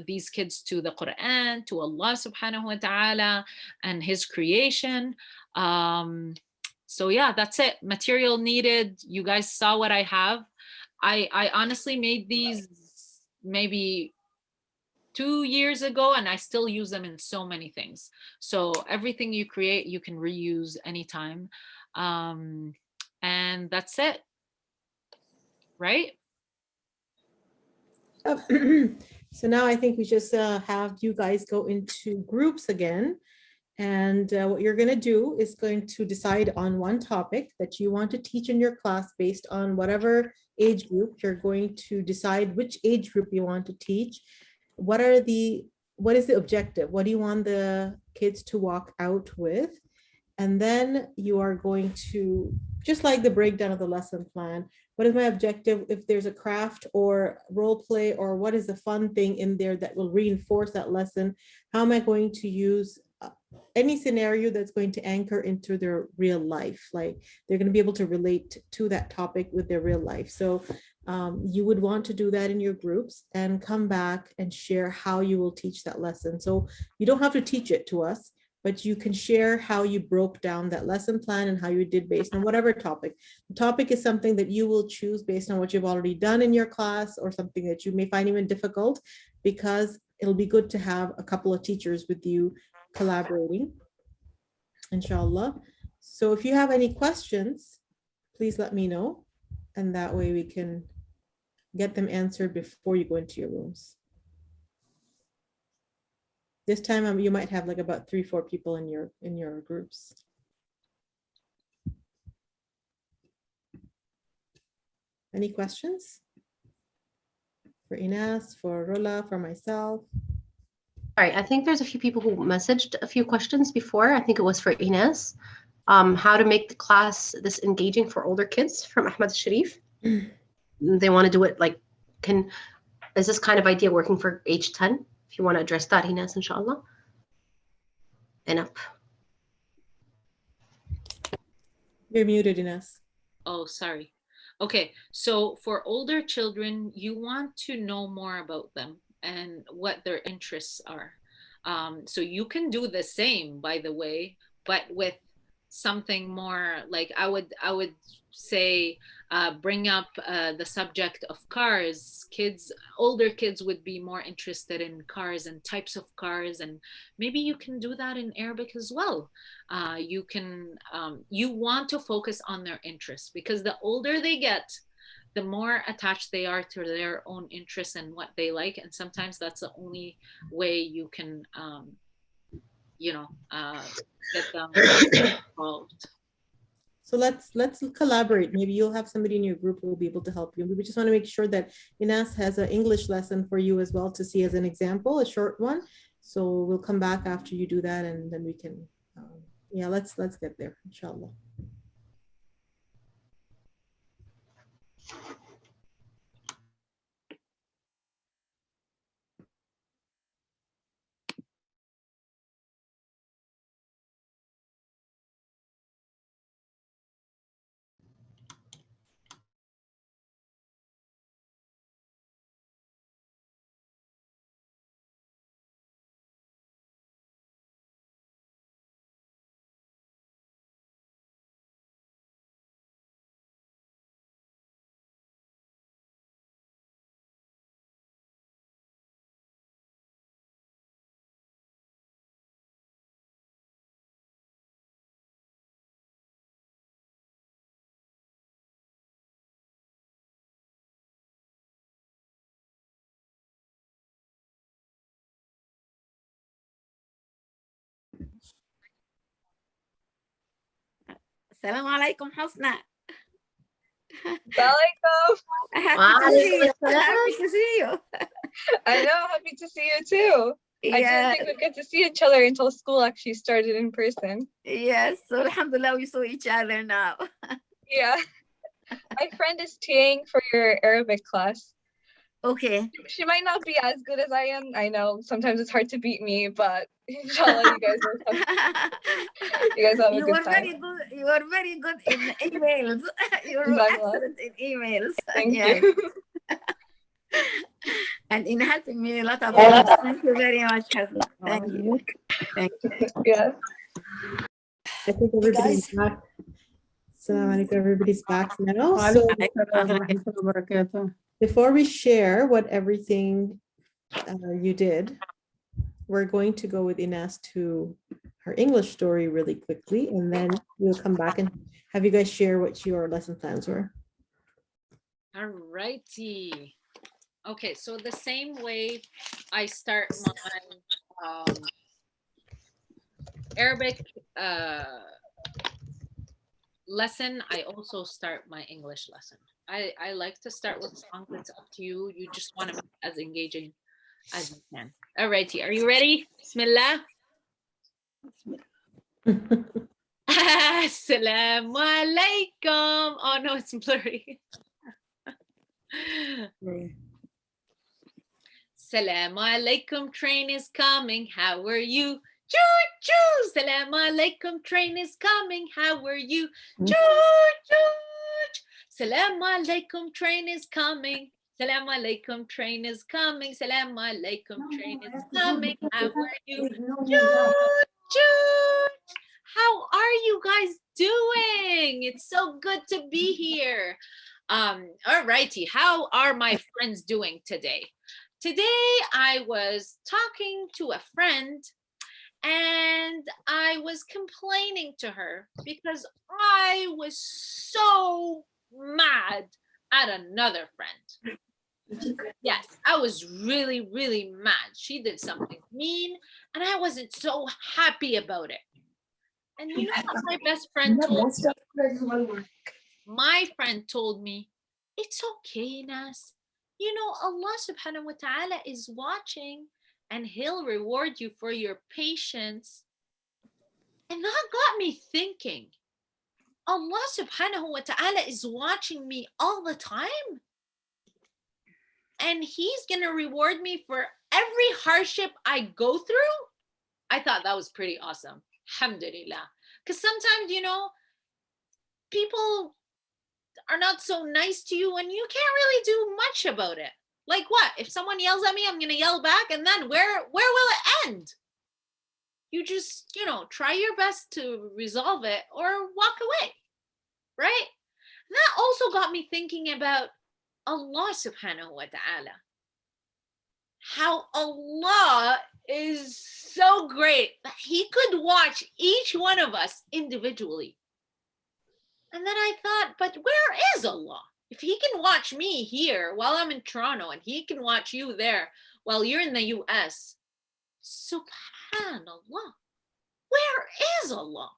these kids to the Quran, to Allah subhanahu wa ta'ala and his creation. So yeah, that's it. Material needed. You guys saw what I have. I honestly made these maybe 2 years ago, and I still use them in so many things. So everything you create, you can reuse anytime. And that's it. Right? So now I think we just have you guys go into groups again. And what you're going to do is going to decide on one topic that you want to teach in your class based on whatever age group. You're going to decide which age group you want to teach. What is the objective? What do you want the kids to walk out with? And then you are going to, just like the breakdown of the lesson plan, what is my objective? If there's a craft or role play, or what is the fun thing in there that will reinforce that lesson? How am I going to use any scenario that's going to anchor into their real life. Like they're going to be able to relate to that topic with their real life. So you would want to do that in your groups and come back and share how you will teach that lesson. So you don't have to teach it to us, but you can share how you broke down that lesson plan and how you did based on whatever topic. The topic is something that you will choose based on what you've already done in your class or something that you may find even difficult, because it'll be good to have a couple of teachers with you collaborating, inshallah. So if you have any questions, please let me know, and that way we can get them answered before you go into your rooms. This time you might have like about 3-4 people in your groups. Any questions for Ines, for Rola, for myself? All right, I think there's a few people who messaged a few questions before. I think it was for Ines. How to make the class this engaging for older kids, from Ahmed Sharif. They want to do it like, is this kind of idea working for age 10? If you want to address that, Ines, inshallah. And up. You're muted, Ines. Oh, sorry. Okay, so for older children, you want to know more about them and what their interests are. So you can do the same, by the way, but with something more like I would say bring up the subject of cars. Older kids would be more interested in cars and types of cars, and maybe you can do that in Arabic as well. You want to focus on their interests, because the older they get, the more attached they are to their own interests and what they like, and sometimes that's the only way you can get them involved. So let's collaborate. Maybe you'll have somebody in your group who will be able to help you. We just want to make sure that Ines has an English lesson for you as well to see as an example, a short one. So we'll come back after you do that, and then we can, yeah, let's get there, inshallah. Assalamu alaikum, Husna. Welcome. Happy to see you. I know, happy to see you too. Yeah. I didn't think we'd get to see each other until school actually started in person. Yes, so alhamdulillah, we saw each other now. Yeah. My friend is TAing for your Arabic class. Okay. She might not be as good as I am. I know sometimes it's hard to beat me, but inshallah, you guys have a good time. You are very good in emails. You're excellent in emails. Thank you. And in helping me a lot of things. Thank you very much, Hasna. Thank you. Thank you. Yeah. I think everybody's back. Assalamu alaikum, everybody's back now. So before we share what everything you did, we're going to go with Ines to her English story really quickly, and then we'll come back and have you guys share what your lesson plans were. All righty. Okay, so the same way I start my Arabic lesson, I also start my English lesson. I like to start with songs. It's up to you. You just want to make it as engaging as you can. All righty, are you ready? Bismillah. Assalamu alaikum. Oh no, it's blurry. Assalamu alaikum, train is coming. How are you? Choo choo. Salam alaikum, train is coming. How are you? Choo choo. Salam alaikum, train is coming. Salam alaikum, train is coming. Salam alaikum, train is coming. How are you? Choo choo. How are you guys doing? It's so good to be here. All righty. How are my friends doing today? Today I was talking to a friend and I was complaining to her because I was so mad at another friend. Yes, I was really, really mad. She did something mean and I wasn't so happy about it. And you know what my best friend told me? My friend told me, it's okay, Nas. You know, Allah subhanahu wa ta'ala is watching and he'll reward you for your patience. And that got me thinking, Allah subhanahu wa ta'ala is watching me all the time. And he's going to reward me for every hardship I go through. I thought that was pretty awesome. Alhamdulillah. Because sometimes, you know, people are not so nice to you and you can't really do much about it. Like what? If someone yells at me, I'm going to yell back, and then where will it end? You just, you know, try your best to resolve it or walk away, right? And that also got me thinking about Allah subhanahu wa ta'ala. How Allah is so great that he could watch each one of us individually. And then I thought, but where is Allah? If he can watch me here while I'm in Toronto and he can watch you there while you're in the US, subhanallah, where is Allah?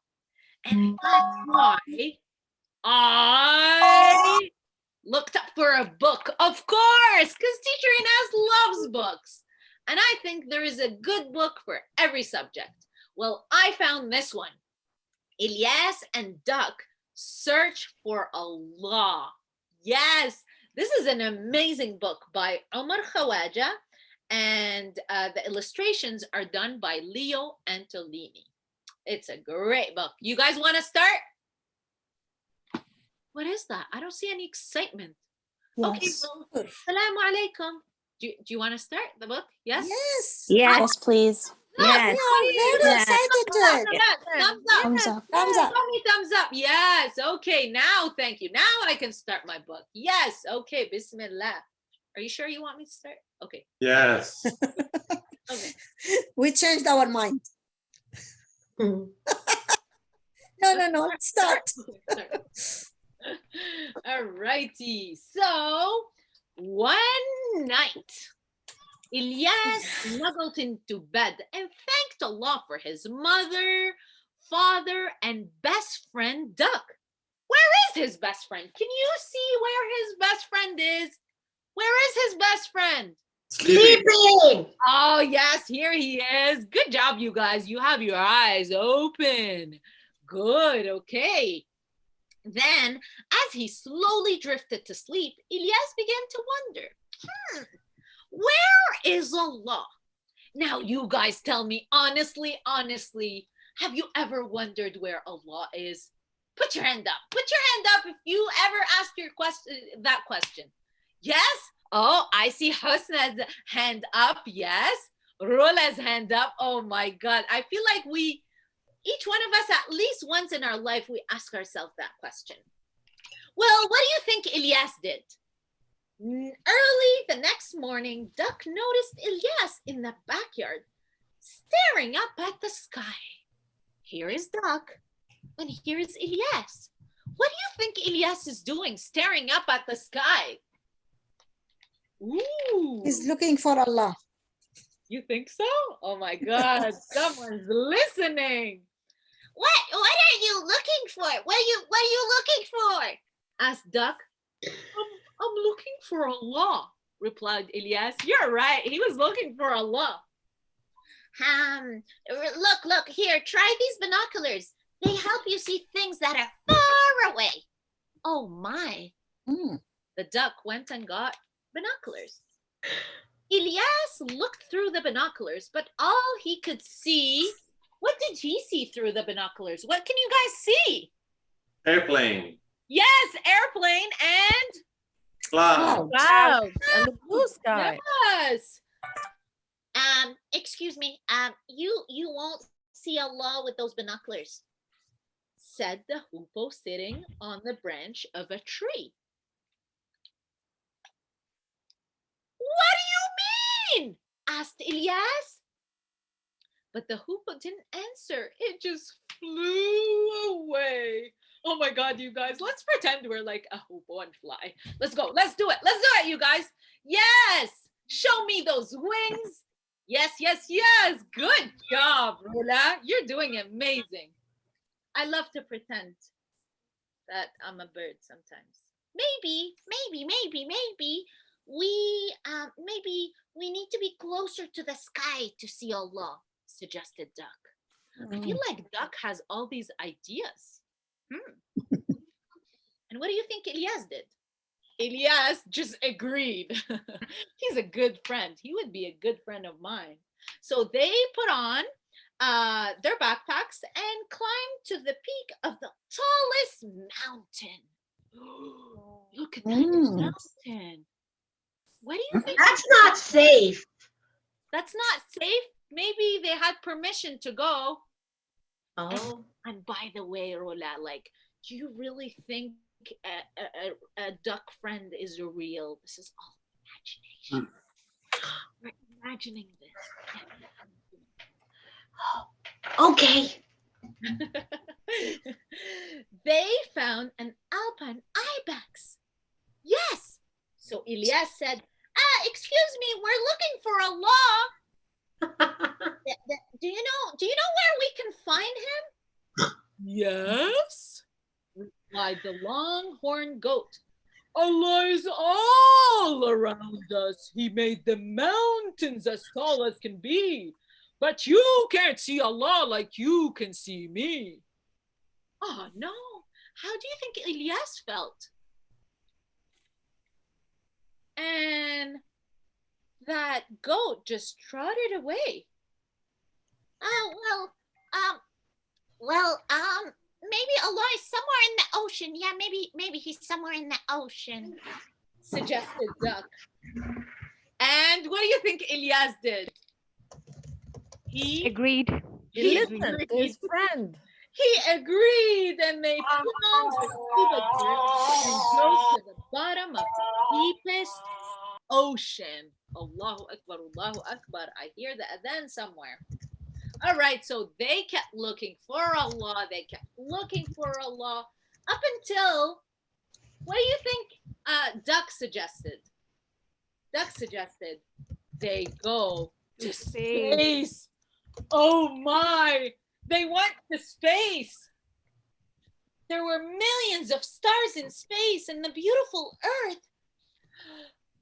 And that's why I looked up for a book, of course, because Teacher Inez loves books. And I think there is a good book for every subject. Well, I found this one, Ilyas and Duck Search for Allah. Yes, this is an amazing book by Omar Khawaja, and the illustrations are done by Leo Antolini. It's a great book. You guys want to start? What is that? I don't see any excitement. Yes. Okay, well, Assalamu alaikum. Do you want to start the book? Yes? Yes. Yes, please. We Yes. are very excited to it. Thumbs up. Thumbs up. Thumbs up. Tell me thumbs up. Yes. Okay. Now, thank you. Now I can start my book. Yes. Okay. Bismillah. Are you sure you want me to start? Okay. Yes. Okay. We changed our mind. No. Start. All righty. So one night, Ilyas snuggled into bed and thanked Allah for his mother, father, and best friend Duck. Where is his best friend? Can you see where his best friend is? Where is his best friend? Sleeping. Oh, yes, here he is. Good job, you guys. You have your eyes open. Good, okay. Then, as he slowly drifted to sleep, Ilyas began to wonder, where is Allah? Now, you guys tell me honestly, have you ever wondered where Allah is? Put your hand up. Put your hand up if you ever asked that question. Yes? Oh, I see Husna's hand up. Yes. Rola's hand up. Oh my God. I feel like each one of us, at least once in our life, we ask ourselves that question. Well, what do you think Ilyas did? Early the next morning, Duck noticed Ilyas in the backyard, staring up at the sky. Here is Duck, and here is Ilyas. What do you think Ilyas is doing, staring up at the sky? Ooh. He's looking for Allah. You think so? Oh my God, someone's listening. What are you looking for? What are you looking for? Asked Duck. I'm looking for Allah, replied Ilyas. You're right. He was looking for Allah. Look, here, try these binoculars. They help you see things that are far away. Oh my. The duck went and got binoculars. Ilyas looked through the binoculars, but all he could see What did he see through the binoculars? What can you guys see? Airplane. Yes, airplane and Cloud. Clouds and the blue sky. yes. Excuse me. You won't see Allah with those binoculars, said the hoopoe sitting on the branch of a tree. What do you mean? Asked Ilyas. But the hoopoe didn't answer. It just flew away. Oh my God, you guys, let's pretend we're like a hoopoe and fly. Let's go. Let's do it. Let's do it, you guys. Yes. Show me those wings. Yes, yes, yes. Good job, Rula. You're doing amazing. I love to pretend that I'm a bird sometimes. maybe we need to be closer to the sky to see Allah, suggested Duck. I feel like Duck has all these ideas. And what do you think Ilyas did? Ilyas just agreed. He's a good friend. He would be a good friend of mine. So they put on their backpacks and climbed to the peak of the tallest mountain. Look at that mountain. What do you think? That's not safe. That's not safe. Maybe they had permission to go. Oh. And by the way, Rola, like, do you really think a duck friend is real? This is all imagination. We're imagining this. Okay. They found an alpine ibex. Yes. So Ilyas said, excuse me, we're looking for Allah. do you know where we can find him? Yes, replied the longhorn goat. Allah is all around us. He made the mountains as tall as can be. But you can't see Allah like you can see me. Oh no. How do you think Ilyas felt? And that goat just trotted away. Maybe Allah is somewhere in the ocean. Yeah, maybe he's somewhere in the ocean, suggested Duck. And what do you think Ilyas did? He agreed. He listened to his friend. He agreed, and they plunged through the drift and drove to the bottom of the deepest ocean. Allahu Akbar, Allahu Akbar. I hear the adhan somewhere. All right, so they kept looking for Allah. They kept looking for Allah up until, what do you think Duck suggested? Duck suggested they go to space. Oh my, they went to space. There were millions of stars in space and the beautiful earth.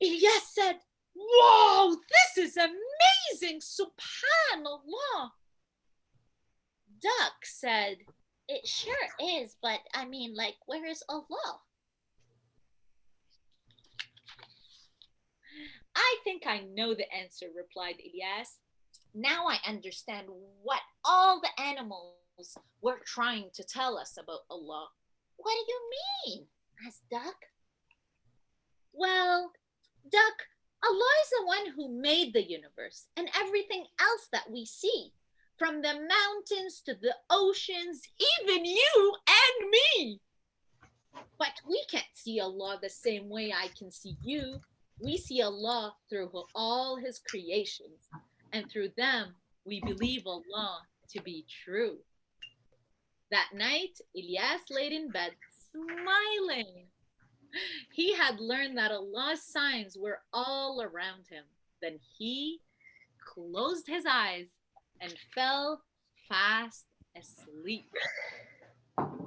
Ilyas said, whoa, this is amazing, subhanallah. Duck said, it sure is, but I mean, like, where is Allah? I think I know the answer, replied Ilyas. Now I understand what all the animals were trying to tell us about Allah. What do you mean? Asked Duck. Well, Duck, Allah is the one who made the universe and everything else that we see. From the mountains to the oceans, even you and me. But we can't see Allah the same way I can see you. We see Allah through all his creations, and through them, we believe Allah to be true. That night, Ilyas laid in bed, smiling. He had learned that Allah's signs were all around him. Then he closed his eyes and fell fast asleep.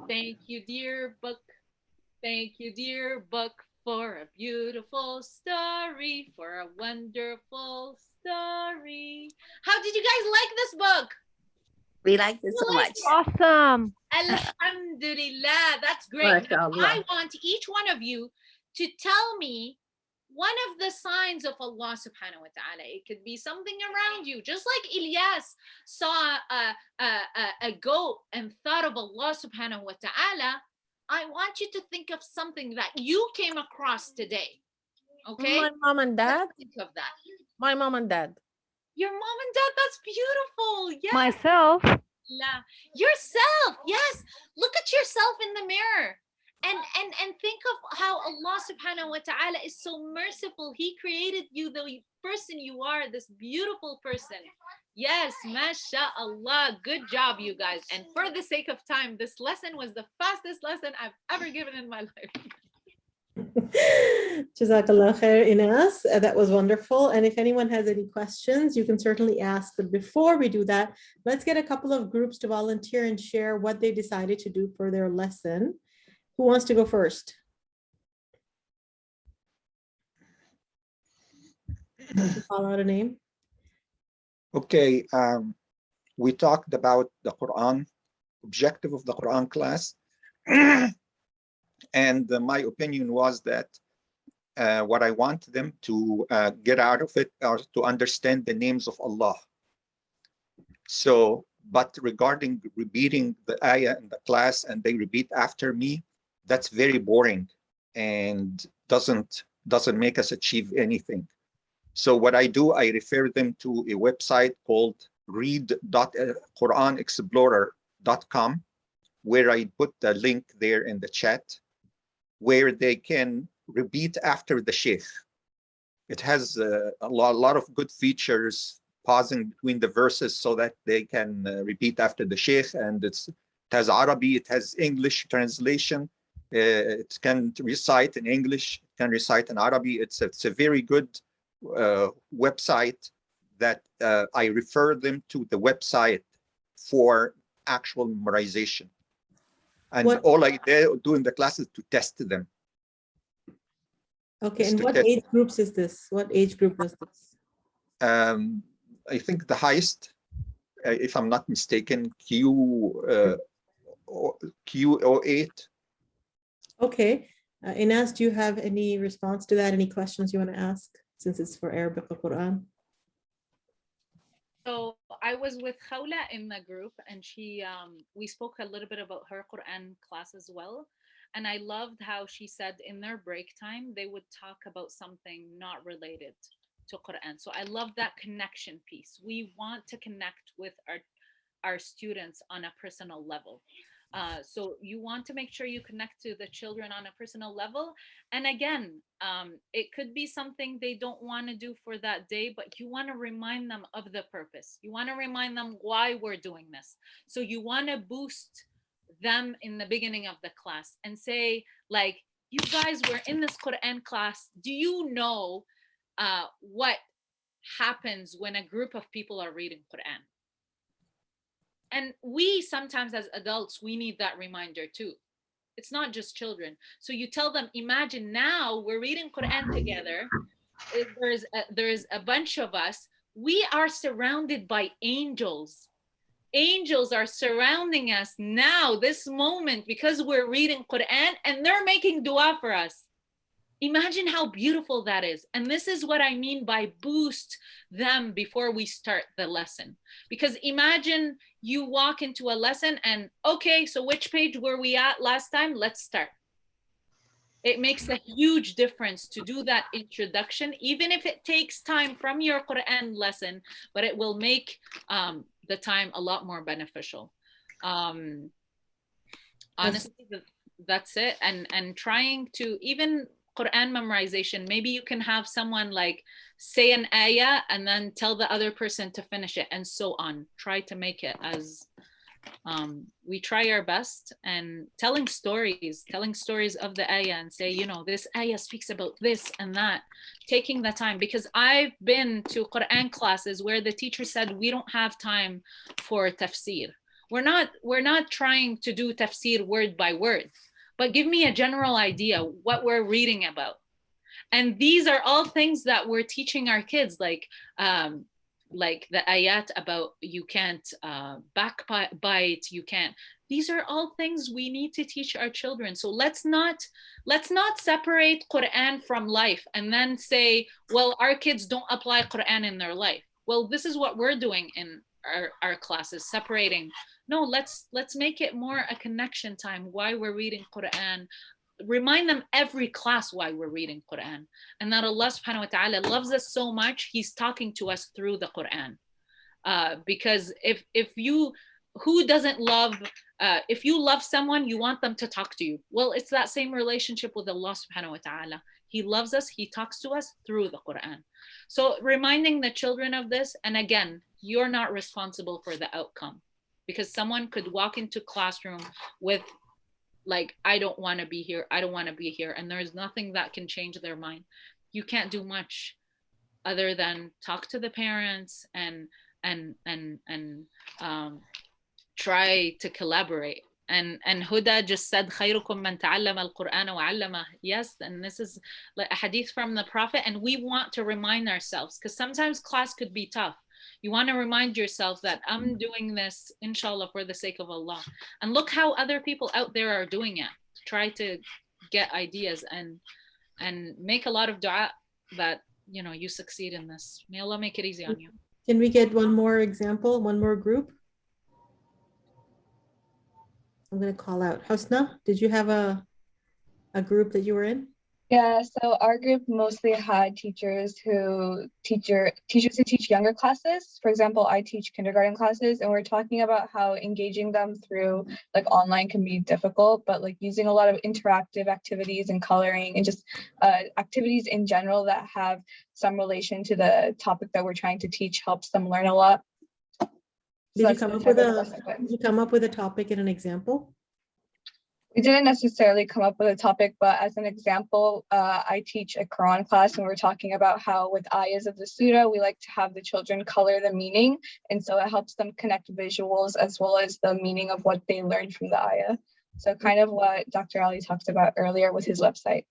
Thank you, dear book. Thank you, dear book, for a beautiful story, for a wonderful story. How did you guys like this book? We like it so much. Awesome. Alhamdulillah, that's great. I want each one of you to tell me one of the signs of Allah subhanahu wa ta'ala. It could be something around you. Just like Ilyas saw a goat and thought of Allah subhanahu wa ta'ala, I want you to think of something that you came across today. Okay? My mom and dad. Let's think of that. My mom and dad. Your mom and dad, that's beautiful. Yes. Myself. Yourself. Yes. Look at yourself in the mirror. And think of how Allah subhanahu wa ta'ala is so merciful. He created you, the person you are, this beautiful person. Yes, mashallah. Good job, you guys. And for the sake of time, this lesson was the fastest lesson I've ever given in my life. Jazakallah khair, Inas. That was wonderful. And if anyone has any questions, you can certainly ask. But before we do that, let's get a couple of groups to volunteer and share what they decided to do for their lesson. Who wants to go first? Call out a name. Okay, we talked about the Quran, objective of the Quran class. And my opinion was that what I want them to get out of it are to understand the names of Allah. So, but regarding repeating the ayah in the class and they repeat after me, that's very boring and doesn't make us achieve anything. So what I do, I refer them to a website called read.quranexplorer.com, where I put the link there in the chat, where they can repeat after the sheikh. It has a lot of good features, pausing between the verses so that they can repeat after the sheikh, and it has Arabic, it has English translation. It can recite in English, it can recite in Arabic. It's a very good website that I refer them to the website for actual memorization. And all I do in the class is to test them. Okay, and what age groups is this? What age group was this? I think the highest, if I'm not mistaken, Q08. Okay, Inas, do you have any response to that? Any questions you want to ask, since it's for Arabic Quran? So I was with Khawla in the group, and we spoke a little bit about her Quran class as well. And I loved how she said in their break time, they would talk about something not related to Quran. So I love that connection piece. We want to connect with our students on a personal level. So you want to make sure you connect to the children on a personal level. And again, it could be something they don't want to do for that day, but you want to remind them of the purpose. You want to remind them why we're doing this. So you want to boost them in the beginning of the class and say, like, you guys were in this Quran class. Do you know what happens when a group of people are reading Quran? And we sometimes as adults, we need that reminder too. It's not just children. So you tell them, imagine now we're reading Quran together. There's a bunch of us. We are surrounded by angels. Angels are surrounding us now, this moment, because we're reading Quran and they're making dua for us. Imagine how beautiful that is. And this is what I mean by boost them before we start the lesson. Because imagine you walk into a lesson and, okay, so which page were we at last time? Let's start. It makes a huge difference to do that introduction, even if it takes time from your Quran lesson, but it will make the time a lot more beneficial. Honestly, that's it. And trying to, even Quran memorization, maybe you can have someone like say an ayah and then tell the other person to finish it, and so on. Try to make it as we try our best, and telling stories of the ayah and say, you know, this ayah speaks about this and that, taking the time. Because I've been to Quran classes where the teacher said we don't have time for tafsir. We're not trying to do tafsir word by word, but give me a general idea what we're reading about. And these are all things that we're teaching our kids, like like the ayat about you can't backbite, you can't. These are all things we need to teach our children. So let's not separate Quran from life and then say, well, our kids don't apply Quran in their life. Well, this is what we're doing in our classes, separating. No, let's make it more a connection time, why we're reading Quran. Remind them every class why we're reading Quran, and that Allah subhanahu wa ta'ala loves us so much, he's talking to us through the Quran. Because if you, who doesn't love, if you love someone, you want them to talk to you. Well, it's that same relationship with Allah subhanahu wa ta'ala. He loves us, he talks to us through the Quran. So reminding the children of this, and again, you're not responsible for the outcome, because someone could walk into classroom with like, I don't want to be here, I don't want to be here, and there's nothing that can change their mind. You can't do much other than talk to the parents and try to collaborate. And Huda just said, خيركم من تعلم القرآن وعلمه. Yes, and this is like a hadith from the Prophet, and we want to remind ourselves, because sometimes class could be tough. You want to remind yourself that I'm doing this, inshallah, for the sake of Allah. And look how other people out there are doing it. Try to get ideas and make a lot of dua that, you know, you succeed in this. May Allah make it easy on you. Can we get one more example, one more group? I'm going to call out. Husna, did you have a group that you were in? Yeah, so our group mostly had teachers who teach younger classes. For example, I teach kindergarten classes, and we're talking about how engaging them through like online can be difficult, but like using a lot of interactive activities and coloring and just activities in general that have some relation to the topic that we're trying to teach helps them learn a lot. Did you come up with a topic and an example? We didn't necessarily come up with a topic, but as an example, I teach a Quran class, and we're talking about how with ayahs of the surah, we like to have the children color the meaning. And so it helps them connect visuals as well as the meaning of what they learned from the ayah. So kind of what Dr. Ali talked about earlier with his website.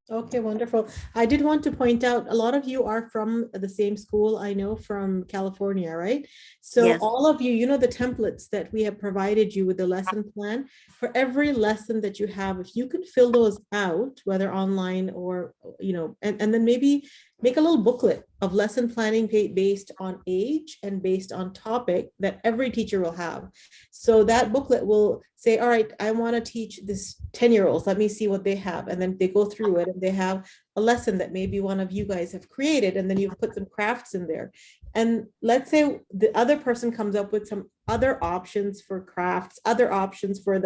Okay, wonderful. I did want to point out, a lot of you are from the same school, I know, from California, right? So yes. All of you, you know, the templates that we have provided you with the lesson plan, for every lesson that you have, if you can fill those out, whether online or, you know, and then maybe make a little booklet of lesson planning based on age and based on topic that every teacher will have. So that booklet will say, all right, I want to teach this 10-year-olds. Let me see what they have. And then they go through it and they have a lesson that maybe one of you guys have created, and then you've put some crafts in there. And let's say the other person comes up with some other options for crafts, other options for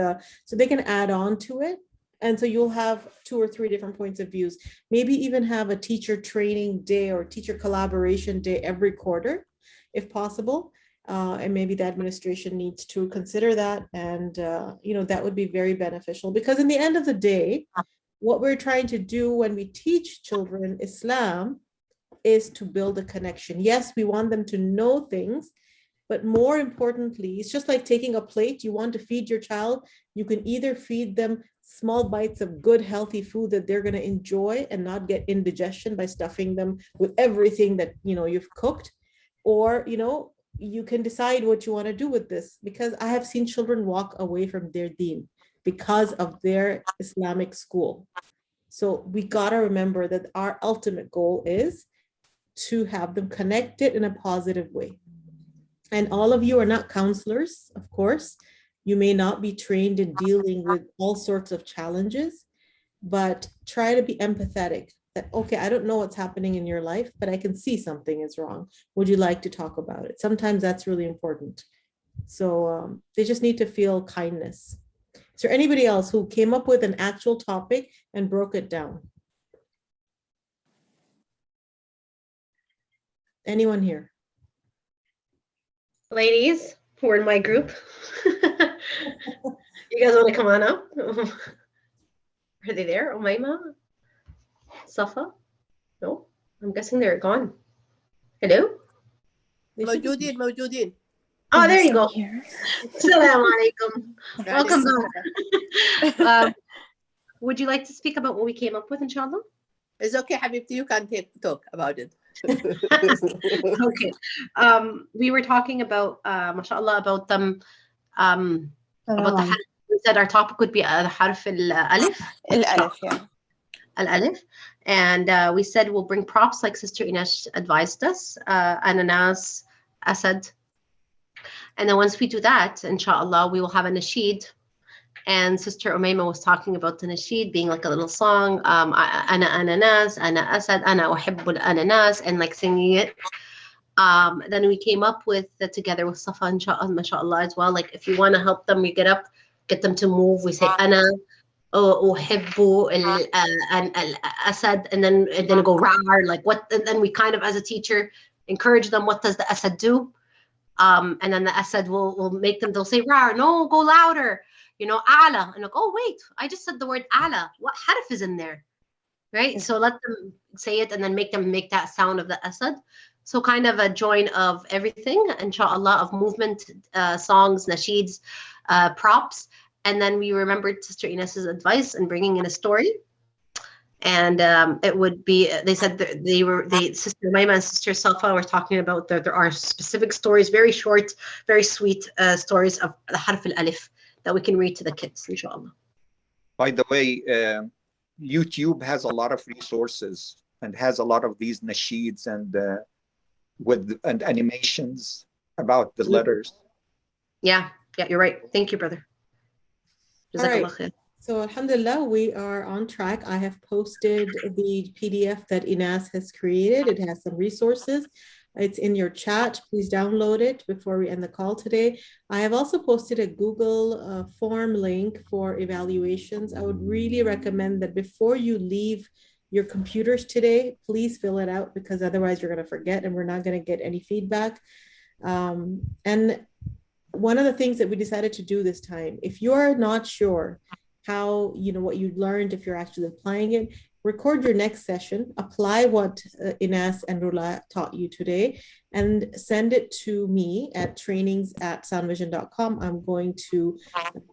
so they can add on to it. And so you'll have 2 or 3 different points of views, maybe even have a teacher training day or teacher collaboration day every quarter, if possible. And maybe the administration needs to consider that. And, you know, that would be very beneficial, because in the end of the day, what we're trying to do when we teach children Islam is to build a connection. Yes, we want them to know things, but more importantly, it's just like taking a plate. You want to feed your child, you can either feed them small bites of good, healthy food that they're going to enjoy and not get indigestion by stuffing them with everything that, you know, you've cooked, or, you know, you can decide what you want to do with this, because I have seen children walk away from their deen because of their Islamic school. So we got to remember that our ultimate goal is to have them connected in a positive way. And all of you are not counselors, of course. You may not be trained in dealing with all sorts of challenges, but try to be empathetic that, okay, I don't know what's happening in your life, but I can see something is wrong. Would you like to talk about it? Sometimes that's really important. So they just need to feel kindness. Is there anybody else who came up with an actual topic and broke it down? Anyone here? Ladies who are in my group, you guys want to come on up? Are they there? Umayma? Safa? No, I'm guessing they're gone. Hello? موجودين. Oh, there you go. Assalamu alaikum. Welcome back. Would you like to speak about what we came up with, inshallah? It's okay, Habibti, you can talk about it. Okay. We were talking about, mashallah, about them, about the harf. We said our topic would be the harf al-alif. Al-alif, yeah. Al-alif. And we said we'll bring props like Sister Ines advised us, ananas, asad. And then once we do that, inshallah, we will have a nasheed. And Sister Umayma was talking about the nasheed being like a little song, ana ananas, ana asad, ana uhibbul ananas, and like singing it. Then we came up with together with Safa, mashallah, as well. Like if you want to help them, we get up, get them to move. We say ana uhibbu al-asad, and then go rar, like what? And then we kind of, as a teacher, encourage them. What does the asad do? And then the asad will make them. They'll say rar, no, go louder. You know, ala, and like, oh wait, I just said the word ala. What harf is in there, right? So let them say it, and then make them make that sound of the asad. So kind of a join of everything, inshallah, of movement, songs, nasheeds, props. And then we remembered Sister Ines's advice and bringing in a story. And it would be, they said Sister Maima and Sister Safa were talking about there are specific stories, very short, very sweet stories of the harf al-alif that we can read to the kids, inshallah. By the way, YouTube has a lot of resources and has a lot of these nasheeds and animations about the letters. Yeah, you're right. Thank you, brother. All right. So alhamdulillah, we are on track. I have posted the PDF that Ines has created. It has some resources. It's in your chat. Please download it before we end the call today. I have also posted a Google form link for evaluations. I would really recommend that before you leave your computers today, please fill it out, because otherwise you're going to forget and we're not going to get any feedback. And one of the things that we decided to do this time, if you're not sure how, what you learned, if you're actually applying it, record your next session, apply what Ines and Rula taught you today, and send it to me at trainings@soundvision.com. I'm going to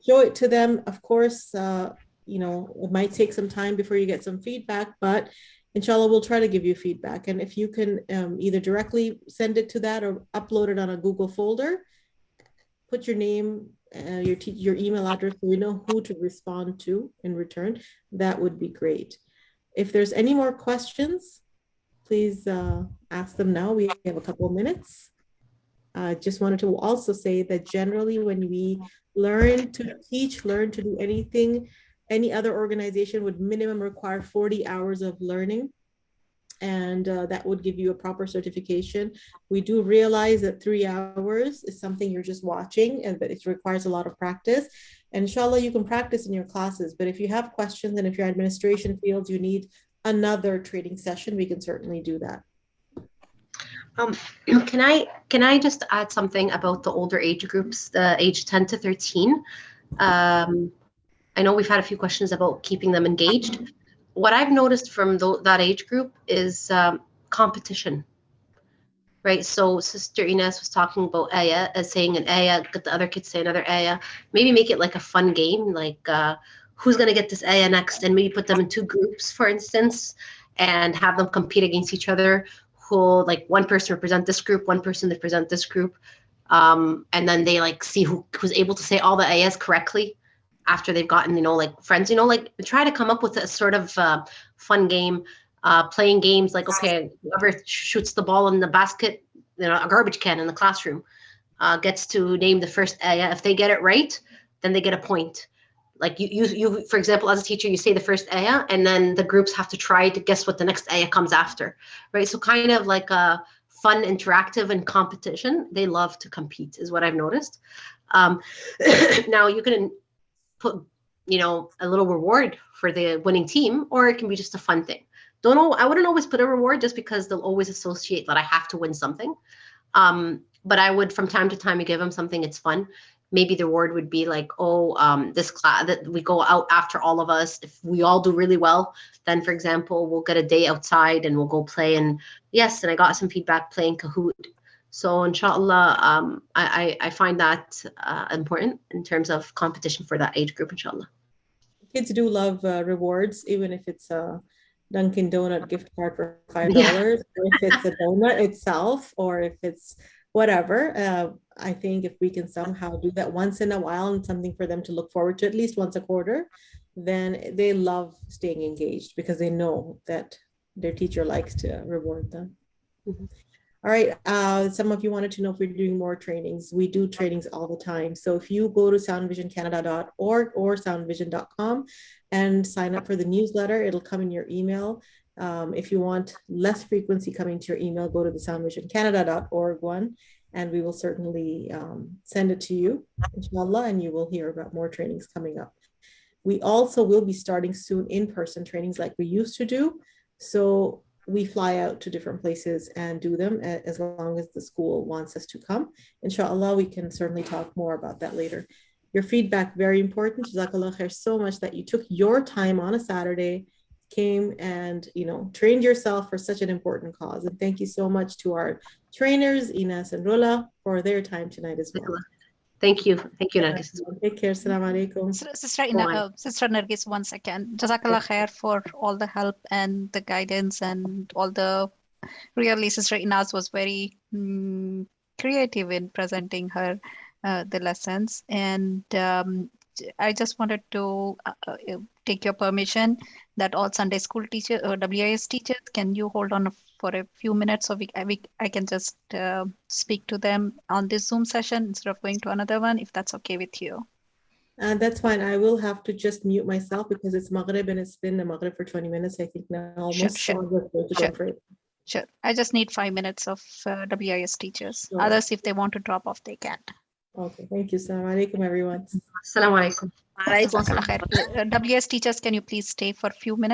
show it to them. Of course, it might take some time before you get some feedback, but inshallah, we'll try to give you feedback. And if you can either directly send it to that or upload it on a Google folder, put your name, your email address, so we know who to respond to in return, that would be great. If there's any more questions, please ask them now. We have a couple of minutes. Just wanted to also say that generally when we learn to teach, learn to do anything, any other organization would minimum require 40 hours of learning. And that would give you a proper certification. We do realize that 3 hours is something you're just watching, and but it requires a lot of practice. And inshallah, you can practice in your classes, but if you have questions and if your administration feels you need another training session, we can certainly do that. Can I just add something about the older age groups, the age 10 to 13? I know we've had a few questions about keeping them engaged. What I've noticed from that age group is competition, right? So Sister Ines was talking about ayah, saying an ayah, get the other kids say another ayah. Maybe make it like a fun game, like who's going to get this ayah next? And maybe put them in 2 groups, for instance, and have them compete against each other. Who, like, one person represent this group, one person represent this group. And then they like see who's able to say all the ayahs correctly after they've gotten, like friends, like try to come up with a sort of fun game, playing games like, okay, whoever shoots the ball in the basket, a garbage can in the classroom, gets to name the first ayah. If they get it right, then they get a point. Like you, for example, as a teacher, you say the first ayah, and then the groups have to try to guess what the next ayah comes after, right? So kind of like a fun, interactive, and competition. They love to compete, is what I've noticed. Now you can put, a little reward for the winning team, or it can be just a fun thing. I wouldn't always put a reward just because they'll always associate that I have to win something. But I would, from time to time, give them something. It's fun. Maybe the reward would be like, this class that we go out after all of us. If we all do really well, then, for example, we'll get a day outside and we'll go play. And yes, and I got some feedback playing Kahoot. So inshallah, I find that important in terms of competition for that age group, inshallah. Kids do love rewards, even if it's Dunkin' Donut gift card for $5, Yeah. or if it's a donut itself, or if it's whatever. I think if we can somehow do that once in a while and something for them to look forward to at least once a quarter, then they love staying engaged because they know that their teacher likes to reward them. All right, some of you wanted to know if we're doing more trainings. We do trainings all the time. So if you go to soundvisioncanada.org or soundvision.com and sign up for the newsletter, it'll come in your email. If you want less frequency coming to your email, go to the soundvisioncanada.org one, and we will certainly send it to you, inshallah, and you will hear about more trainings coming up. We also will be starting soon in-person trainings like we used to do. So we fly out to different places and do them as long as the school wants us to come. Inshallah, we can certainly talk more about that later. Your feedback, very important. Jazakallah khair so much that you took your time on a Saturday, came and, you know, trained yourself for such an important cause. And thank you so much to our trainers, Ines and Rola, for their time tonight as well. Thank you. Thank you, Nargis. Take care. Assalamu alaikum. Sister Nargis, one second. Jazakallah khair for all the help and the guidance and all the, really Sister Inaz was very creative in presenting her the lessons. And I just wanted to take your permission that all Sunday school teachers or WIS teachers, can you hold on for a few minutes so I can just speak to them on this Zoom session instead of going to another one, if that's okay with you. That's fine. I will have to just mute myself because it's Maghrib and it's been the Maghrib for 20 minutes, I think now almost. Sure. I just need 5 minutes of WIS teachers. Others, if they want to drop off, they can. Okay, thank you. Assalamu alaikum, everyone. Assalamu alaikum. WIS teachers, can you please stay for a few minutes?